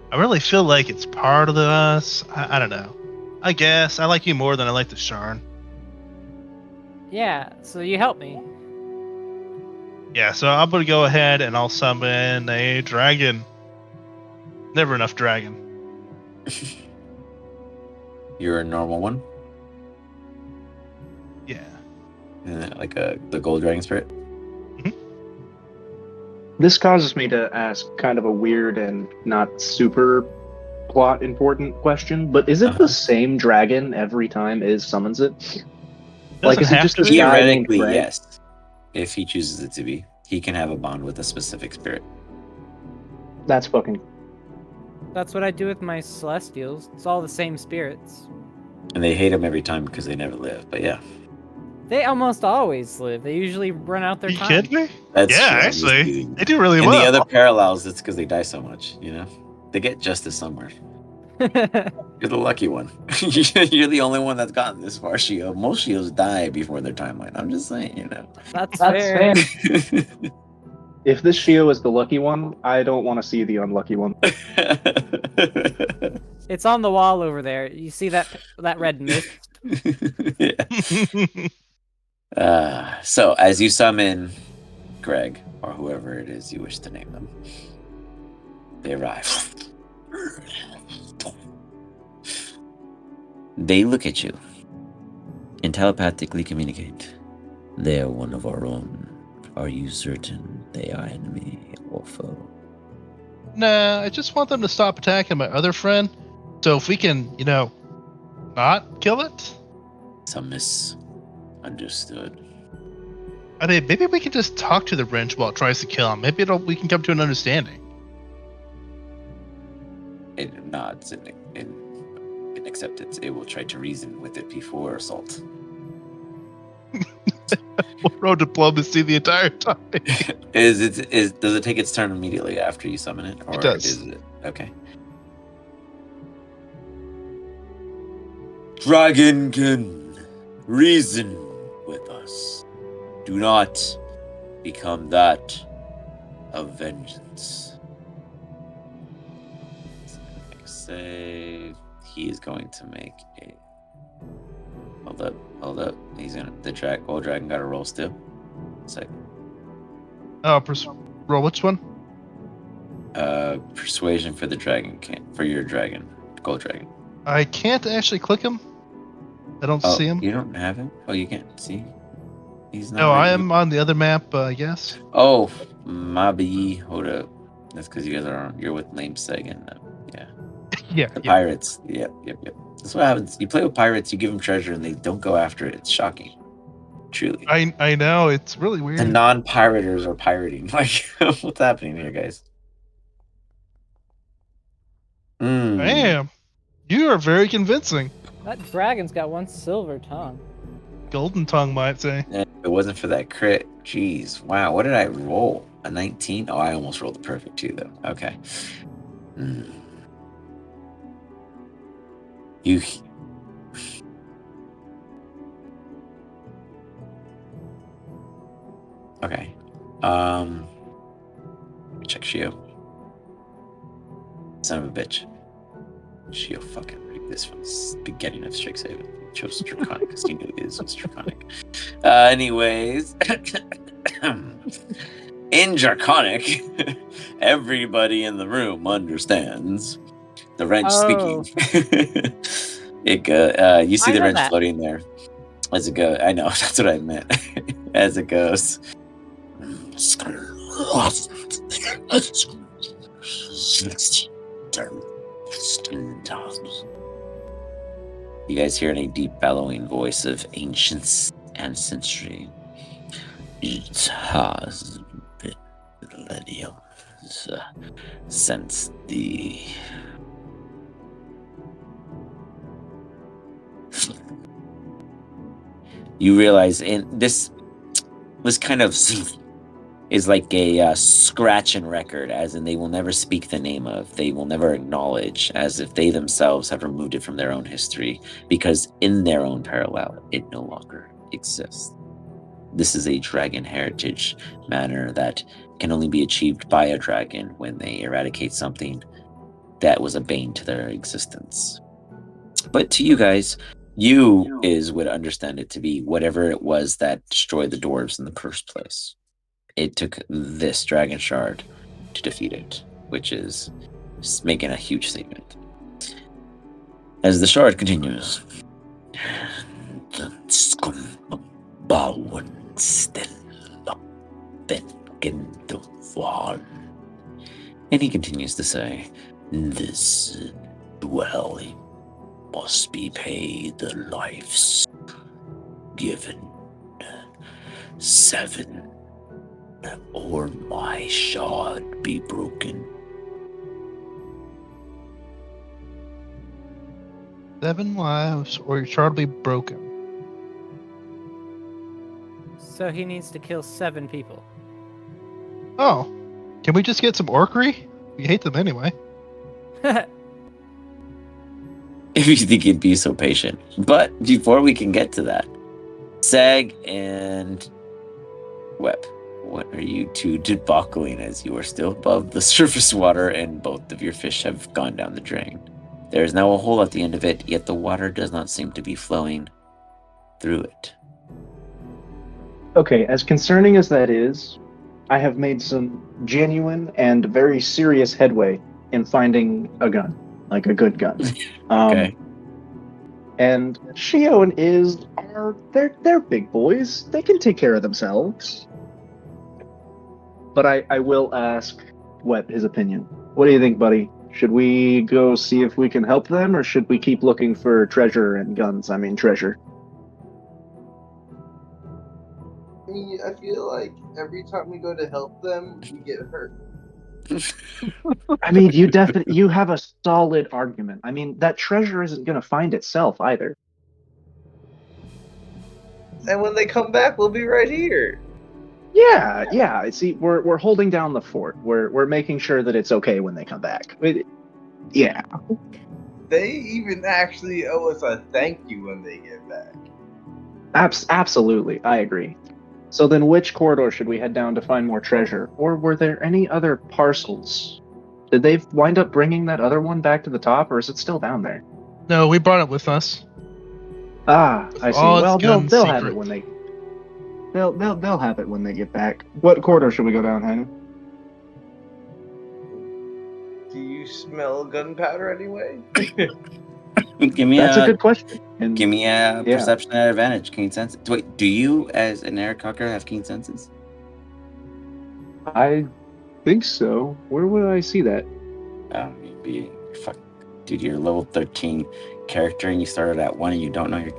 I really feel like it's part of us. I don't know. I guess I like you more than I like the shard. Yeah, so you help me. Yeah, so I'm gonna go ahead and I'll summon a dragon. Never enough dragon. You're a normal one? Yeah. Like the gold dragon spirit? This causes me to ask kind of a weird and not super plot important question, but is it the same dragon every time Iz summons it? Like, is it just this guy named Theoretically, Greg? yes. If he chooses it to be, he can have a bond with a specific spirit. That's fucking. That's what I do with my celestials. It's all the same spirits. And they hate him every time because they never live. But yeah, They almost always live. They usually run out their You time. kidding me? that's Yeah, true. I'm just actually, kidding. they do really In well. the other parallels, it's because they die so much. You know, they get justice somewhere. You're the lucky one. You're the only one that's gotten this far, Shio. Most Shios die before their timeline. I'm just saying, you know. That's fair. If this Shio is the lucky one, I don't want to see the unlucky one. It's on the wall over there. You see that red mist? Yeah. So as you summon Greg or whoever it is you wish to name them, they arrive. They look at you and telepathically communicate. They are one of our own. Are you certain they are enemy or foe? Nah, I just want them to stop attacking my other friend. So if we can, not kill it. Some misunderstood. I mean, maybe we can just talk to the wrench while it tries to kill him. Maybe we can come to an understanding. It nods in acceptance. It will try to reason with it before assault. We'll roll diplomacy the entire time. Does it take its turn immediately after you summon it? Or It does. Is it okay? Dragon can reason with us. Do not become that of vengeance. Save. He is going to make a. Hold up. He's gonna. Gold dragon got a roll still. Second. Oh, roll which one? Persuasion for the dragon. For your dragon, gold dragon. I can't actually click him. I don't see him. You don't have him? Oh, you can't see? He's not. No, I am on the other map, I guess. Oh, Mabi. Hold up. That's because you guys you're with namesake and yeah. Yeah. The pirates. Yep. That's what happens. You play with pirates, you give them treasure, and they don't go after it. It's shocking. Truly. I know, it's really weird. The non-pirators are pirating. Like, what's happening here, guys? Damn. You are very convincing. That dragon's got one silver tongue. Golden tongue might say. If it wasn't for that crit, jeez. Wow, what did I roll? A 19? Oh, I almost rolled a perfect too, though. Okay. You. Okay. Shio. Son of a bitch. Shio fucking rigged this from the beginning of Strixhaven. He chose Draconic because he knew his was Draconic. Anyways. In Draconic, everybody in the room understands the wrench Oh. speaking. You see I the know wrench that. floating there as it goes. I know, that's what I meant. As it goes. You guys hear in a deep bellowing voice of ancient ancestry. It has been millenniums since the you realize, and this kind of is like a scratch and record, as in they will never speak the name of, they will never acknowledge, as if they themselves have removed it from their own history, because in their own parallel, it no longer exists. This is a dragon heritage manner that can only be achieved by a dragon when they eradicate something that was a bane to their existence. But to you guys, you would understand it to be whatever it was that destroyed the dwarves in the first place. It took this dragon shard to defeat it, which is making a huge statement. As the shard continues, and he continues to say, this dwelling must be paid the lives given 7, or my shard be broken. 7 lives, or your shard will be broken. So he needs to kill 7 people. Oh, can we just get some orcery? We hate them anyway. If you think you'd be so patient. But before we can get to that, Sag and Web, what are you two debacling as you are still above the surface water and both of your fish have gone down the drain? There is now a hole at the end of it, yet the water does not seem to be flowing through it. Okay, as concerning as that is, I have made some genuine and very serious headway in finding a gun, like a good gun. Okay. And Shio and Iz they're big boys. They can take care of themselves. But I will ask Wet his opinion. What do you think, buddy? Should we go see if we can help them, or should we keep looking for treasure and guns? I mean, treasure. I feel like every time we go to help them, we get hurt. I mean, you have a solid argument. I mean, that treasure isn't going to find itself either. And when they come back, we'll be right here. Yeah. See, we're holding down the fort. We're making sure that it's okay when they come back. Yeah. They even actually owe us a thank you when they get back. Absolutely, I agree. So then which corridor should we head down to find more treasure? Or were there any other parcels? Did they wind up bringing that other one back to the top, or is it still down there? No, we brought it with us. Ah, I see. All its Well, they'll gun have it secrets. when they'll have it when they get back. What corridor should we go down, Hannah? Do you smell gunpowder anyway? That's a good question. And Give me a yeah. perception at advantage, keen senses. Wait, do you, as an Eric Cocker, have keen senses? I think so. Where would I see that? You'd be fuck, dude. You're a level 13 character, and you started at 1, and you don't know your.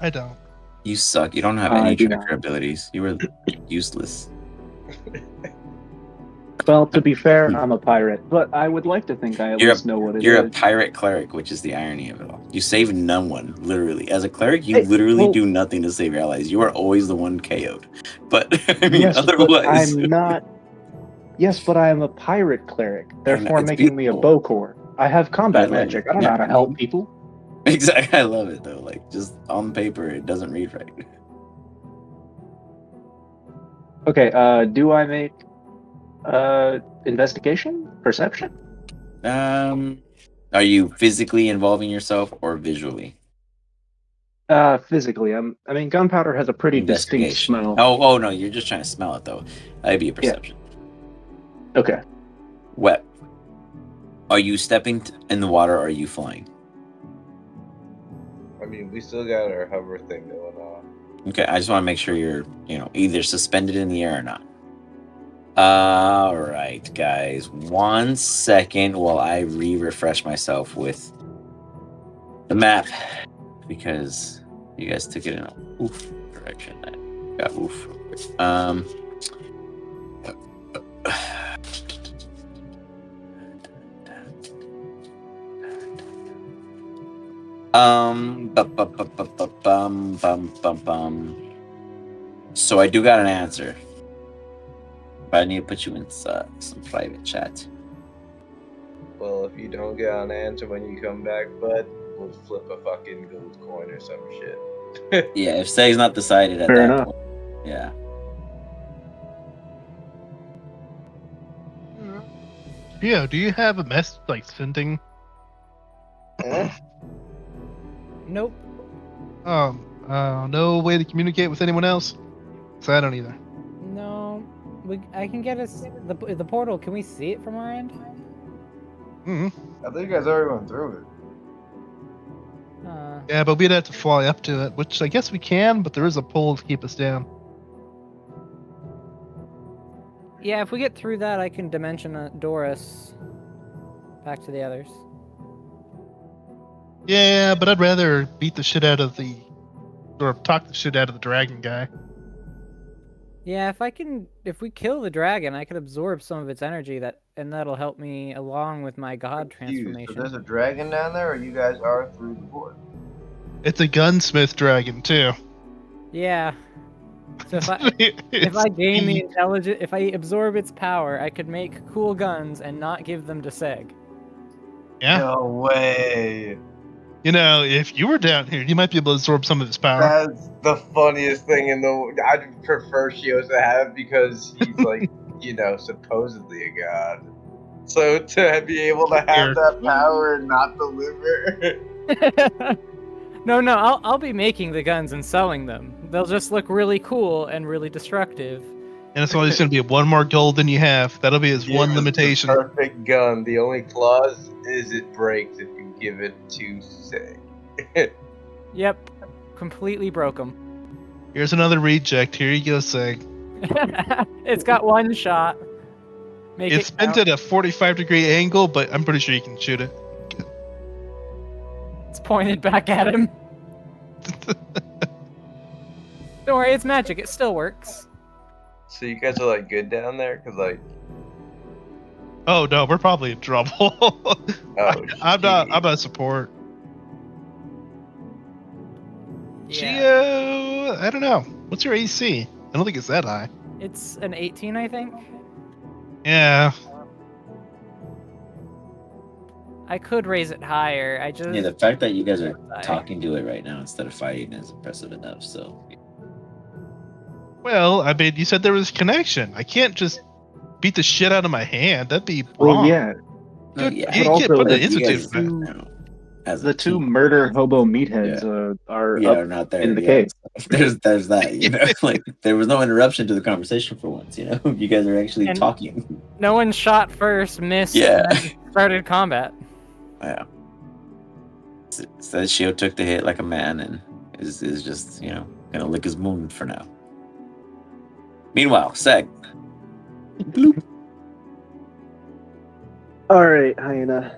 I don't. You suck. You don't have I any do tracker not. abilities. You were useless. Well, to be fair, I'm a pirate, but I would like to think I at You're least know what it You're a is. pirate cleric, which is the irony of it all. You save no one, literally. As a cleric, you Hey, literally well- do nothing to save your allies. You are always the one KO'd. But I mean, Yes, otherwise, but I'm not. Yes, but I am a pirate cleric, I know, therefore it's making me a beautiful. bowcore. I have combat magic. I don't know how to help people. Exactly. I love it though. Like just on paper, it doesn't read right. Okay, do I make investigation? Perception? Are you physically involving yourself or visually? Physically. I mean, gunpowder has a pretty distinct Investigation. smell. Oh no, you're just trying to smell it though. That'd be a Yeah. perception. Okay. Wet. Are you stepping in the water or are you flying? I mean, we still got our hover thing going on. Okay, I just want to make sure you're, either suspended in the air or not. All right, guys. 1 second while I refresh myself with the map because you guys took it in a oof direction. I got oof. Real quick. So I do got an answer, but I need to put you in some private chat. Well, if you don't get an answer when you come back, bud, we'll flip a fucking gold coin or some shit. Yeah, if Seg's not decided at Fair that enough. point. Yeah. Yeah, do you have a mess like sending? Nope. No way to communicate with anyone else? So I don't either. No. I can get us the portal. Can we see it from our end? Mm-hmm. I think you guys already went through it. Yeah, but we'd have to fly up to it, which I guess we can, but there is a pole to keep us down. Yeah, if we get through that, I can dimension Doris back to the others. Yeah, but I'd rather beat the shit out of or talk the shit out of the dragon guy. Yeah, if we kill the dragon, I could absorb some of its energy and that'll help me along with my god transformation. So there's a dragon down there, or you guys are through the board? It's a gunsmith dragon too. Yeah. So if I gain the intelligence, if I absorb its power, I could make cool guns and not give them to Seg. Yeah. No way. If you were down here, you might be able to absorb some of his power. That's the funniest thing in the world. I'd prefer Shios to have because he's like, supposedly a god. So to be able to have that power and not deliver. No, I'll be making the guns and selling them. They'll just look really cool and really destructive. And it's always going to be one more gold than you have. That'll be his one limitation. Perfect gun. The only clause is it breaks if you give it to Seg. Yep, completely broke them. Here's another reject. Here you go, Seg. It's got one shot. It's bent at a 45-degree angle, but I'm pretty sure you can shoot it. It's pointed back at him. Don't worry, it's magic. It still works. So you guys are like good down there, cause like. Oh no, we're probably in trouble. I'm not support. Yeah. Geo, I don't know. What's your AC? I don't think it's that high. It's an 18, I think. Yeah. I could raise it higher. Yeah, the fact that you guys are talking to it right now instead of fighting is impressive enough. So. Well, I mean, you said there was connection. I can't just beat the shit out of my hand. That'd be Well, wrong. yeah. No, yeah. You can't put an institute back. The two murder hobo meatheads are up not there in the cave. There's that, like there was no interruption to the conversation for once, you guys are actually talking. No one shot first, missed, Yeah. and then started combat. Yeah. So Shio took the hit like a man and is just, gonna lick his wound for now. Meanwhile, Seg. Bloop. All right, Hyena.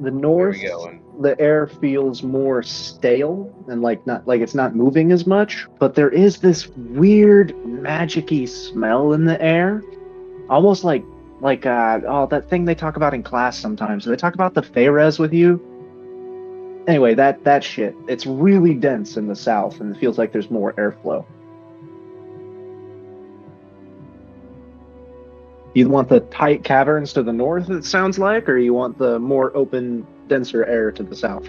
The north, Where we going? the air feels more stale and like it's not moving as much, but there is this weird magic-y smell in the air, almost like that thing they talk about in class sometimes. They talk about the Feyres with you. Anyway, that shit. It's really dense in the south, and it feels like there's more airflow. You want the tight caverns to the north, it sounds like, or you want the more open denser air to the south.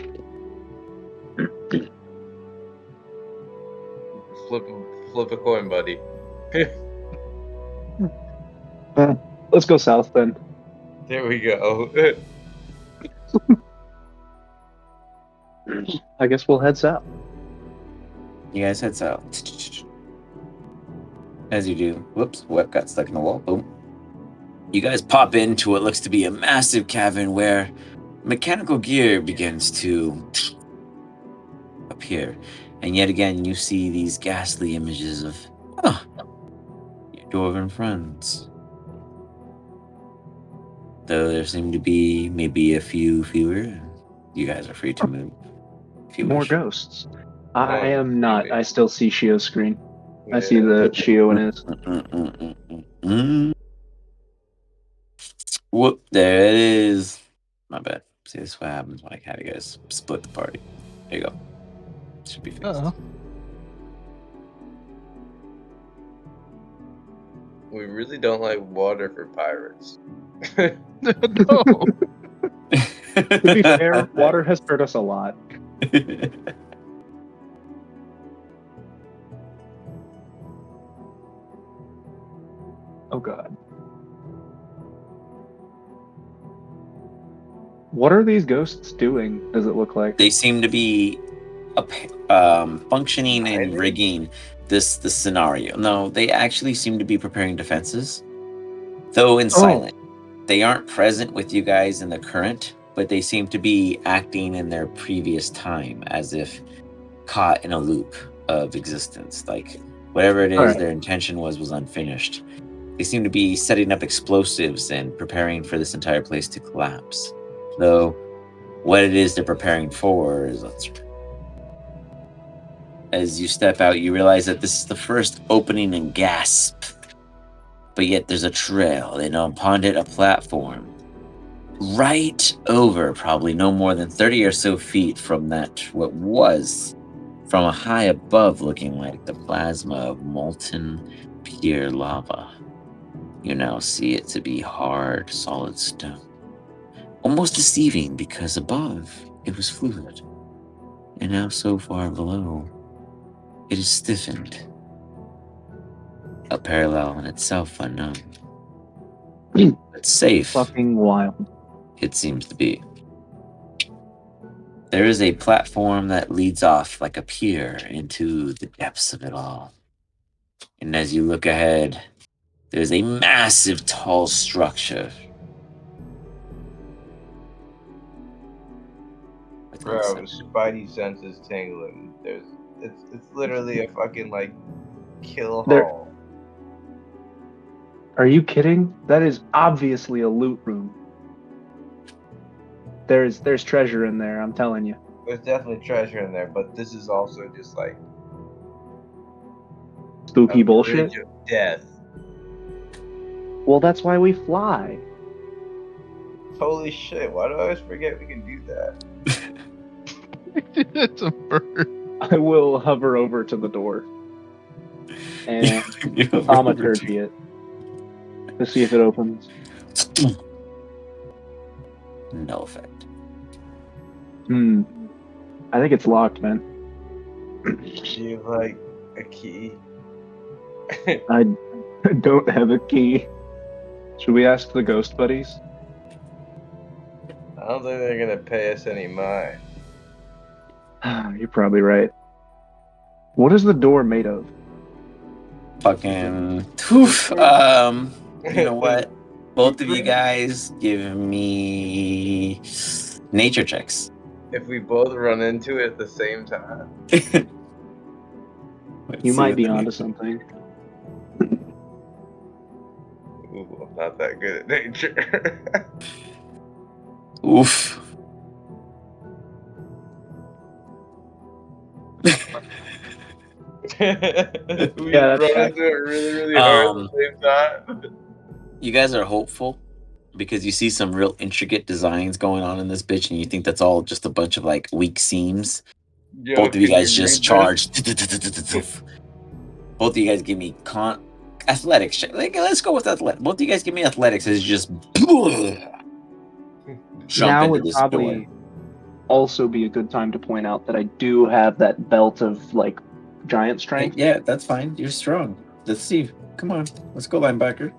Flip a coin, buddy. Let's go south then. There we go. I guess we'll head south. You guys head south. As you do. Whoops, web got stuck in the wall. Boom. You guys pop into what looks to be a massive cavern where mechanical gear begins to appear. And yet again, you see these ghastly images of your dwarven friends. Though there seem to be maybe a few fewer, you guys are free to move. If you More wish. ghosts. I am not. I still see Shio's screen. I see Yeah. the Shio and his. Whoop, there it is. My bad. See, this is what happens when I have you guys split the party. There you go. Should be fixed. Uh-oh. We really don't like water for pirates. No. To be fair, water has hurt us a lot. Oh god. What are these ghosts doing, does it look like? They seem to be functioning and Hiding? rigging this scenario. No, they actually seem to be preparing defenses, though in silent. They aren't present with you guys in the current, but they seem to be acting in their previous time, as if caught in a loop of existence. Like whatever it is Alright. their intention was unfinished. They seem to be setting up explosives and preparing for this entire place to collapse. Though what it is they're preparing for is as you step out, you realize that this is the first opening and gasp. But yet there's a trail, and upon it a platform. Right over, probably no more than 30 or so feet from that, what was from a high above looking like the plasma of molten, pure lava. You now see it to be hard, solid stone. Almost deceiving because above it was fluid, and now so far below it is stiffened. A parallel in itself unknown. But safe, Fucking wild. it seems to be. There is a platform that leads off like a pier into the depths of it all. And as you look ahead, there's a massive tall structure. Bro, Spidey senses tingling. It's literally a fucking like kill There- hall. Are you kidding? That is obviously a loot room. There's treasure in there, I'm telling you. There's definitely treasure in there, but this is also just like Spooky a bullshit. bridge of death. Well, that's why we fly. Holy shit! Why do I always forget we can do that? It's a bird. I will hover over to the door and thaumaturgy it to see if it opens. No effect. I think it's locked, man. Do you have like a key? I don't have a key. Should we ask the ghost buddies? I don't think they're gonna pay us any mind. You're probably right. What is the door made of? Fucking oof. You know what? Both of you guys give me nature checks. If we both run into it at the same time. You might be onto something. Ooh, I'm not that good at nature. Oof. We Yeah, run that's into it really hard at the same time. You guys are hopeful because you see some real intricate designs going on in this bitch, and you think that's all just a bunch of like weak seams. Yo, Both of you can guys read just this? charged. Both of you guys give me athletics check. Like, let's go with athletics. Both of you guys give me athletics as you just jump Now into would this probably door. also be a good time to point out that I do have that belt of like giant Hey, strength. yeah, that's fine. You're strong. Let's see. Come on. Let's go, linebacker.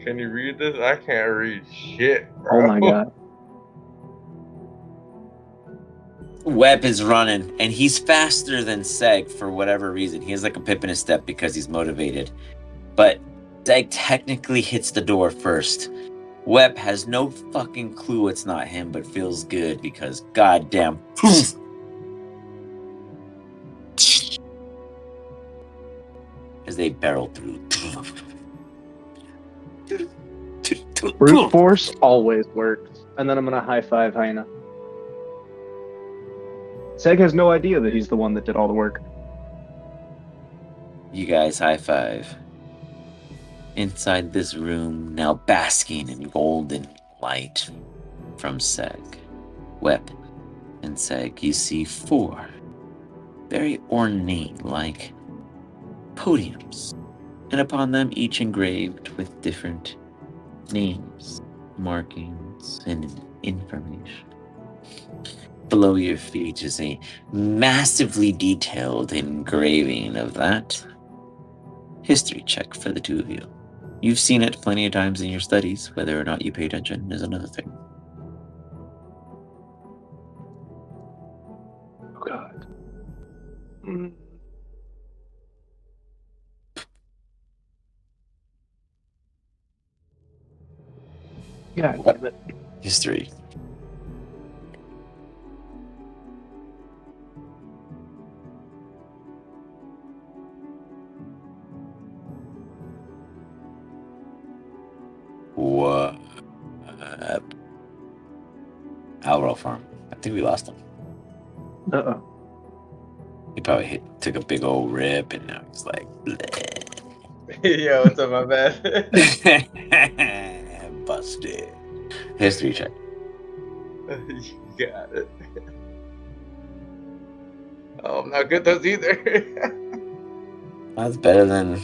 Can you read this? I can't read shit, bro. Oh my god. Webb is running, and he's faster than Seg for whatever reason. He has like a pip in his step because he's motivated. But Seg technically hits the door first. Webb has no fucking clue it's not him, but feels good because goddamn. As they barrel through. Brute force always works. And then I'm gonna high five Hyena. Seg has no idea that he's the one that did all the work. You guys high five. Inside this room, now basking in golden light from Seg, Webb, and Seg, you see 4 very ornate, like podiums, and upon them each engraved with different names, markings, and information. Below your feet is a massively detailed engraving of that. History check for the 2 of you. You've seen it plenty of times in your studies. Whether or not you pay attention is another thing. Oh god. Mm. God damn it. History. What? Alro Farm. I think we lost him. Uh-oh. He probably took a big old rip, and now he's like, bleh. Yo, what's up, my bad? Busted. History check. You got it. Oh, I'm not good at those either. That's better than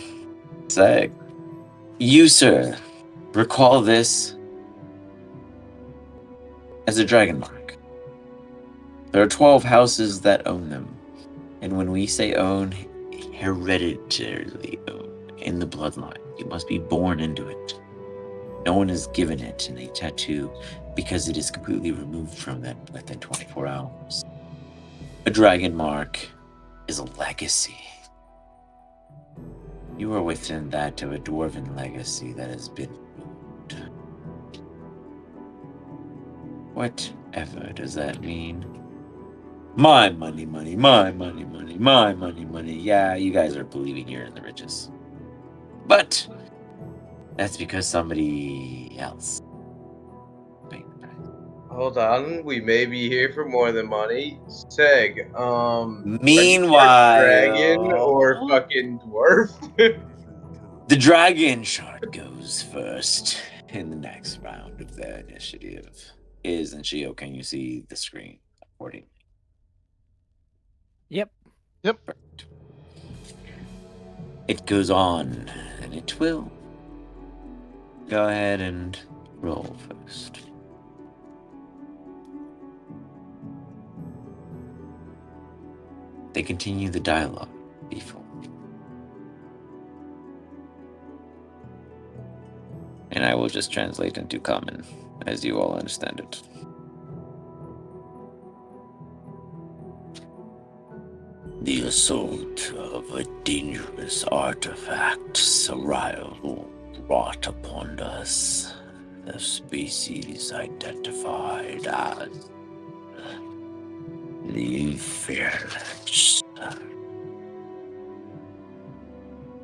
Seg. You, sir, recall this as a dragon mark. There are 12 houses that own them. And when we say own, hereditarily own, in the bloodline. You must be born into it. No one is given it in a tattoo because it is completely removed from them within 24 hours. A dragon mark is a legacy. You are within that of a dwarven legacy that has been removed. Whatever does that mean? My money, money, my money, money, my money, money. Yeah, you guys are believing you're in the riches. But that's because somebody else paid the price. Hold on, we may be here for more than money. Seg, Meanwhile, dragon or fucking dwarf? the dragon shard goes first in the next round of their initiative. And Shio, can you see the screen accordingly? Yep. Perfect. It goes on, and it will. Go ahead and roll first. They continue the dialogue before. And I will just translate into common, as you all understand it. The assault of a dangerous artifact survival brought upon us. The species identified as the Fearless.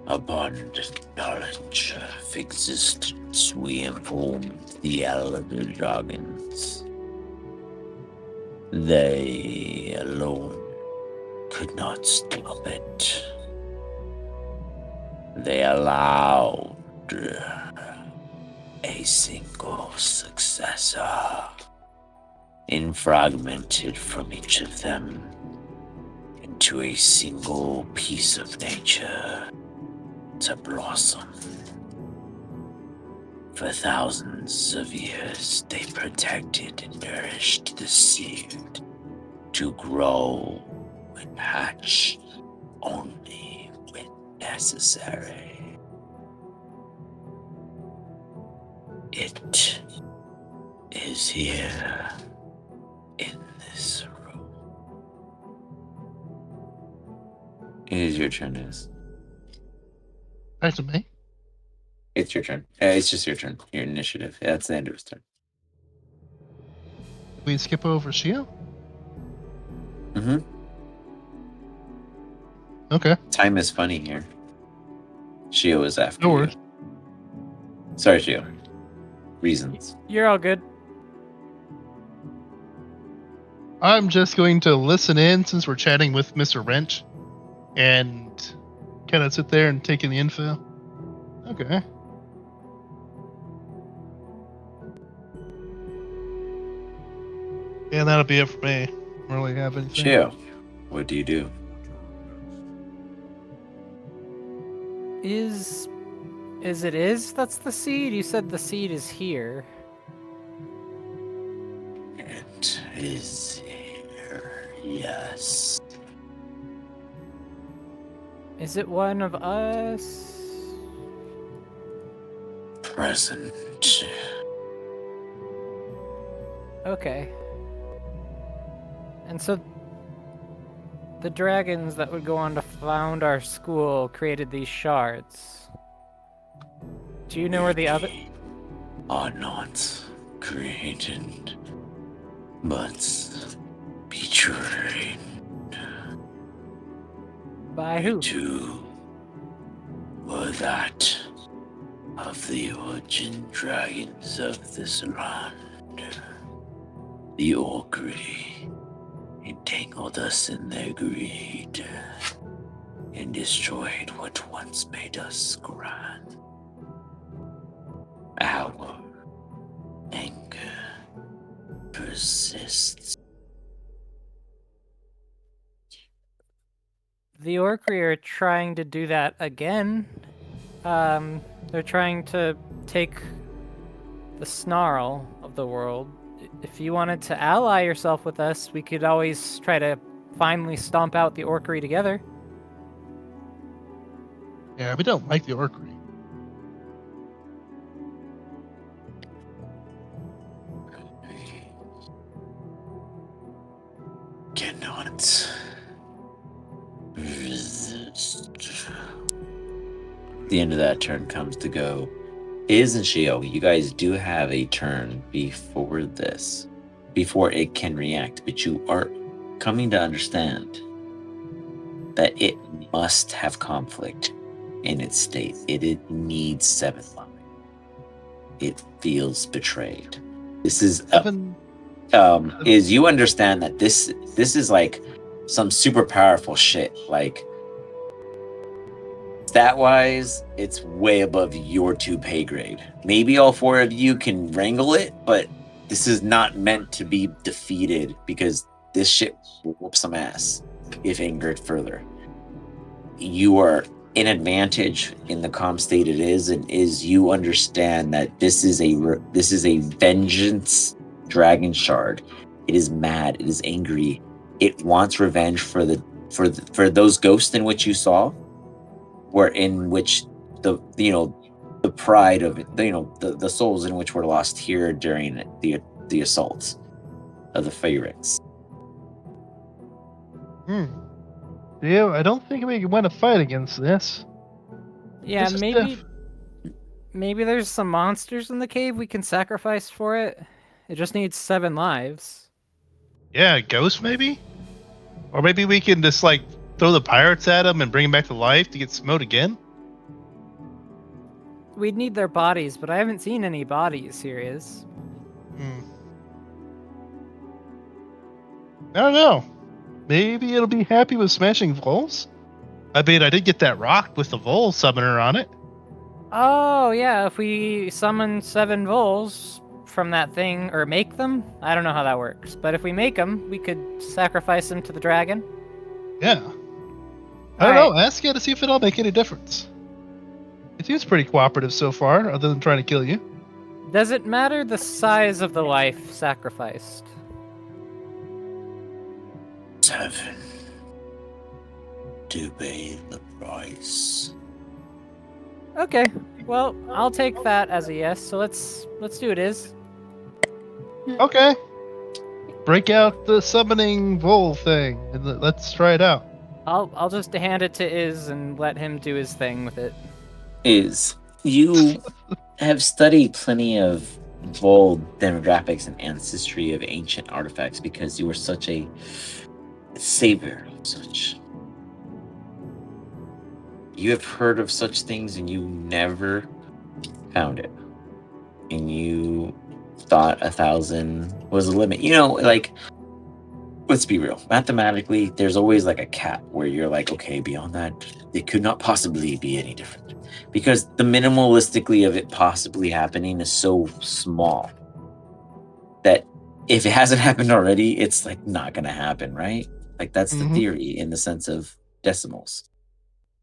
Upon knowledge of existence, we informed the elder dragons. They alone could not stop it. They allowed a single successor, fragmented from each of them into a single piece of nature, to blossom For thousands of years, they protected and nourished the seed to grow and hatch only when necessary. It is here in this room. It is your turn, Liz. Back to me. It's your turn. It's just your turn. Your initiative. Yeah, that's the end of his turn. We skip over Shio? Mm-hmm. Okay. Time is funny here. Shio is after No you. worries. Sorry, Shio. Reasons. You're all good. I'm just going to listen in since we're chatting with Mr. Wrench and kind of sit there and take in the info. Okay. Yeah, that'll be it for me. I don't really have anything. Shio, what do you do? Is that's the seed? You said the seed is here. It is here, yes. Is it one of us? Present. Okay. And so the dragons that would go on to found our school created these shards. Do you know where the other... Are not created, but betrayed. By who? To were that of the origin dragons of this land. The Orcry entangled us in their greed and destroyed what once made us grand. Our anger persists. The Orcry are trying to do that again. They're trying to take the snarl of the world. If you wanted to ally yourself with us, we could always try to finally stomp out the Orcry together. Yeah, we don't like the Orcry. Cannot resist. The end of that turn comes to go. Iz and Shio, you guys do have a turn before this, before it can react, but you are coming to understand that it must have conflict in its state. It needs 7 life. It feels betrayed. This is is you understand that this is like some super powerful shit. Like stat wise, it's way above your 2 pay grade. Maybe all 4 of you can wrangle it, but this is not meant to be defeated because this shit will whoop some ass if angered further. You are in advantage in the calm state it is, and you understand that this is a vengeance dragon shard. It is mad. It is angry. It wants revenge for those ghosts in which you saw, in which the pride of the souls in which were lost here during the assaults of the favorites. Yeah, I don't think we can win a fight against this. Yeah, This is maybe there's some monsters in the cave we can sacrifice for it. It just needs 7 lives. Yeah, ghost maybe? Or maybe we can just like throw the pirates at them and bring them back to life to get smote again? We'd need their bodies, but I haven't seen any bodies here. I don't know. Maybe it'll be happy with smashing voles? I mean, I did get that rock with the vole summoner on it. Oh, yeah, if we summon 7 voles from that thing, or make them? I don't know how that works, but if we make them, we could sacrifice them to the dragon. Yeah. I don't know. Ask it to see if it'll make any difference. It seems pretty cooperative so far, other than trying to kill you. Does it matter the size of the life sacrificed? 7 to pay the price. Okay, well, I'll take that as a yes. So let's do it. Is Okay. Break out the summoning bowl thing and let's try it out. I'll just hand it to Iz and let him do his thing with it. Is you have studied plenty of Vol demographics and ancestry of ancient artifacts because you were such a savior of such. You have heard of such things and you never found it. And you thought 1,000 was the limit. You know, like, let's be real. Mathematically, there's always like a cap where you're like, okay, beyond that, it could not possibly be any different. Because the minimalistically of it possibly happening is so small that if it hasn't happened already, it's like not going to happen, right? Like that's the theory in the sense of decimals.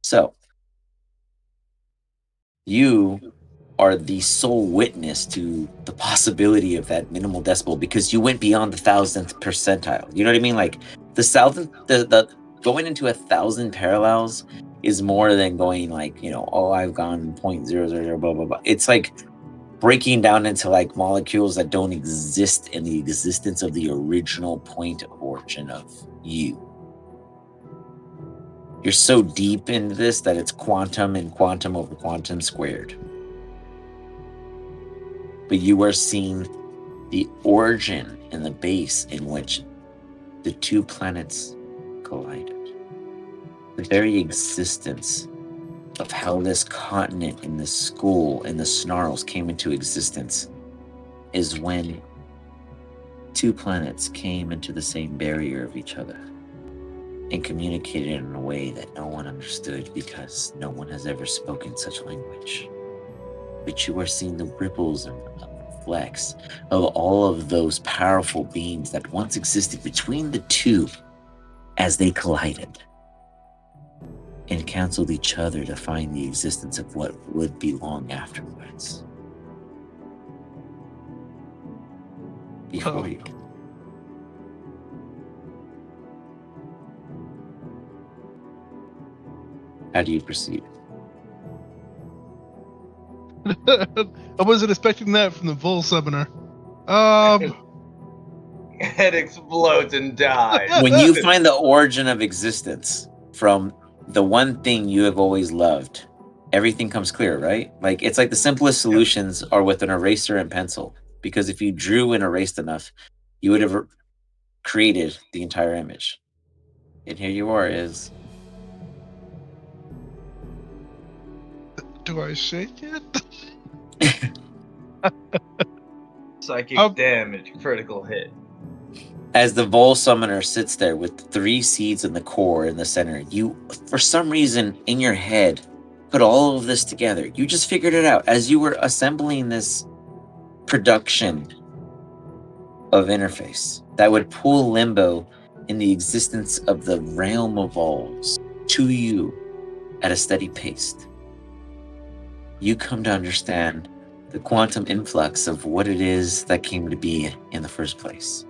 So you are the sole witness to the possibility of that minimal decimal because you went beyond the 1,000th percentile. You know what I mean? Like the going into 1,000 parallels is more than going like, you know, oh, I've gone 0.000 blah blah blah. It's like breaking down into like molecules that don't exist in the existence of the original point of origin of you. You're so deep into this that it's quantum and quantum over quantum squared. But you are seeing the origin and the base in which the two planets collided. The very existence of how this continent and this school and the snarls came into existence is when two planets came into the same barrier of each other and communicated in a way that no one understood because no one has ever spoken such language. But you are seeing the ripples and reflex of all of those powerful beings that once existed between the two as they collided and canceled each other to find the existence of what would belong afterwards. Before you. How do you proceed? I wasn't expecting that from the Vol Summoner. Head explodes and dies. When you find the origin of existence from the one thing you have always loved, everything comes clear, right? Like it's like the simplest solutions are with an eraser and pencil. Because if you drew and erased enough, you would have created the entire image. And here you are, is. Do I shake it? Psychic damage, critical hit. As the Vol Summoner sits there with 3 seeds in the core in the center, you, for some reason, in your head, put all of this together. You just figured it out as you were assembling this production of interface that would pull Limbo in the existence of the realm of Vols to you at a steady pace. You come to understand the quantum influx of what it is that came to be in the first place.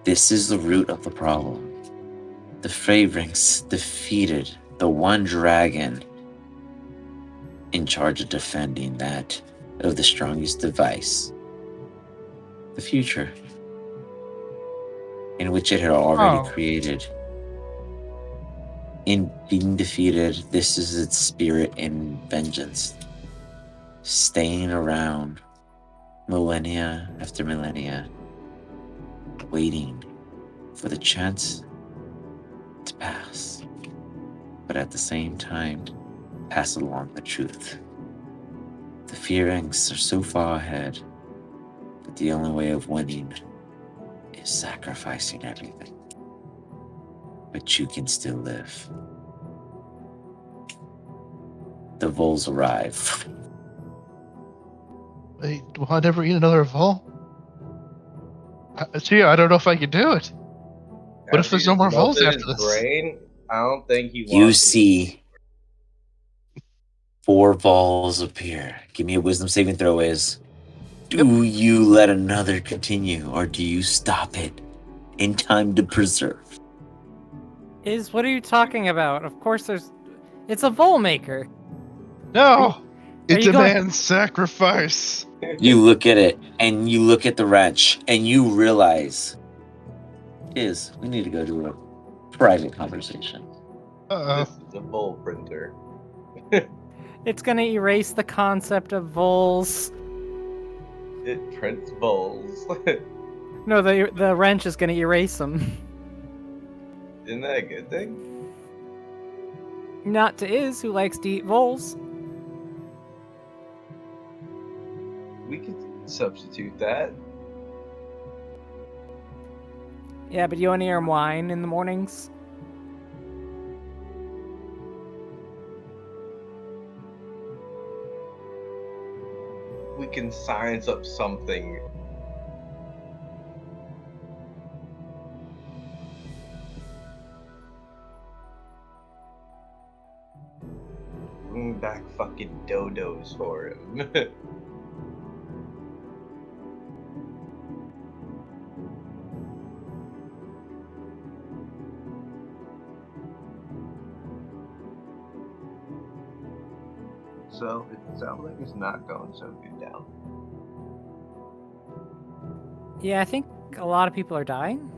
This is the root of the problem. The Fragrance defeated the one dragon in charge of defending that of the strongest device, the future, in which it had already created. In being defeated, this is its spirit in vengeance, staying around millennia after millennia, waiting for the chance to pass, but at the same time, pass along the truth. The Fearangs are so far ahead that the only way of winning is sacrificing everything. But you can still live. The Vols arrive. Wait, will I never eat another Vol? Gee, I don't know if I can do it. What if there's no more Vols after this? Brain, I don't think he wants You to see 4 balls appear. Give me a wisdom saving throw, Is. Do you let another continue, or do you stop it in time to preserve? What are you talking about? Of course it's a vole maker. No! It you going- demands sacrifice. You look at it, and you look at the wrench, and you realize, we need to go to a private conversation. Uh-oh. This is a bowl printer. It's gonna erase the concept of voles. It prints bowls. No, the wrench is gonna erase them. Isn't that a good thing? Not to Iz, who likes to eat voles. We could substitute that. Yeah, but you only hear him whine in the mornings. We can science up something. Bring back fucking dodos for him. So it sounds like it's not going so good down. Yeah, I think a lot of people are dying.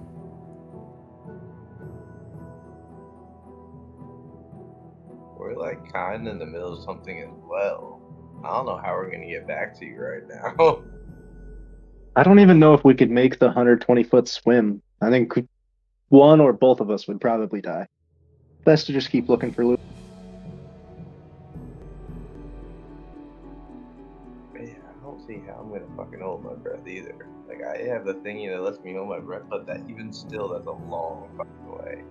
We're like kind of in the middle of something as well. I don't know how we're gonna get back to you right now. I don't even know if we could make the 120-foot swim. I think one or both of us would probably die. Best to just keep looking for loot. Yeah, I don't see how I'm gonna fucking hold my breath either. Like I have the thingy that lets me hold my breath, but that even still, that's a long fucking way.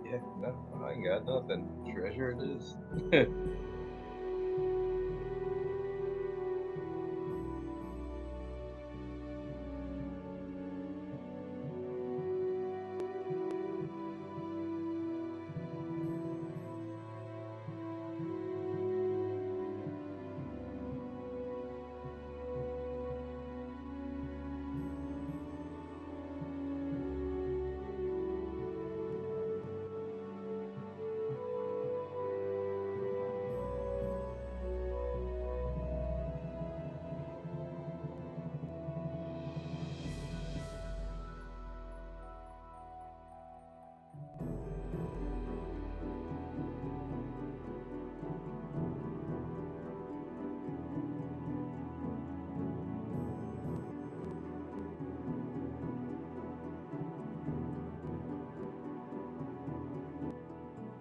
Yeah, no, I ain't got nothing. Treasure it is.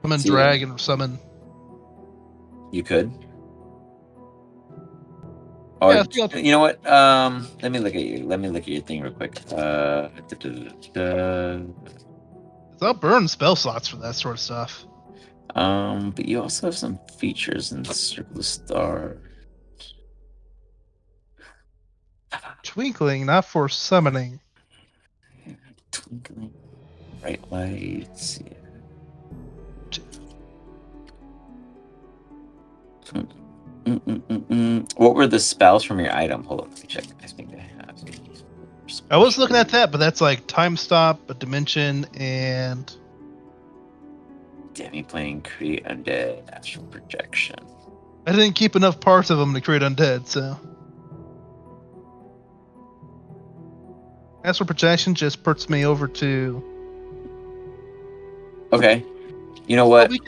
Summon See ya. dragon or summon. You could. Or Yeah, I think I'll- you know what? Let me look at you. Let me look at your thing real quick. I'll burn spell slots for that sort of stuff. But you also have some features in Circle of Star. Twinkling, not for summoning. Twinkling bright lights. Yeah. What were the spells from your item? Hold on, let me check. I think I have. I was looking at that, but that's like time stop, a dimension, and Demi-plane, create undead, astral projection. I didn't keep enough parts of them to create undead, so. Astral projection just puts me over to. Okay. You know Well, what?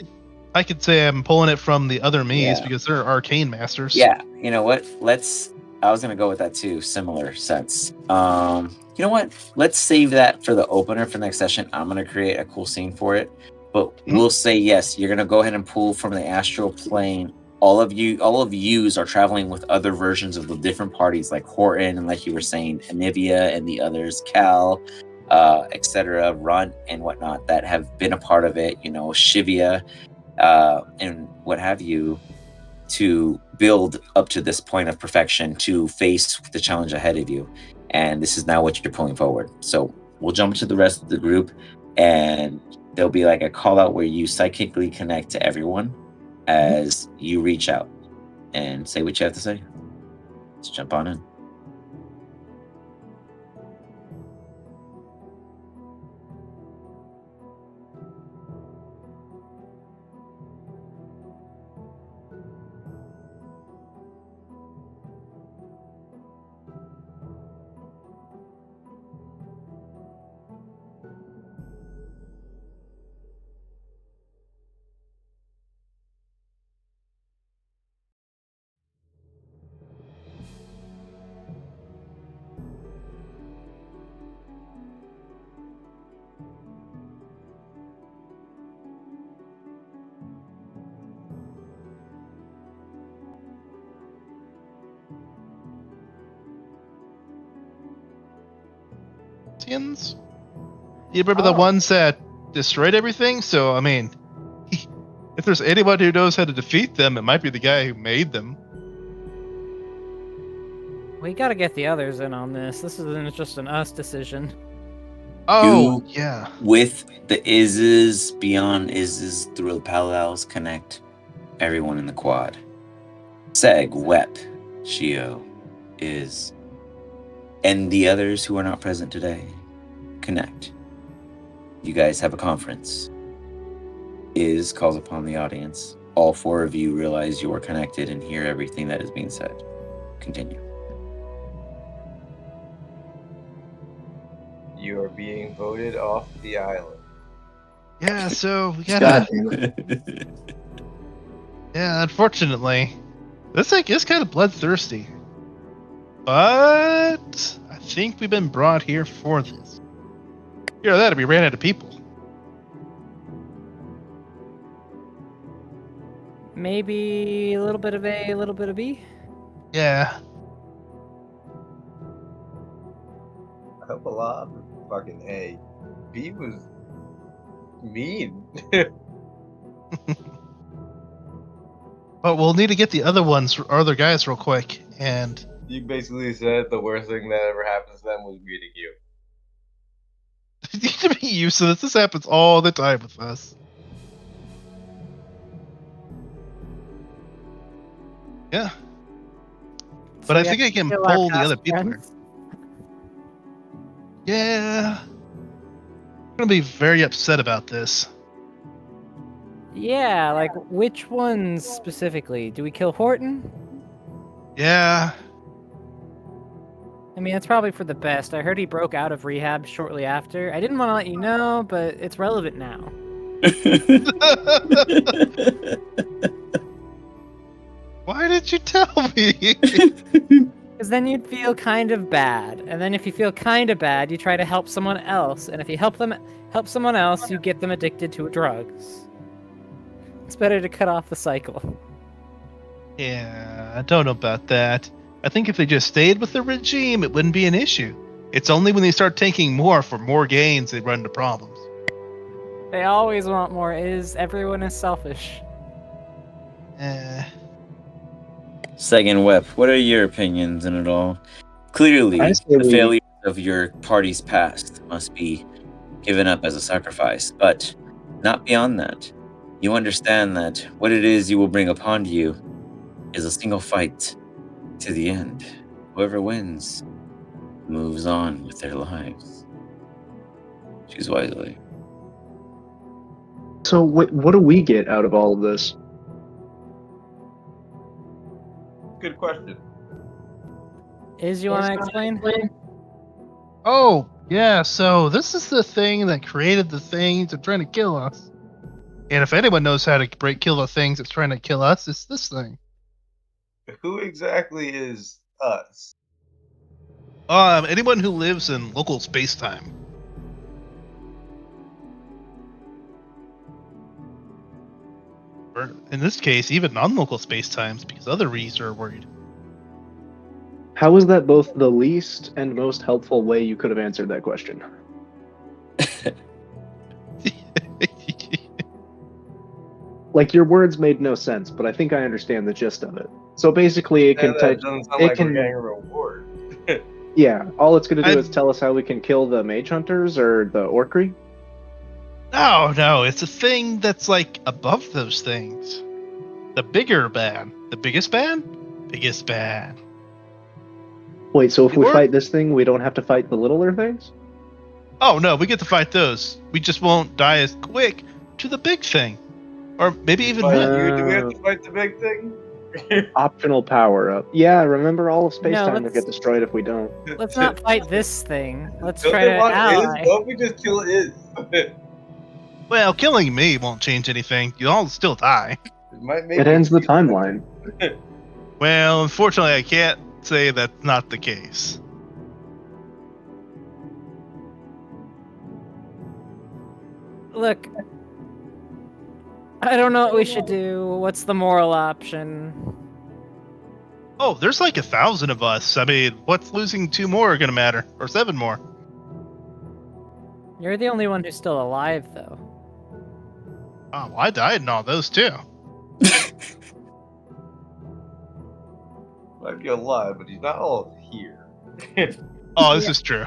I could say I'm pulling it from the other me's Yeah. because they're arcane masters. Yeah, you know what? I was gonna go with that too, similar sense. You know what? Let's save that for the opener for next session. I'm gonna create a cool scene for it. But we'll say yes, you're gonna go ahead and pull from the astral plane. All of yous are traveling with other versions of the different parties, like Horton and like you were saying, Anivia and the others, Cal, etc., Runt and whatnot that have been a part of it, Shivia, and what have you, to build up to this point of perfection to face the challenge ahead of you. And this is now what you're pulling forward. So we'll jump to the rest of the group, and there'll be like a call out where you psychically connect to everyone as you reach out and say what you have to say. Let's jump on in. You remember the ones that destroyed everything? So, I mean, if there's anybody who knows how to defeat them, it might be the guy who made them. We gotta get the others in on this. This isn't just an us decision. Oh, yeah. With the Izzes, beyond Izzes, through the Paladals, connect everyone in the quad. Seg, Wep, Shio, Iz, and the others who are not present today, connect. You guys have a conference. Iz calls upon the audience. All four of you realize you are connected and hear everything that is being said. Continue. You are being voted off the island. Yeah, so we God gotta. damn it. Yeah, unfortunately, this thing is kind of bloodthirsty. But I think we've been brought here for this. Yeah, that we ran out of people. Maybe a little bit of A, a little bit of B. Yeah. I hope a lot of fucking A. B was mean. But we'll need to get the other ones, or other guys, real quick. And You basically said the worst thing that ever happens to them was meeting you. you need to be used to this. This happens all the time with us. Yeah. But I think I can pull the other people here. Yeah. I'm gonna be very upset about this. Yeah, like which ones specifically? Do we kill Horton? Yeah. I mean, that's probably for the best. I heard he broke out of rehab shortly after. I didn't want to let you know, but it's relevant now. Why did you tell me? Because then you'd feel kind of bad. And then if you feel kind of bad, you try to help someone else. And if you help someone else, you get them addicted to drugs. It's better to cut off the cycle. Yeah, I don't know about that. I think if they just stayed with the regime, it wouldn't be an issue. It's only when they start taking more for more gains they run into problems. They always want more. Everyone is selfish. Second Whip, what are your opinions in it all? Clearly, I say the we- failures of your party's past must be given up as a sacrifice, but not beyond that. You understand that what it is you will bring upon you is a single fight to the end. Whoever wins moves on with their lives. Choose wisely. So what do we get out of all of this? Good question. You want to explain? Oh, yeah, so this is the thing that created the things that are trying to kill us. And if anyone knows how to kill the things that's trying to kill us, it's this thing. Who exactly is us? Anyone who lives in local space-time. Or in this case, even non-local space-times, because other Rees are worried. How is that both the least and most helpful way you could have answered that question? Like, your words made no sense, but I think I understand the gist of it. So basically, it can That doesn't sound it like can we're getting a reward. yeah. All it's going to do is tell us how we can kill the mage hunters or the orcry. No, it's a thing that's like above those things. The bigger bad. The biggest bad? Biggest bad. Wait, so if we Or- fight this thing, we don't have to fight the littler things? Oh no, we get to fight those. We just won't die as quick to the big thing. Or maybe even Fight more. you? Do we have to fight the big thing? Optional power up. Yeah, remember all of space No, time will let's- get destroyed if we don't. Let's not fight this thing. Let's Don't try they to want ally. Iz? Don't we just kill Iz? It Well, killing me won't change anything. You'll all still die. might make It me ends the feel- timeline. Well, unfortunately, I can't say that's not the case. Look, I don't know what we should do. What's the moral option? Oh, there's like 1,000 of us. I mean, what's losing 2 more gonna matter? Or 7 more? You're the only one who's still alive, though. Oh, well, I died in all those too. Might be alive, but he's not all here. Oh, this is true.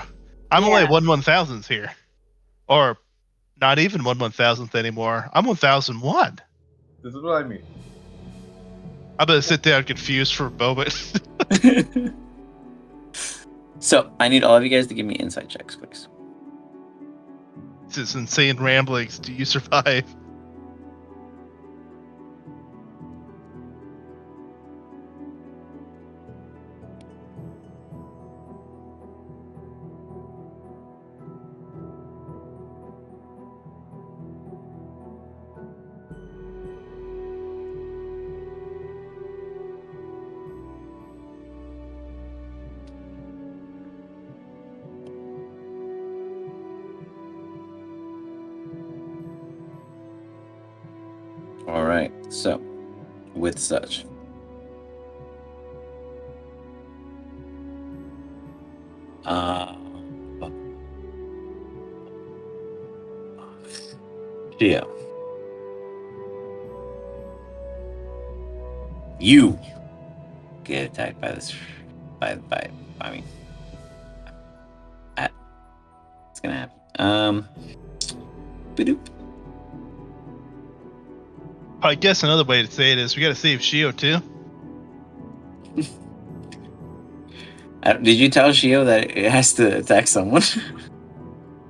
I'm only Yeah. 1/1000th here. Or not even 1/1000th anymore. I'm 1001. This is what I mean. I'm gonna sit down confused for a moment. So, I need all of you guys to give me insight checks, please. This is insane ramblings. Do you survive? All right. So, with such, yeah, you get attacked by this, by I mean, it's gonna happen. Badoop. I guess another way to say it is we gotta save Shio too. Did you tell Shio that it has to attack someone?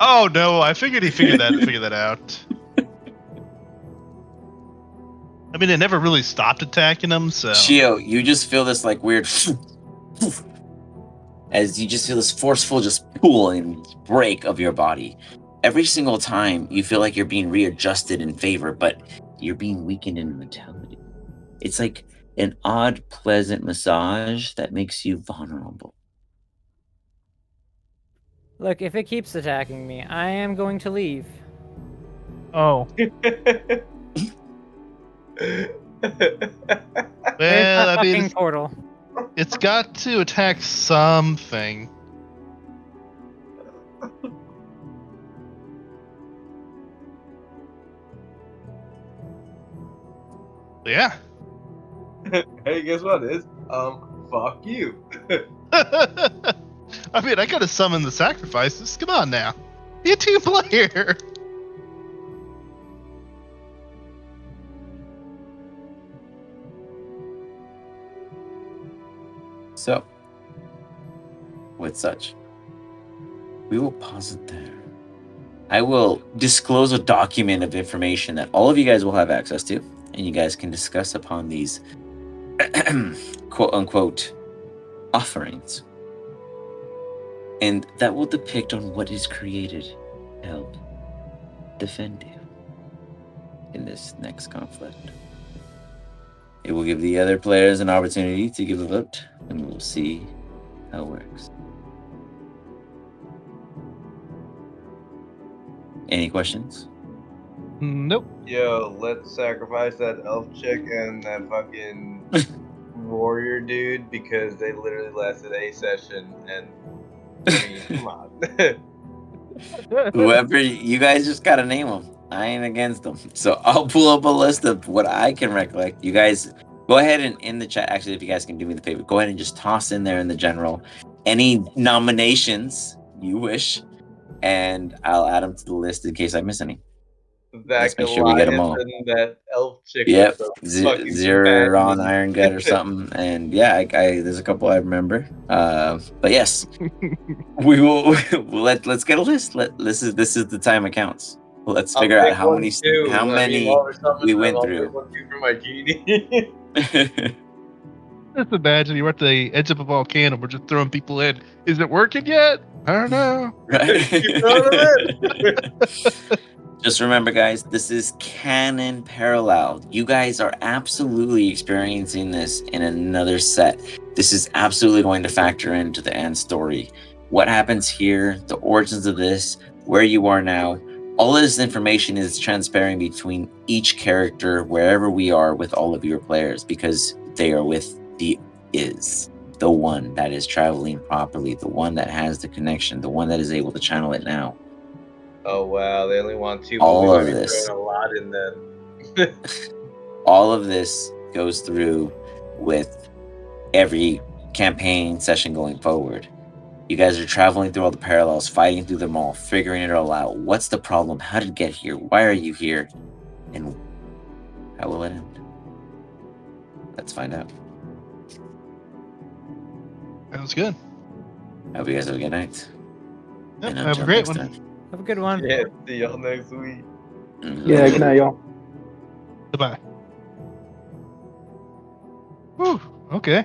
Oh no, I figured he figured that out. I mean, it never really stopped attacking him, so. Shio, you just feel this like weird, as you just feel this forceful just pull and break of your body. Every single time you feel like you're being readjusted in favor, but you're being weakened in mentality. It's like an odd, pleasant massage that makes you vulnerable. Look, if it keeps attacking me, I am going to leave. Oh. Where's Well, that I mean, fucking portal? it's got to attack something. Yeah. Hey, guess what? It's fuck you. I mean, I gotta summon the sacrifices. Come on now. Be a team player. So, with such, we will pause it there. I will disclose a document of information that all of you guys will have access to, and you guys can discuss upon these quote unquote offerings. And that will depict on what is created to help defend you in this next conflict. It will give the other players an opportunity to give a vote, and we will see how it works. Any questions? Nope. Yo, let's sacrifice that elf chick and that fucking warrior dude because they literally lasted a session. And I mean, come on. Whoever, you guys just gotta name them. I ain't against them. So I'll pull up a list of what I can recollect. You guys go ahead and in the chat, actually, if you guys can do me the favor, go ahead and just toss in there in the general any nominations you wish, and I'll add them to the list in case I miss any. That Let's make sure we get 'em Goliath all. and that elf chick Yep, was so fucking Zero on bad. Iron Gut or something, and yeah, I there's a couple I remember. But yes, we will. Let's get a list. This is the time it counts. Let's I'll figure out pick one too. how I mean, many while we're summoning we them, went I'll through. pick one too for my genie. Just imagine you're at the edge of a volcano. We're just throwing people in. Is it working yet? I don't know. Keep throwing them in. Just remember, guys, this is canon parallel. You guys are absolutely experiencing this in another set. This is absolutely going to factor into the end story. What happens here, the origins of this, where you are now, all of this information is transparent between each character, wherever we are with all of your players, because they are with the one that is traveling properly, the one that has the connection, the one that is able to channel it now. Oh wow, they only want two. All We've of already this. thrown a lot in then. All of this goes through with every campaign session going forward. You guys are traveling through all the parallels, fighting through them all, figuring it all out. What's the problem? How did it get here? Why are you here? And how will it end? Let's find out. That was good. I hope you guys have a good night. Yep, And have a until great next one. time. Have a good one. Yeah, see y'all next week. Yeah, good night, y'all. Goodbye. Whew. Okay.